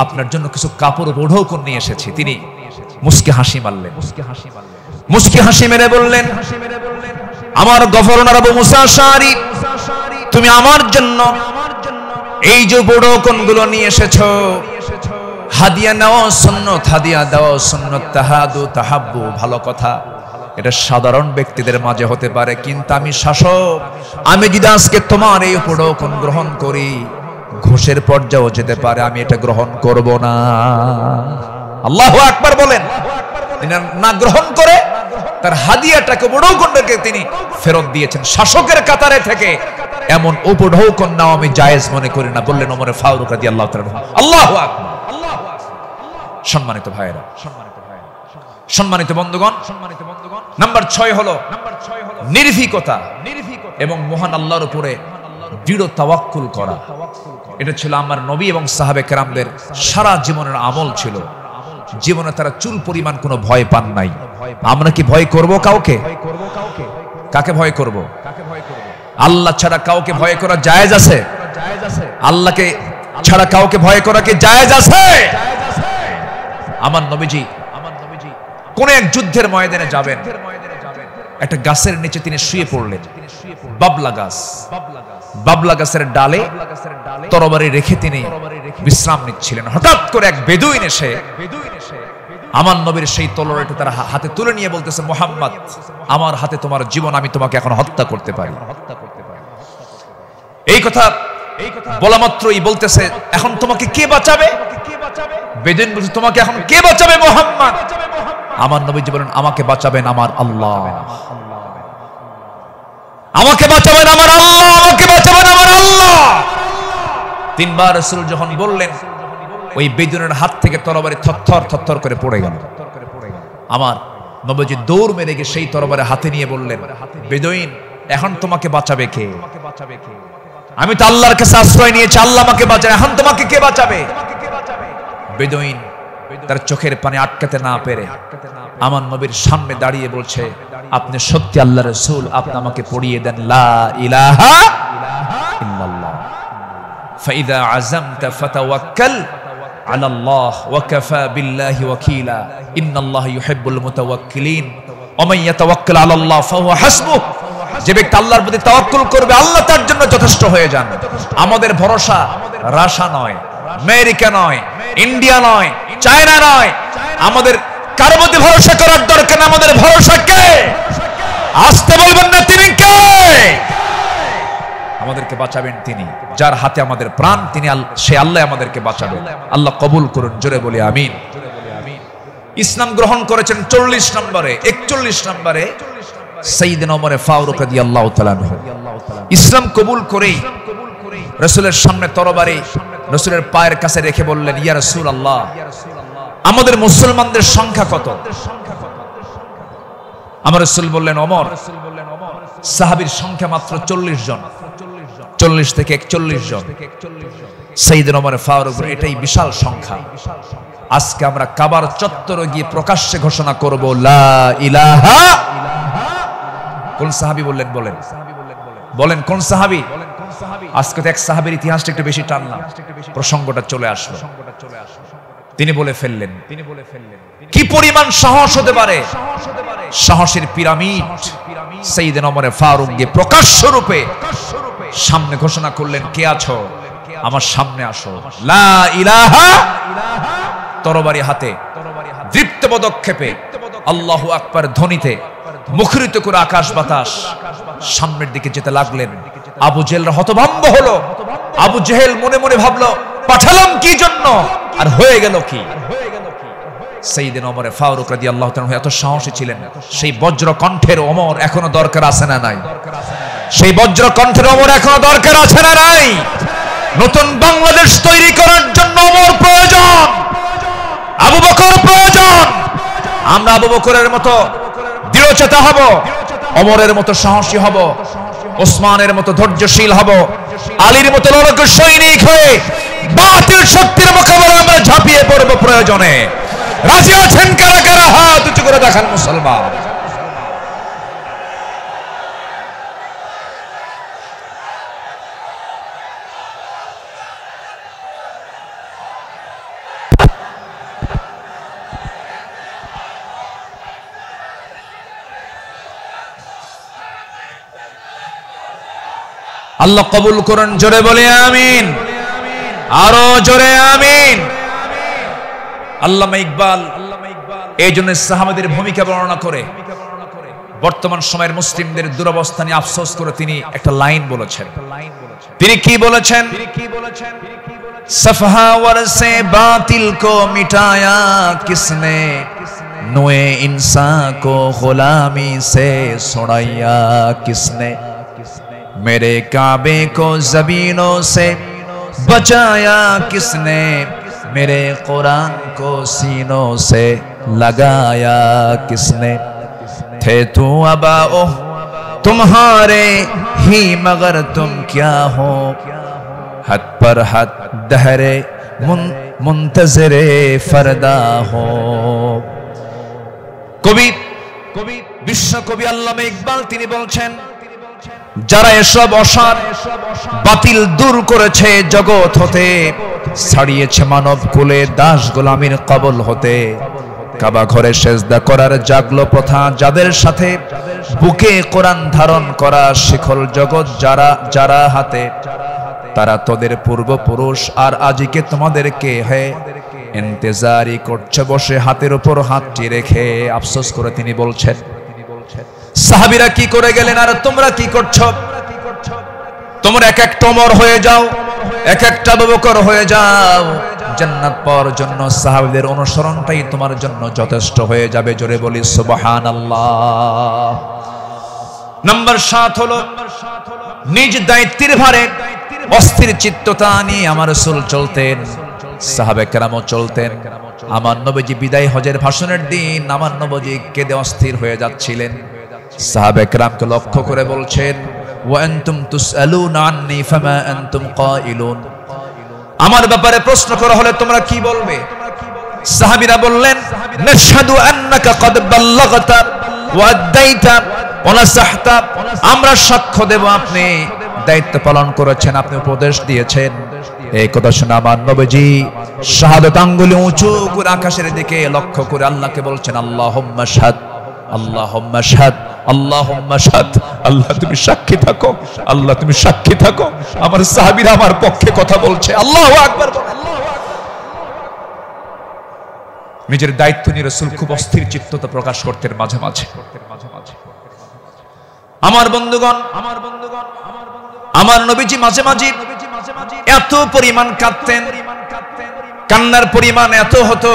আপনার জন্য কিছু কাপড় উপঢৌকন নিয়ে এসেছি। তিনি মুস্কি হাসি মারলেন। মুস্কি হাসি মেরে বললেন, আমার গভর্নর আবু মুসা আশআরী, তুমি আমার জন্য এই যে উপঢৌকন গুলো নিয়ে এসেছো, হাদিয়া নেওয়া সুন্নাত, হাদিয়া দেওয়া সুন্নাত, তাহাদু তাহাব্বু, ভালো কথা। এটা সাধারণ ব্যক্তিদের মাঝে হতে পারে, কিন্তু আমি শাসক, আমি যদি আজকে তোমার এই উপঢৌকন গ্রহণ করি, ঘুষের পর্যায়েও যেতে পারে, আমি এটা গ্রহণ করব না। আল্লাহু আকবার বলেন। না গ্রহণ করে তার হাদিয়াটাকে, উপঢৌকনটাকে তিনি ফেরত দিয়েছেন। শাসকের কাতারে থেকে এমন উপঢৌকন নাও আমি জায়েজ মনে করি না, বললেন ওমর ফারুক রাদিয়াল্লাহু তাআলা। আল্লাহু আকবার। সম্মানিত ভাইরা, সম্মানিত বন্ধুগণ, নাম্বার 6 হলো নির্ভীকতা এবং মহান আল্লাহর উপরে দৃঢ় তাওয়াক্কুল করা। এটা ছিল আমার নবী এবং সাহাবে কেরামদের সারা জীবনের আমল ছিল। জীবনে তারা চুল পরিমাণ কোনো ভয় পান নাই। আমরা কি ভয় করব কাউকে? কাকে ভয় করব? আল্লাহ ছাড়া কাউকে ভয় করা জায়েজ আছে? আল্লাহকে ছাড়া কাউকে ভয় করা কি জায়েজ আছে? আমার নবীজি কোন এক যুদ্ধের ময়দানে যাবেন, একটা গাছের নিচে তিনি শুয়ে পড়লেন। বাবলা গাছ, বাবলা গাছের ডালে তরবারি রেখে তিনি বিশ্রাম নিচ্ছিলেন। হঠাৎ করে এক বেদুইন এসে আমার নবীর সেই তলোয়ারটা তার হাতে তুলে নিয়ে বলতেছে, মুহাম্মদ, আমার হাতে তোমার জীবন, আমি তোমাকে এখন হত্যা করতে পারি। এই কথা বলা মাত্রই বলতেছে, এখন তোমাকে কে বাঁচাবে? বেদুইন বলছে, তোমাকে এখন কে বাঁচাবে মুহাম্মদ? আমার নবীজি বলেন, আমাকে বাঁচাবেন আমার আল্লাহ, আমাকে বাঁচাবেন আমার আল্লাহ, আমাকে বাঁচাবেন আমার আল্লাহ। তিনবার রাসূল যখন বললেন, ওই বেদুইনের হাত থেকে তরবারি থরথর থরথর করে পড়ে গেল। আমার নবীজি দৌড় মেরে গিয়ে সেই তরবারি হাতে নিয়ে বললেন, বেদুইন, এখন তোমাকে বাঁচাবে কে? আমি তো আল্লাহর কাছে আশ্রয় নিয়েছি, আল্লাহ আমাকে বাঁচাবে, এখন তোমাকে কে বাঁচাবে? বেদুইন তার চোখের পানি আটকাতে না পেরে আমার নবীর সামনে দাঁড়িয়ে বলছে, আপনি সত্যি আল্লাহর রাসূল, আপনি আমাকে পড়িয়ে দেন লা ইলাহা ইল্লাল্লাহ, ফাইদা আযামতা ফাতাওয়াক্কাল আলাল্লাহ ওয়া কাফা বিল্লাহি ওয়াকিলা, ইন্নাল্লাহা ইউহিব্বুল মুতাওয়াক্কিলিন, ওয়া মান ইয়াতাওয়াক্কাল আলাল্লাহ ফাহুয়া হাসবুহ। যে ব্যক্তি আল্লাহর প্রতি তাওয়াক্কুল করবে, আল্লাহ তার জন্য যথেষ্ট হয়ে যান। আমাদের ভরসা রাশিয়া নয়, আমেরিকা নয়, ইন্ডিয়া নয়, চায়না নয়। আমাদের কার প্রতি ভরসা করার দরকার না, আমাদের ভরসা কে? আসতে বলবেন না, তিনি কে? আমাদেরকে বাঁচাবেন তিনি, যার হাতে আমাদের প্রাণ, তিনি সে আল্লাহ আমাদেরকে বাঁচাবেন। আল্লাহ কবুল করুন, জোরে বলি আমিন। ইসলাম গ্রহণ করেছেন 40 নম্বরে, 41 নম্বরে সাইয়েদনা ওমর ফারুক রাদিয়াল্লাহু তাআলা আনহু ইসলাম কবুল করেই রাসূলের সামনে তরবারি রাসূলের পায়ের কাছে রেখে বললেন, ইয়া রাসূলুল্লাহ, আমাদের মুসলমানদের সংখ্যা কত? আমার রাসূল বললেন, ওমর, সাহাবীর সংখ্যা মাত্র 40 জন, 40 থেকে 41 জন। সাইয়েদনা ওমর ফারুক, এটাই বিশাল সংখ্যা। আজকে আমরা কাবার চত্বরে গিয়ে প্রকাশ্যে ঘোষণা করব লা ইলাহা। কোন সাহাবী বললেন? বলেন বলেন কোন সাহাবী? আজকে তো এক সাহাবীর ইতিহাসটা একটু বেশি টানলাম, প্রসঙ্গটা চলে আসলো। তিনি বলে ফেললেন, কি পরিমাণ সাহস হতে পারে! সাহসের পিরামিড সাইয়েদনা ওমর ফারুক গে প্রকাশ্য রূপে সামনে ঘোষণা করলেন, কে আছো আমার সামনে আসো। লা ইলাহা, তরবারি হাতে দৃপ্ত পদক্ষেপে আল্লাহু আকবার ধ্বনিতে মুখরিত করে আকাশ বাতাস সামনের দিকে যেতে লাগলেন। আবু জেহেলরা হতভম্ব হলো। আবু জেহেল মনে মনে ভাবলো, পাঠালাম কি জন্য, আর হয়ে গেল কি? সাইয়েদনা ওমর ফারুক রাদিয়াল্লাহু তাআলা এত সাহসী ছিলেন, সেই বজ্র কণ্ঠের ওমর এখনো দরকার আছে না নাই? সেই বজ্র কণ্ঠের ওমর এখনো দরকার আছে না নাই? নতুন বাংলাদেশ তৈরি করার জন্য ওমর প্রয়োজন, আবু বকর প্রয়োজন। আমরা আবু বকরের মতো দৃঢ়চেতা হব, ওমরের মতো সাহসী হব, ওসমানের মতো ধৈর্যশীল হব, আলীর মতো লড়াকু সৈনিক হয়ে বাতিল শক্তির মোকাবেলায় আমরা ঝাঁপিয়ে পড়ব প্রয়োজনে। রাজি আছেন কারা কারা? হাত উঁচু করে দেখান মুসলমান। আল্লাহ কবুল করেন, জোরে বলে আমিন, আরো জোরে আমিন। আল্লামা ইকবাল এই জন্য সাহাবাদের ভূমিকা বর্ণনা করে বর্তমান সময়ের মুসলিমদের দুরবস্থা নিয়ে আফসোস করে তিনি একটা লাইন বলেছেন। তিনি কি বলেছেন? সফহা ওয়ারসে বাতিল কো মিটায়া কিসনে, নোয়ে ইনসান কো গুলামি সে ছুড়ায়া কিসনে, मेरे काबे को जमीनों से बचाया किसने, मेरे कुरान को सीनों से लगाया किसने, थे तू अबाओ तुम्हारे ही मगर तुम क्या हो, हद पर हद दहरे मुंतजरे फरदा हो। कवि विश्व कवि আল্লামা ইকবাল তিনি বলছেন, যারা এসব অসার বাতিল দূর করেছে জগৎ হতে, ছাড়িয়েছে মানব কুলে দাস গোলামীর কবল হতে, কাবা ঘরে সেজদা করার জাগলো প্রথা যাদের সাথে, বুকে কোরআন ধারণ করা শিখল জগৎ যারা যারা হাতে, তারা তোদের পূর্বপুরুষ আর আজকে তোমাদেরকে হে ইন্তজারি করছে বসে হাতের উপর হাতটি রেখে। আফসোস করে তিনি বলছেন, সাহাবীরা কি করে গেলেন আর তোমরা কি করছো? তোমরা এক একটা ওমর হয়ে যাও, এক একটা আবু বকর হয়ে যাও, জান্নাত পাওয়ার জন্য সাহাবীদের অনুসরণটাই তোমার জন্য যথেষ্ট হয়ে যাবে। জোরে বলি সুবহানাল্লাহ। নাম্বার 7 হলো নিজ দায়িত্বের ভারে অস্থির চিত্ততা নিয়ে আমার রাসূল চলতেন, সাহাবে কেরামও চলতেন। আমার নবীজি বিদায় হজের ভাষণের দিন আমার নবীজি কেঁদে অস্থির হয়ে যাচ্ছিলেন। সাহাবে কেরামকে লক্ষ্য করে বলছেন, ওয়া আনতুম তুসআলুনা আন্নী ফামা আনতুম কাইলুন, আমার ব্যাপারে প্রশ্ন করা হলে তোমরা কি বলবে? সাহাবীরা বললেন, নাশহাদু আন্নাকা ক্বাদ বাল্লাগতা ওয়া আদাইতা ওয়া নাসাহতা, আমরা সাক্ষ্য দেব আপনি দায়িত্ব পালন করেছেন, আপনি উপদেশ দিয়েছেন। এই কথা শুনে আমার নবীজি শাহাদাত আঙ্গুলে উঁচু করে আকাশের দিকে লক্ষ্য করে আল্লাহকে বলছেন, আল্লাহুম্মা শাহাদ, আল্লাহুম্মা শাহাদ, আল্লাহুম্মা শাহাদ। আল্লাহ তুমি সাক্ষী থাকো, আল্লাহ তুমি সাক্ষী থাকো, আমার সাহাবীরা আমার পক্ষে কথা বলছে। আল্লাহু আকবার। নিজের দায়িত্ব নিয়ে রাসূল খুব অস্থির চিত্ততা প্রকাশ করতেন মাঝে মাঝে। আমার বন্ধুগণ, আমার নবীজি মাঝে মাঝে এত পরিমাণ কাঁদতেন, কান্নার পরিমাণ এত হতো,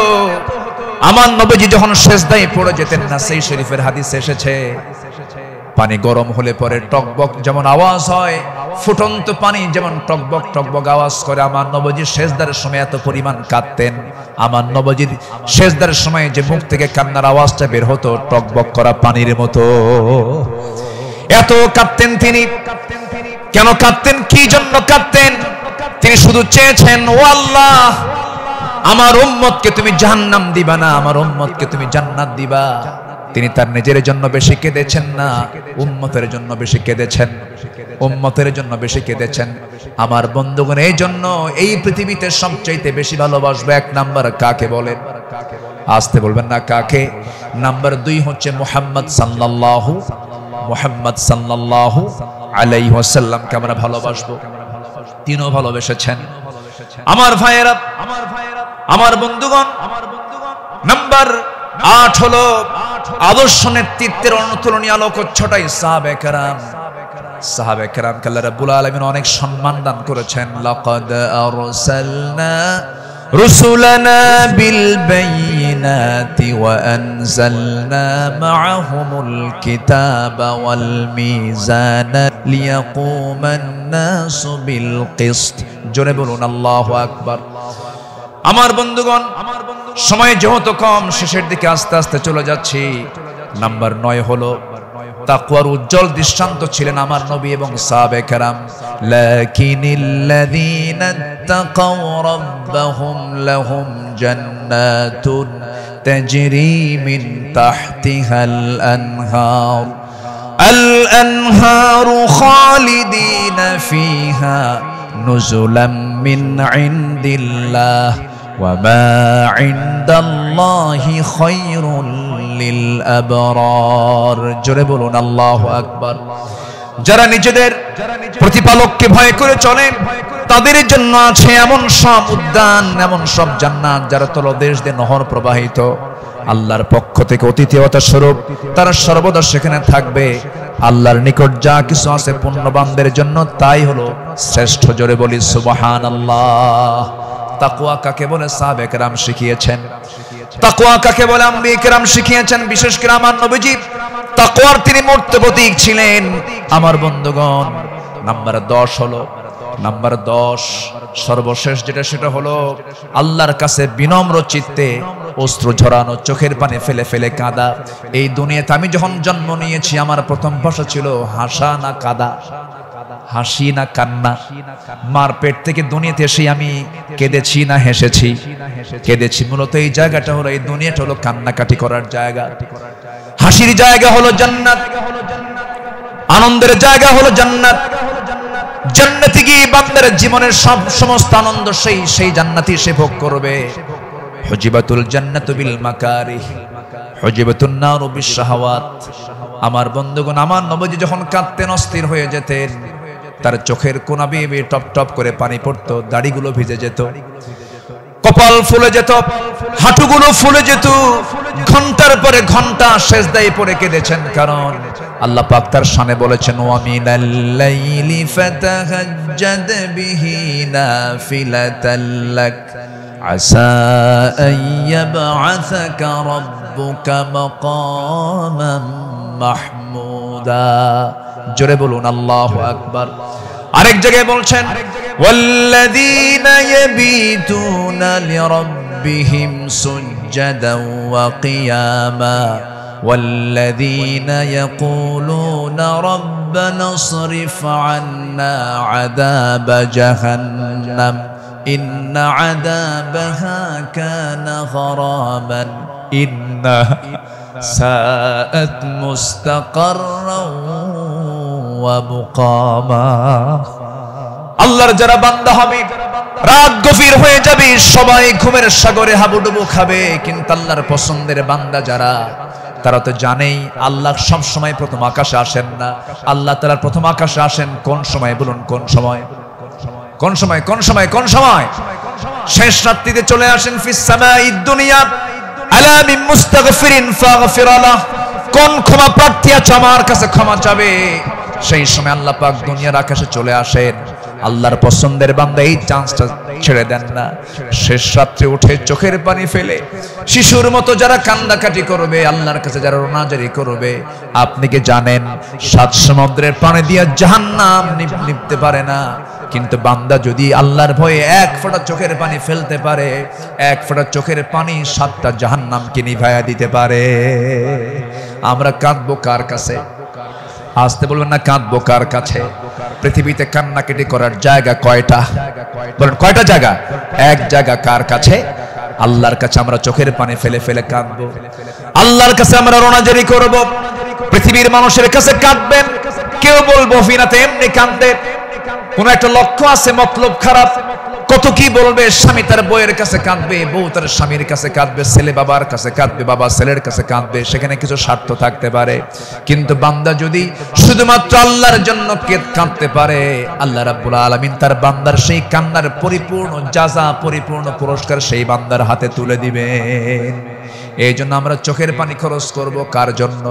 আমার নবীজি যখন সেজদায় পড়ে যেতেন না, সেই শরীফের হাদিসে এসেছে, পানি গরম হলে পরে টকবক যেমন আওয়াজ হয়, ফুটন্ত পানি যেমন টকবক টকবক আওয়াজ করে, আমার নবীজি সেজদার সময় এত পরিমাণ কাঁদতেন। আমার নবীজির সেজদার সময় যে মুখ থেকে কান্নার আওয়াজটা বের হতো টকবক করা পানির মতো, এত কাঁদতেন তিনি। কেন কাঁদতেন? কি জন্য কাঁদতেন? তিনি শুধু চেয়েছেন, ও আল্লাহ, আমার উম্মতকে তুমি জাহান্নাম দিবা না, আমার উম্মতকে তুমি জান্নাত দিবা। তিনি তার নিজের জন্য বেশি কেঁদেছেন না উম্মতের জন্য বেশি কেঁদেছেন? উম্মতের জন্য বেশি কেঁদেছেন। আমার বন্ধুগণ, এই জন্য এই পৃথিবীতে সবচাইতে বেশি ভালোবাসবে এক নাম্বার কাকে বলেন? আসতে বলবেন না কাকে? নাম্বার 2 হচ্ছে মুহাম্মদ সাল্লাল্লাহু আলাইহি ওয়াসাল্লামকে আমরা ভালোবাসবো। তিনিও ভালোবেসেছেন। আমার ভাইয়েরা, আমার বন্ধুগণ, নাম্বার 8 হলো আদর্শ নেতৃত্বের অনুতুলনীয় আলোকচ্ছটাই সাহাবে কেরাম। সাহাবে কেরামকে আল্লাহ রাব্বুল আলামিন অনেক সম্মান দান করেছেন। লাকাদ আরসালনা রুসুলানা বিল বাইয়িনাতি ওয়া আনজালনা মাআহুমুল কিতাবা ওয়াল মিজানা লিয়াকুমান নাসু বিল কিসত। জোরে বলুন আল্লাহু আকবার। আমার বন্ধুগণ, সময় যেহেতু কম, শেষের দিকে আস্তে আস্তে চলে যাচ্ছি। নাম্বার 9 হলো তাকওয়ার উজ্জ্বল দৃষ্টান্ত ছিলেন আমার নবী এবং সাহাবে কেরাম। লাকিনিল্লাযীনা তাকাও রাব্বাহুম লাহুম জান্নাতুন তাজরি মিন তাহতিহাল আনহার আল-আনহারু খালিদিনা ফিহা নুজুলাম মিন ইনদিল্লাহ ওয়া মা ইনদাল্লাহি খায়রুল লিল আবরার। জোরে বলুন আল্লাহু আকবার। যারা নিজেদের প্রতিপালককে ভয় করে চলেন তাদের জন্য আছে এমন সব উদ্যান, এমন সব জান্নাত যারা তলদেশ দিয়ে নহর প্রবাহিত। আল্লাহর পক্ষ থেকে অতিথিয়তা স্বরূপ তারা সর্বদা সেখানে থাকবে। আল্লাহর নিকট যা কিছু আছে পুণ্যবানদের জন্য তাই হলো শ্রেষ্ঠ। জোরে বলি সুবহানাল্লাহ। তাকওয়া কাকে বলে সাহাবে কেরাম শিখিয়েছেন। তাকওয়া কাকে বলে আম্বিয়া কেরাম শিখিয়েছেন। বিশেষ করে আমার নবীজি তাকওয়ার তিনি মূর্ত প্রতীক ছিলেন। আমার বন্ধুগণ, নাম্বার 10 হলো, নাম্বার 10 সর্বশেষ যেটা, সেটা হলো আল্লাহর কাছে বিনম্র চিত্তে অশ্রু ঝরানো, চোখের পানি ফেলে ফেলে কাঁদা। এই দুনিয়াতে আমি যখন জন্ম নিয়েছি আমার প্রথম ভাষা ছিল হাসা না কাঁদা, হাসি না কান্না। মার পেট থেকে দুনিয়াতে এসে আমি কেঁদেছি না হেসেছি? কেঁদেছি। মূলত এই জায়গাটা হলো, এই দুনিয়াটা হলো কান্নাকাটি করার জায়গা। হাসির জায়গা হলো জান্নাত, আনন্দের জায়গা হলো জান্নাত। জান্নাতে গিয়ে বান্দার জীবনের সমস্ত আনন্দ সেই জান্নাতি সে ভোগ করবে। হুজিবাতুল জান্নাতু বিল মাকারিহ হুজিবাতুন নারু বিশ শাহাওয়াত। আমার বন্ধুগণ, আমার নবীজি যখন কাঁদতেন, অস্থির হয়ে যেতেন, তার চোখের কোনা বেয়ে বেয়ে টপ টপ করে পানি পড়তো, দাড়িগুলো ভিজে যেত, কপাল ফুলে যেত, হাঁটুগুলো ফুলে যেত। ঘন্টার পরে ঘন্টা সেজদায় পড়ে কেঁদেছেন, কারণ আল্লাহ পাক তার শানে বলেছেন, ওয়া মিনাল লাইলি ফাতাহাজ্জাদ বিহি নাফিলাতাল লাক আসা আন ইয়াবআসাকা রাব্বুকা মাকামান মাহমুদা। জোরে বলুন আল্লাহু আকবার। আরেক জায়গায় বলছেন, ওয়াল্লাযীনা ইয়াবিতুনা লিরাব্বিহিম সুজদান ওয়া কিয়ামা ওয়াল্লাযীনা ইয়াকুলুনা রাব্বানা ইসরিফ আন্না আযাবা জাহান্নাম ইন্না আযাবাহা কানা গরামান ইন্নাহা সাআত মুস্তাকাররাও ওয়া মুকামা। আল্লাহর যারা বান্দা হবে, রাত গভীর হয়ে যাবে, সবাই ঘুমের সাগরে হাবুডুবু খাবে, কিন্তু আল্লাহর পছন্দের বান্দা যারা, তারা তো জানেই আল্লাহ সব সময় প্রথম আকাশে আসেন না। আল্লাহ তাআলা প্রথম আকাশে আসেন কোন সময়? বলুন কোন সময়? কোন সময়? কোন সময়? কোন সময়? শেষ রাত্রিতে চলে আসেন। ফিস সামাঈদ দুনিয়া আলা মিন মুস্তাগফিরিন ফাগফির লাহ। কোন ক্ষমা প্রার্থী আছে আমার কাছে ক্ষমা চাবে? সেই সময় আল্লাহ পাক দুনিয়ার আকাশে চলে আসেন। আল্লাহর পছন্দের বান্দা এই চান্সটা ছেড়ে দেন না। শেষ রাত্রে উঠে চোখের পানি ফেলে শিশুর মতো যারা কান্দাকাটি করবে, আল্লাহর কাছে যারা রোনাজারি করবে, আপনি কি জানেন 7 সমুদ্রের পানি দিয়ে জাহান্নাম নিভতে পারে না, কিন্তু বান্দা যদি আল্লাহর ভয়ে 1 ফোঁটা চোখের পানি ফেলতে পারে, 1 ফোঁটা চোখের পানি 7টা জাহান্নামকে নিভাইয়া দিতে পারে। আমরা কাঁদবো কার কাছে? আসতে বলবেন না, কাঁদবো কার কাছে? পৃথিবীতে কান্নাকাটি করার জায়গা কয়টা? বলেন কয়টা জায়গা? এক জায়গা কার কাছে? আল্লাহর কাছে আমরা চোখের পানি ফেলে ফেলে কাঁদবো, আল্লাহর কাছে আমরা রোনাজারি করব। পৃথিবীর মানুষের কাছে কাঁদবেন, কেউ বলবো ফিনাতে এমনি কাঁদে, কোন একটা লক্ষ্য আছে, মতলব খারাপ। কত কি বলবে, স্বামী তার বউয়ের কাছে কাঁদবে, বউ তার স্বামীর কাছে কাঁদবে, ছেলে বাবার কাছে কাঁদবে, বাবা ছেলের কাছে কাঁদবে, সেখানে কিছু স্বার্থ থাকতে পারে। কিন্তু বান্দা যদি শুধুমাত্র আল্লাহর জন্য কাঁদতে পারে, আল্লাহ রাব্বুল আলামিন তার বান্দার সেই কান্নার পরিপূর্ণ জাযা, পরিপূর্ণ পুরস্কার সেই বান্দার হাতে তুলে দিবেন। এই জন্য আমরা চোখের পানি খরচ করব। কার জন্য?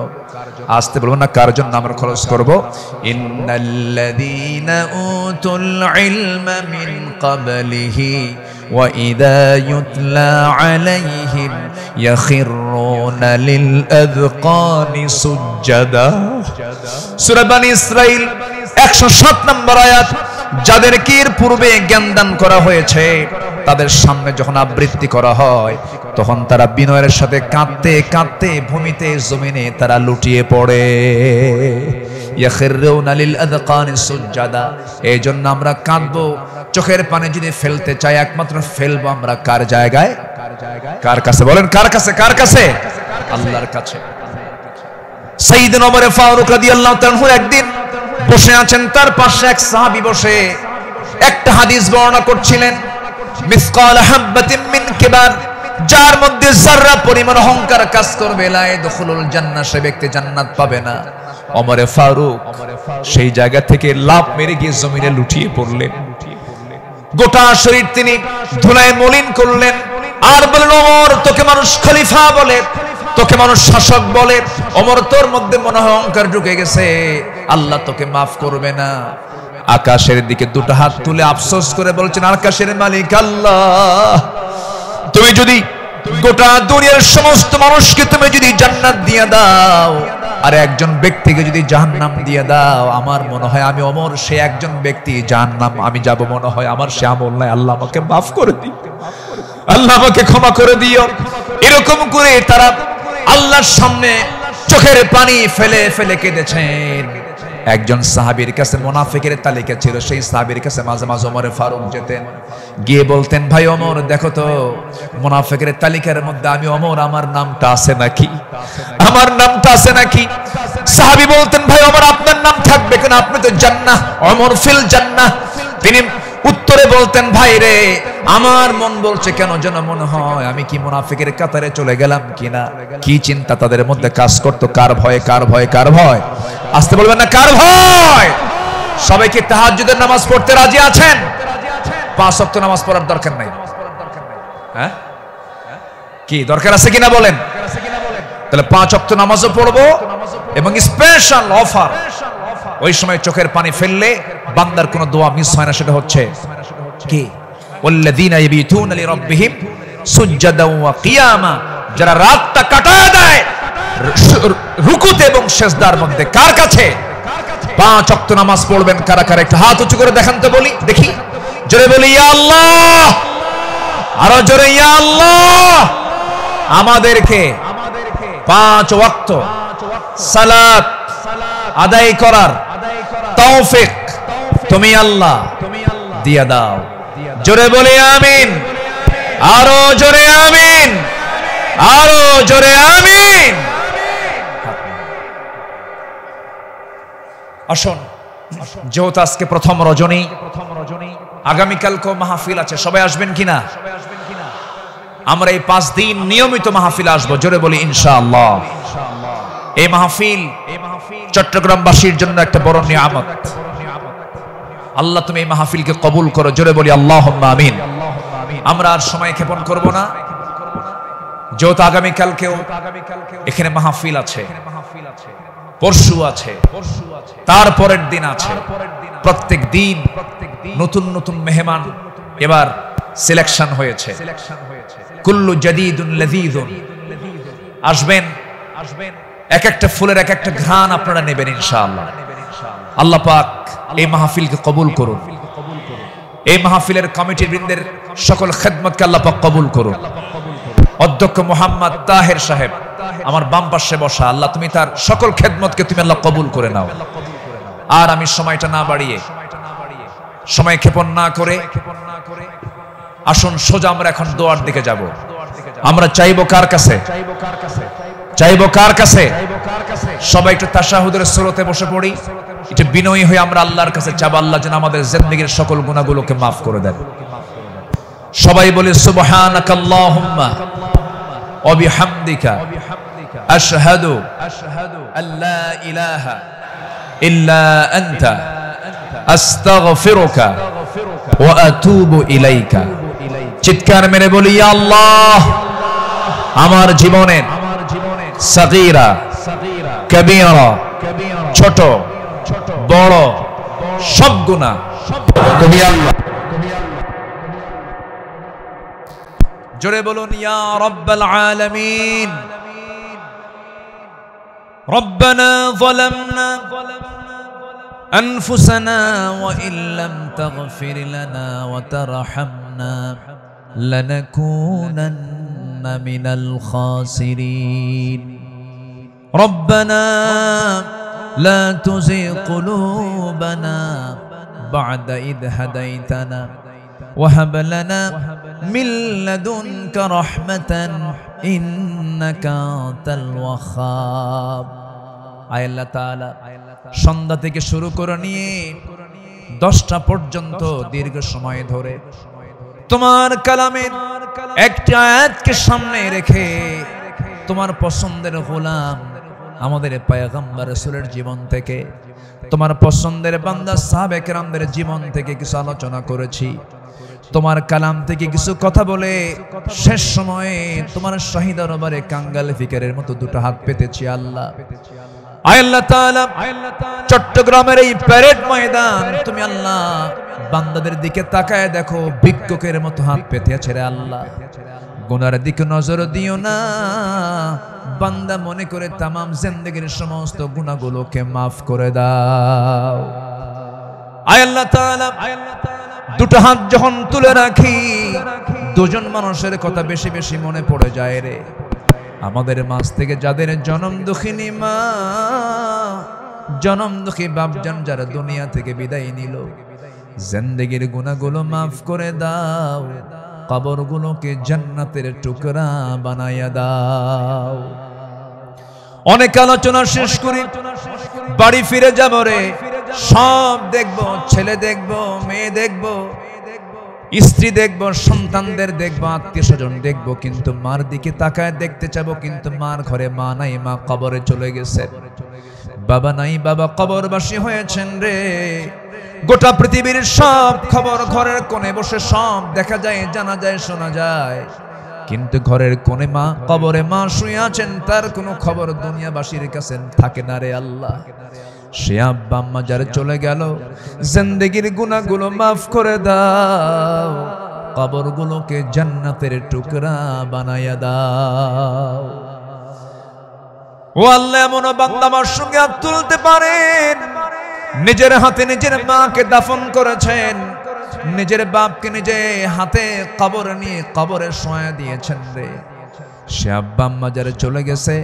আসতে বলবো না, কার জন্য আমরা খরচ করব? ইন্নাল্লাযীনা উতুল ইলমা মিন ক্বাবলিহি ওয়া ইযা ইউতলা আলাইহিম ইয়াখিরুনা লিল আযকানি সুজদা। সূরা বনী ইসরাঈল 107 নম্বর আয়াত। যাদেরকে এর পূর্বে জ্ঞান দান করা হয়েছে, তাদের সামনে যখন আবৃত্তি করা হয়, তখন তারা বিনয়ের সাথে কাঁদতে কাঁদতে ভূমিতে জমিনে তারা লুটিয়ে পড়ে। ইয়াখিরুনা লিল আযকানি সুজদা। এই জন্য আমরা কাঁদবো। চোখের পানি যদি ফেলতে চাই, একমাত্র ফেলবো আমরা কার জায়গায়? কার কাছে? বলেন কার কাছে? কার কাছে? আল্লাহর কাছে। সাইয়েদনা ওমর ফারুক রাদিয়াল্লাহু তাআলা একদিন বসে আছেন, তার পাশে এক সাহাবী বসে একটা হাদিস বর্ণনা করছিলেন। মিসকাল হাববাতিন মিন কিবার, যার মধ্যে যারা পরিমাণ অহংকার কাজ করবে, লা ইয়াদখুলুল জান্নাহ, সে ব্যক্তি জান্নাত পাবে না। ওমর ফারুক সেই জায়গা থেকে লাফ মেরে গিয়ে জমিনে লুটিয়ে পড়লেন। গোটা শরীর তিনি ধুলায় মলিন করলেন, আর বললেন, ওমর, তোকে মানুষ খলিফা বলে, তোকে মানুষ শাসক বলে, ওমর তোর মধ্যে মনে হয় অহংকার ঢুকে গেছে, আল্লাহ তোকে মাফ করবে না। আকাশের দিকে দুটো হাত তুলে আফসোস করে বলছেন, আকাশের মালিক আল্লাহ, তুমি যদি গোটা দুনিয়ার সমস্ত মানুষকে তুমি যদি জান্নাত দিয়ে দাও, আর একজন ব্যক্তিকে যদি জাহান্নাম দিয়ে দাও, আমার মনে হয় আমি ওমর সে একজন ব্যক্তি, জাহান্নাম আমি যাব মনে হয় আমার সে আমল নাই, আল্লাহ আমাকে মাফ করে দিও, আল্লাহ আমাকে ক্ষমা করে দিও। এরকম করে তারা আল্লাহর সামনে চোখের পানি ফেলে ফেলে কেঁদেছেন। একজন সাহাবীর কাছে মুনাফিকের তালিকা ছিল, সেই সাহাবীর কাছে মাঝে মাঝে ওমর ফারুক যেতেন, গিয়ে বলতেন, ভাই ওমর, দেখো তো মুনাফিকের তালিকার মধ্যে আমি ওমর, আমার নামটা আছে নাকি? আমার নামটা আছে নাকি? সাহাবী বলতেন, ভাই ওমর, আপনার নাম থাকবে কেন? আপনি তো জান্নাহ, ওমর ফিল জান্নাহ। তিনি উত্তরে বলতেন, ভাই রে, আমার মন বলছে কেন যেন মনে হয় আমি কি মুনাফিকের কাতারে চলে গেলাম কিনা। কি চিন্তা তাদের মধ্যে কাজ করতো, কার ভয়, কার ভয়, কার ভয়? আসতে বলবেন না, কার ভয়? সবাই কি তাহাজ্জুদের নামাজ পড়তে রাজি আছেন? 5 ওয়াক্ত নামাজ পড়ার দরকার নাই, হ্যাঁ? কি দরকার আছে কিনা বলেন? তাহলে 5 ওয়াক্ত নামাজও পড়বো, এবং স্পেশাল অফার, ওই সময় চোখের পানি ফেললে বান্দার কোনো দোয়া মিস হয় না। সেটা হচ্ছে কি? ওয়াল্লাযীনা ইয়াবিতুনা লিরাব্বিহিম সুজদান ওয়া কিয়ামা, যারা রাতটা কাটায় দেয় রুকুতে এবং সিজদার মধ্যে। কার কাছে? 5 ওয়াক্ত নামাজ পড়বেন কারা কারা? একটু হাত উঁচু করে দেখান তো, বলি দেখি, জোরে বলি ইয়া আল্লাহ, আরো জোরে ইয়া আল্লাহ। আমাদেরকে 5 ওয়াক্ত সালাত আদায় করার তৌফিক তুমি আল্লাহ দিয়া দাও। জোরে বলি আমিন, আরো জোরে আমিন, আরো জোরে আমিন। আসুন, যেহেতু আজকে প্রথম রজনী, আগামীকালকেও মাহফিল আছে, সবাই আসবেন কিনা? আমরা এই 5 দিন নিয়মিত মাহফিল আসবো। জোরে বলি ইনশাআল্লাহ। এই মাহফিল চট্টগ্রামবাসীর জন্য একটা বড় নিয়ামত। আল্লাহ তুমি এই মাহফিলকে কবুল করো। জোরে বলি আল্লাহুম্মা আমিন। আমরা আর সময় ক্ষেপণ করব না, যেহেতু আগামীকালকেও এখানে মাহফিল আছে, পরশু আছে, তারপরের দিন আছে, প্রত্যেক দিন নতুন নতুন মেহমান এবার সিলেকশন হয়েছে। কুল্লু জাদীদুন লাযীযুন, আসবেন, এক একটা ফুলের এক একটা ঘ্রাণ আপনারা নেবেন ইনশাআল্লাহ। আল্লাহ পাক এই মাহফিলকে কবুল করুন। এই মাহফিলের কমিটি বৃন্দের সকল খেদমতকে আল্লাহ পাক কবুল করুন। অধ্যক্ষ মোহাম্মদ তাহের সাহেব আমার বাম পাশে বসা, আল্লাহ তুমি তার সকল খেদমতকে তুমি আল্লাহ কবুল করে নাও। আর আমি সময়টা না বাড়িয়ে, সময় ক্ষেপণ না করে, আসুন সোজা আমরা এখন দোয়ার দিকে যাব। আমরা চাইবো কার কাছে? চাইবো কার কাছে? সবাই একটু তাশাহুদের সুরতে বসে পড়ি, একটু বিনয়ী হয়ে আমরা আল্লাহর কাছে চাবো, আল্লাহ যেন আমাদের জিন্দেগীর সকল গুনাহগুলোকে মাফ করে দেন। সবাই বলি সুবহানাকাল্লাহুম্মা ওয়া বিহামদিকা আশহাদু আল্লা ইলাহা ইল্লা আনতা আস্তাগফিরুকা ওয়া আতুবু ইলাইকা। চিৎকার মেরে বলি, ইয়া আল্লাহ, আমার জীবনের সাগীরা কবীরা, ছোট বড় সব গুনাহ তুমি আল্লাহ। জোরে বলুন, ইয়া রাব্বাল আলামিন। রব্বানা যালামনা أنفسنا وإن لم تغفر لنا وترحمنا لنكونن من الخاسرين ربنا لا تزغ قلوبنا بعد إذ هديتنا وهب لنا من لدنك رحمة إنك أنت الوهاب। আয় আল্লাহ তাআলা, সন্ধ্যা থেকে শুরু করে নিয়ে 10টা পর্যন্ত দীর্ঘ সময় ধরে তোমার কালামের একটা আয়াতকে সামনে রেখে তোমার পছন্দের গোলাম আমাদের পয়গম্বর রাসূলের জীবন থেকে, তোমার পছন্দের বান্দা সাহাবে কেরামদের জীবন থেকে কিছু আলোচনা করেছি। তোমার কালাম থেকে কিছু কথা বলে শেষ সময়ে তোমার শাহী দরবারে কাঙ্গাল ফিকিরের মতো দুটো হাত পেতেছি। আল্লাহ, আয় আল্লাহ তাআলা, চট্টগ্রামের এই প্যারেড ময়দান তুমি আল্লাহ বান্দাদের দিকে তাকায় দেখো, ভিক্ষুকের মতো হাত পেতে আছে রে আল্লাহ। গুনার দিকে নজর দিও না, বান্দা মনে করে তামাম জিন্দেগীর সমস্ত গুনাহগুলোকে মাফ করে দাও। আয় আল্লাহ তাআলা, দুটো হাত যখন তুলে রাখি দুজন মানুষের কথা বেশি বেশি মনে পড়ে যায় রে। আমাদের মাঝ থেকে যাদের জনম দুঃখিনী মা, জনম দুঃখী বাপজান যারা দুনিয়া থেকে বিদায় নিল, জিন্দেগীর গুনাহগুলো মাফ করে দাও, কবরগুলোকে জান্নাতের টুকরা বানায়া দাও। অনেক আলোচনা শেষ করি, বাড়ি ফিরে যাব রে। সব দেখবো, ছেলে দেখবো, মেয়ে দেখবো, স্ত্রী দেখবো, সন্তানদের দেখবো, আত্মীয় স্বজন দেখবো, কিন্তু মার দিকে তাকায় দেখতে চাবো, কিন্তু মার ঘরে মা নাই, মা কবরে চলে গেছে। বাবা নাই, বাবা কবরবাসী হয়েছেন রে। গোটা পৃথিবীর সব খবর ঘরের কোণে বসে সব দেখা যায়, জানা যায়, শোনা যায়, কিন্তু ঘরের কোণে মা, কবরে মা শুয়ে আছেন, তার কোনো খবর দুনিয়াবাসীর কাছে থাকে না রে আল্লাহ। সে আব্বা আম্মা যারা চলে গেল, জিন্দেগীর গুনাহগুলো মাফ করে দাও, কবরগুলোকে জান্নাতের টুকরা বানায়া দাও। ও আল্লাহ, এমন বান্দা আমার সঙ্গে হাত তুলতে পারেন, নিজের হাতে নিজের মাকে দাফন করেছেন, নিজের বাপকে নিজে হাতে কবর নিয়ে কবরে শোয়া দিয়েছেন রে। সে আব্বা আম্মা যারা চলে গেছে,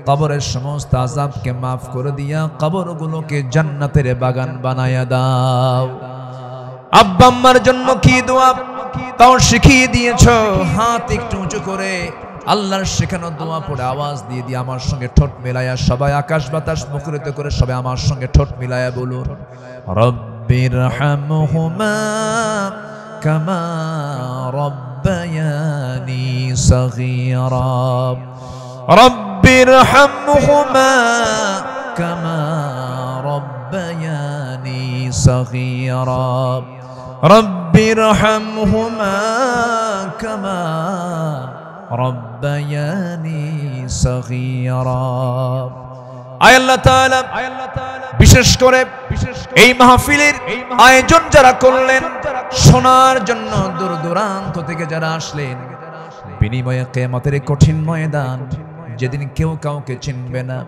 কবরের সমস্ত আযাবকে মাফ করে দিয়া কবরগুলোকে জান্নাতের বাগান বানায়া দাও। আব্বা আম্মার জন্য কি দোয়া তাও শিখিয়ে দিয়েছো, হাত একটু উঁচু করে আল্লাহর শেখানো দোয়া পড়ে আওয়াজ দিয়ে দিয়ে আমার সঙ্গে ঠোঁট মিলায়া সবাই আকাশ বাতাস মুখরিত করে সবাই আমার সঙ্গে ঠোঁট মিলায়া বলুন, রব্বিরহামহুমা কামা রব্বায়ানি সগীরা, রব্বিরহামহুমা কামা রব্বায়ানি সগীরা, রব্বিরহামহুমা কামা রব্বায়ানি সগীরা। আয় আল্লাহ তাআলা, বিশেষ করে এই মাহফিলের আয়োজন যারা করলেন, শোনার জন্য দূর দূরান্ত থেকে যারা আসলেন, বিনিময়ে কিয়ামতের কঠিন ময়দান যেদিন কেউ কাউকে চিনবে না,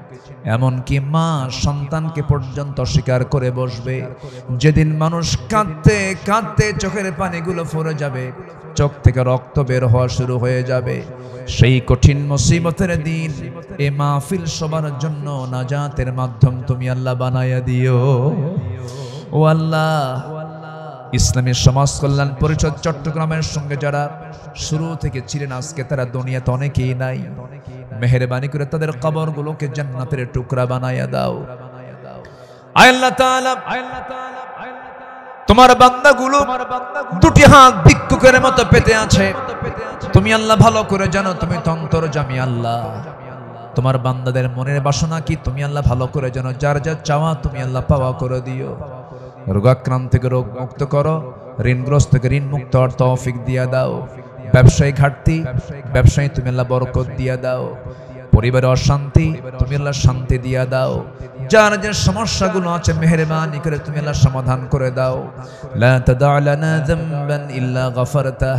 এমনকি মা সন্তানকে পর্যন্ত স্বীকার করে বসবে, যেদিন মানুষ কাঁদতে কাঁদতে চোখের পানিগুলো ফুরে যাবে, চোখ থেকে রক্ত বের হওয়া শুরু হয়ে যাবে, সেই কঠিন মুসিবতের দিন এই মাহফিল সবার জন্য নাজাতের মাধ্যম তুমি আল্লাহ বানায়া দিও। ও আল্লাহ, ইসলামী সমাজ কল্যাণ পরিষদ চট্টগ্রামের সঙ্গে যারা শুরু থেকে ছিলেন, আজকে তারা দুনিয়াতে অনেকেই নাই। মেহেরবানি করে তাদের কবরগুলোকে জান্নাতের টুকরা বানায়া দাও। আল্লাহ তাআলা, তোমার বান্দাগুলো দুটি হাত ভিক্ষুকের মতো পেতে আছে। তুমি আল্লাহ ভালো করে জানো, তুমি তো অন্তর্যামী আল্লাহ। তোমার বান্দাদের মনের বাসনা কি তুমি আল্লাহ ভালো করে জানো। যার যা চাওয়া তুমি আল্লাহ পাওয়া করে দিও। রোগাক্রান্ত থেকে রোগ মুক্ত করো, ঋণগ্রস্ত থেকে ঋণ মুক্ত হওয়ার তৌফিক দিয়া দাও। ব্যবসায়ী ঘাটতি, ব্যবসায়ী তুমি আল্লাহ বরকত দিয়া দাও। পরিবারে অশান্তি, তুমি আল্লাহ শান্তি দিয়া দাও। যার যে সমস্যাগুলো আছে মেহেরবানি করে তুমি আল্লাহ সমাধান করে দাও। লা তাদা লানা যামবান ইল্লা গফরতাহ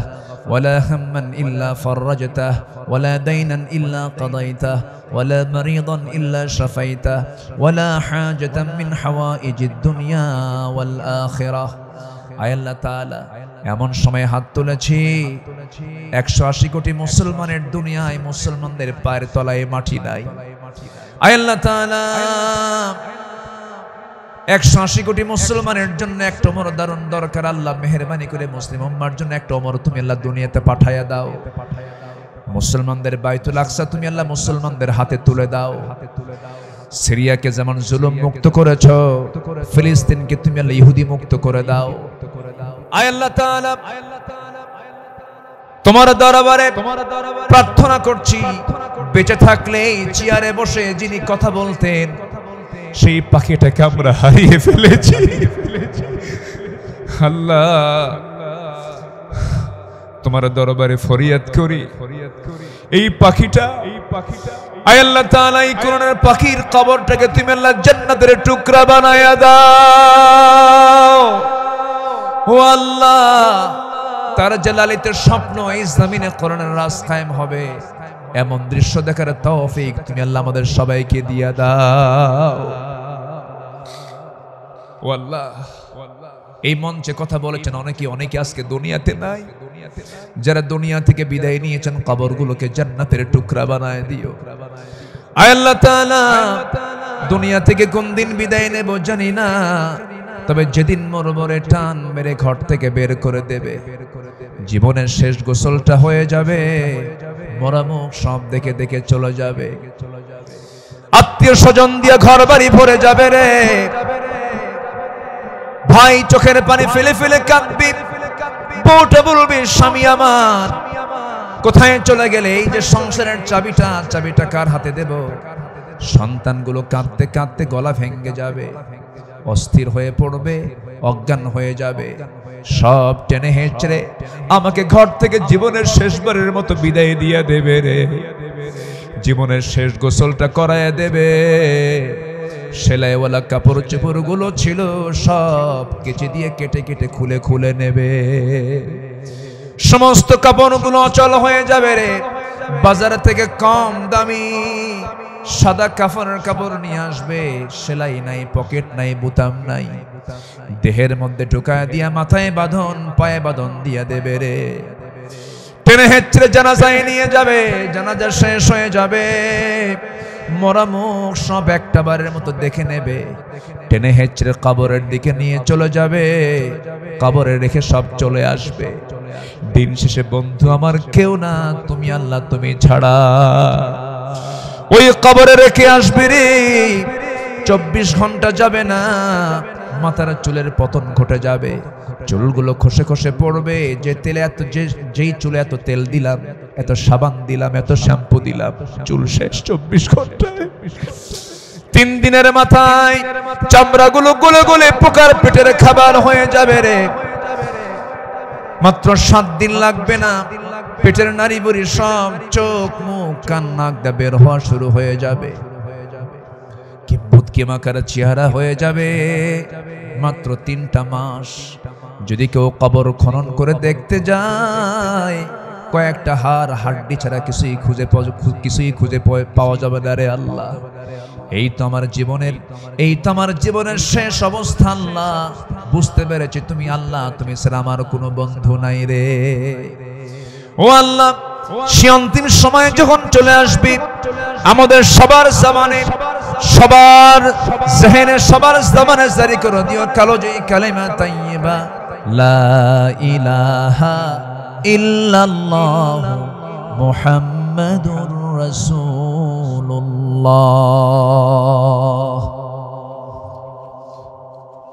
ওয়ালা হাম্মান ইল্লা ফাররাজতাহ ওয়ালা দাইনান ইল্লা কাদাইতাহ ওয়ালা মারিদান ইল্লা শাফাইতাহ ওয়ালা হাজাতাম মিন হাওয়াইজিদ দুনিয়া ওয়াল আখিরাহ। আয় আল্লাহ তাআলা, এমন সময় হাত তুলেছি 180 কোটি মুসলমানের দুনিয়ায় মুসলমানদের পায়ের তলায় মাটি নাই। আয় আল্লাহ তাআলা, 180 কোটি মুসলমানের জন্য একটা ওমর দারুন দরকার। আল্লাহ মেহেরবানি করে মুসলিম উম্মার জন্য একটা ওমর তুমি আল্লাহ দুনিয়াতে পাঠায়া দাও। মুসলমানদের বাইতুল আকসা তুমি আল্লাহ মুসলমানদের হাতে তুলে দাও। সিরিয়াকে যেমন জুলুম মুক্ত করেছো, ফিলিস্তিনকে তুমি আল্লাহ ইহুদি মুক্ত করে দাও। আয় আল্লাহ তাআলা, তোমার দরবারে প্রার্থনা করছি, বেঁচে থাকলে চেয়ারে বসে যিনি কথা বলতেন সেই পাখিটাকে আমরা হারিয়ে ফেলেছি। আল্লাহ, তোমার দরবারে ফরিয়াদ করি, এই পাখিটা আয় আল্লাহ তাআলা, এই কোরআনের পাখির কবরটাকে তুমি আল্লাহ জান্নাতের টুকরা বানায়া দাও। ও আল্লাহ, তার জালালিতের স্বপ্ন এই জমিনে কোরআনের রাজ কায়েম হবে, এমন দৃশ্য দেখার তৌফিক তুমি আল্লাহ আমাদের সবাইকে দিয়া দাও। ও আল্লাহ, এই মঞ্চে কথা বলেছেন অনেকে আজকে দুনিয়াতে নাই। যারা দুনিয়া থেকে বিদায় নিয়েছেন কবরগুলোকে জান্নাতের টুকরা বানায় দিও। আয় আল্লাহ তাআলা, দুনিয়া থেকে কোন দিন বিদায় নেব জানি না, তবে যেদিন মরমরে টান মেরে ঘর থেকে বের করে দেবে, জীবনের শেষ গোসলটা হয়ে যাবে, মরামুখ সব দেখে দেখে চলে যাবে, আত্মীয় স্বজন দিয়ে ঘর বাড়ি ভরে যাবে রে ভাই। চোখের পানি ফেলে ফেলে কাঁদবি, বউটা বলবি স্বামী আমার কোথায় চলে গেলে, এই যে সংসারের চাবিটা কার হাতে দেব। সন্তানগুলো কাঁদতে কাঁদতে গলা ভেঙে যাবে, অস্থির হয়ে পড়বে, অজ্ঞান হয়ে যাবে, সব টেনে হেঁচড়ে আমাকে ঘর থেকে জীবনের শেষবারের মতো বিদায় দিয়ে দেবে রে। জীবনের শেষ গোসলটা করায় দেবে। সেলাইওয়ালা কাপড় চোপড় গুলো ছিল সব কেচে দিয়ে কেটে কেটে খুলে খুলে নেবে। সমস্ত কাপড়গুলো অচল হয়ে যাবে রে। বাজার থেকে কম দামি সাদা কাপড় নিয়ে আসবে, সেলাই নাই, পকেট নাই, বুতাম নাই, দেহের মধ্যে ঢুকায় দিয়া মাথায় বাঁধন, পায়ে বাঁধন দিয়া দেবে রে। টেনে হেঁচড়ে জানাজায় নিয়ে যাবে, জানাজা শেষ হয়ে যাবে, মরা মুখ সব একটা বারের মতো দেখে নেবে, টেনে হেঁচড়ে কবরের দিকে নিয়ে চলে যাবে, কবরে রেখে সব চলে আসবে। দিন শেষে বন্ধু আমার কেউ না, তুমি আল্লাহ, তুমি ছাড়া। ওই কবরে রেখে আসবি রে, 24 ঘন্টা যাবে না, মাথার চুলের পতন ঘটে যাবে, চুলগুলো খসে খসে পড়বে। যে তেলে যেই চুলে এত তেল দিলাম, এত সাবান দিলাম, এত শ্যাম্পু দিলাম, চুল শেষ 24 ঘন্টায়। 3 দিনের মাথায় চামড়াগুলো গলে গলে পোকার পেটের খাবার হয়ে যাবে রে। মাত্র 7 দিন লাগবে না, পেটের নারী বুড়ি সব চোখ মুখ কান নাক দিয়ে বের হওয়া শুরু হয়ে যাবে, কিম্বুত কিমাকার চেহারা হয়ে যাবে। মাত্র 3টা মাস। যদি কেউ কবর খনন করে দেখতে যায়, কয়েকটা হাড্ডি ছাড়া কিছুই খুঁজে পাওয়া যাবে না রে আল্লাহ। এই তো আমার জীবনের শেষ অবস্থা আল্লাহ। বুঝতে পেরেছি তুমি আল্লাহ, তুমি ছাড়া আমার কোনো বন্ধু নাই রে। ও আল্লাহ, সে অন্তিম সময় যখন চলে আসবি, আমাদের সবার জামানে, সবার জেহেনে, সবার জামানে জারি করে দিও কালো যে কালেমা তাইয়্যিবা লা ইলাহা ইল্লাল্লাহ মুহাম্মাদুর রাসূলুল্লাহ।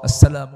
আসসালামু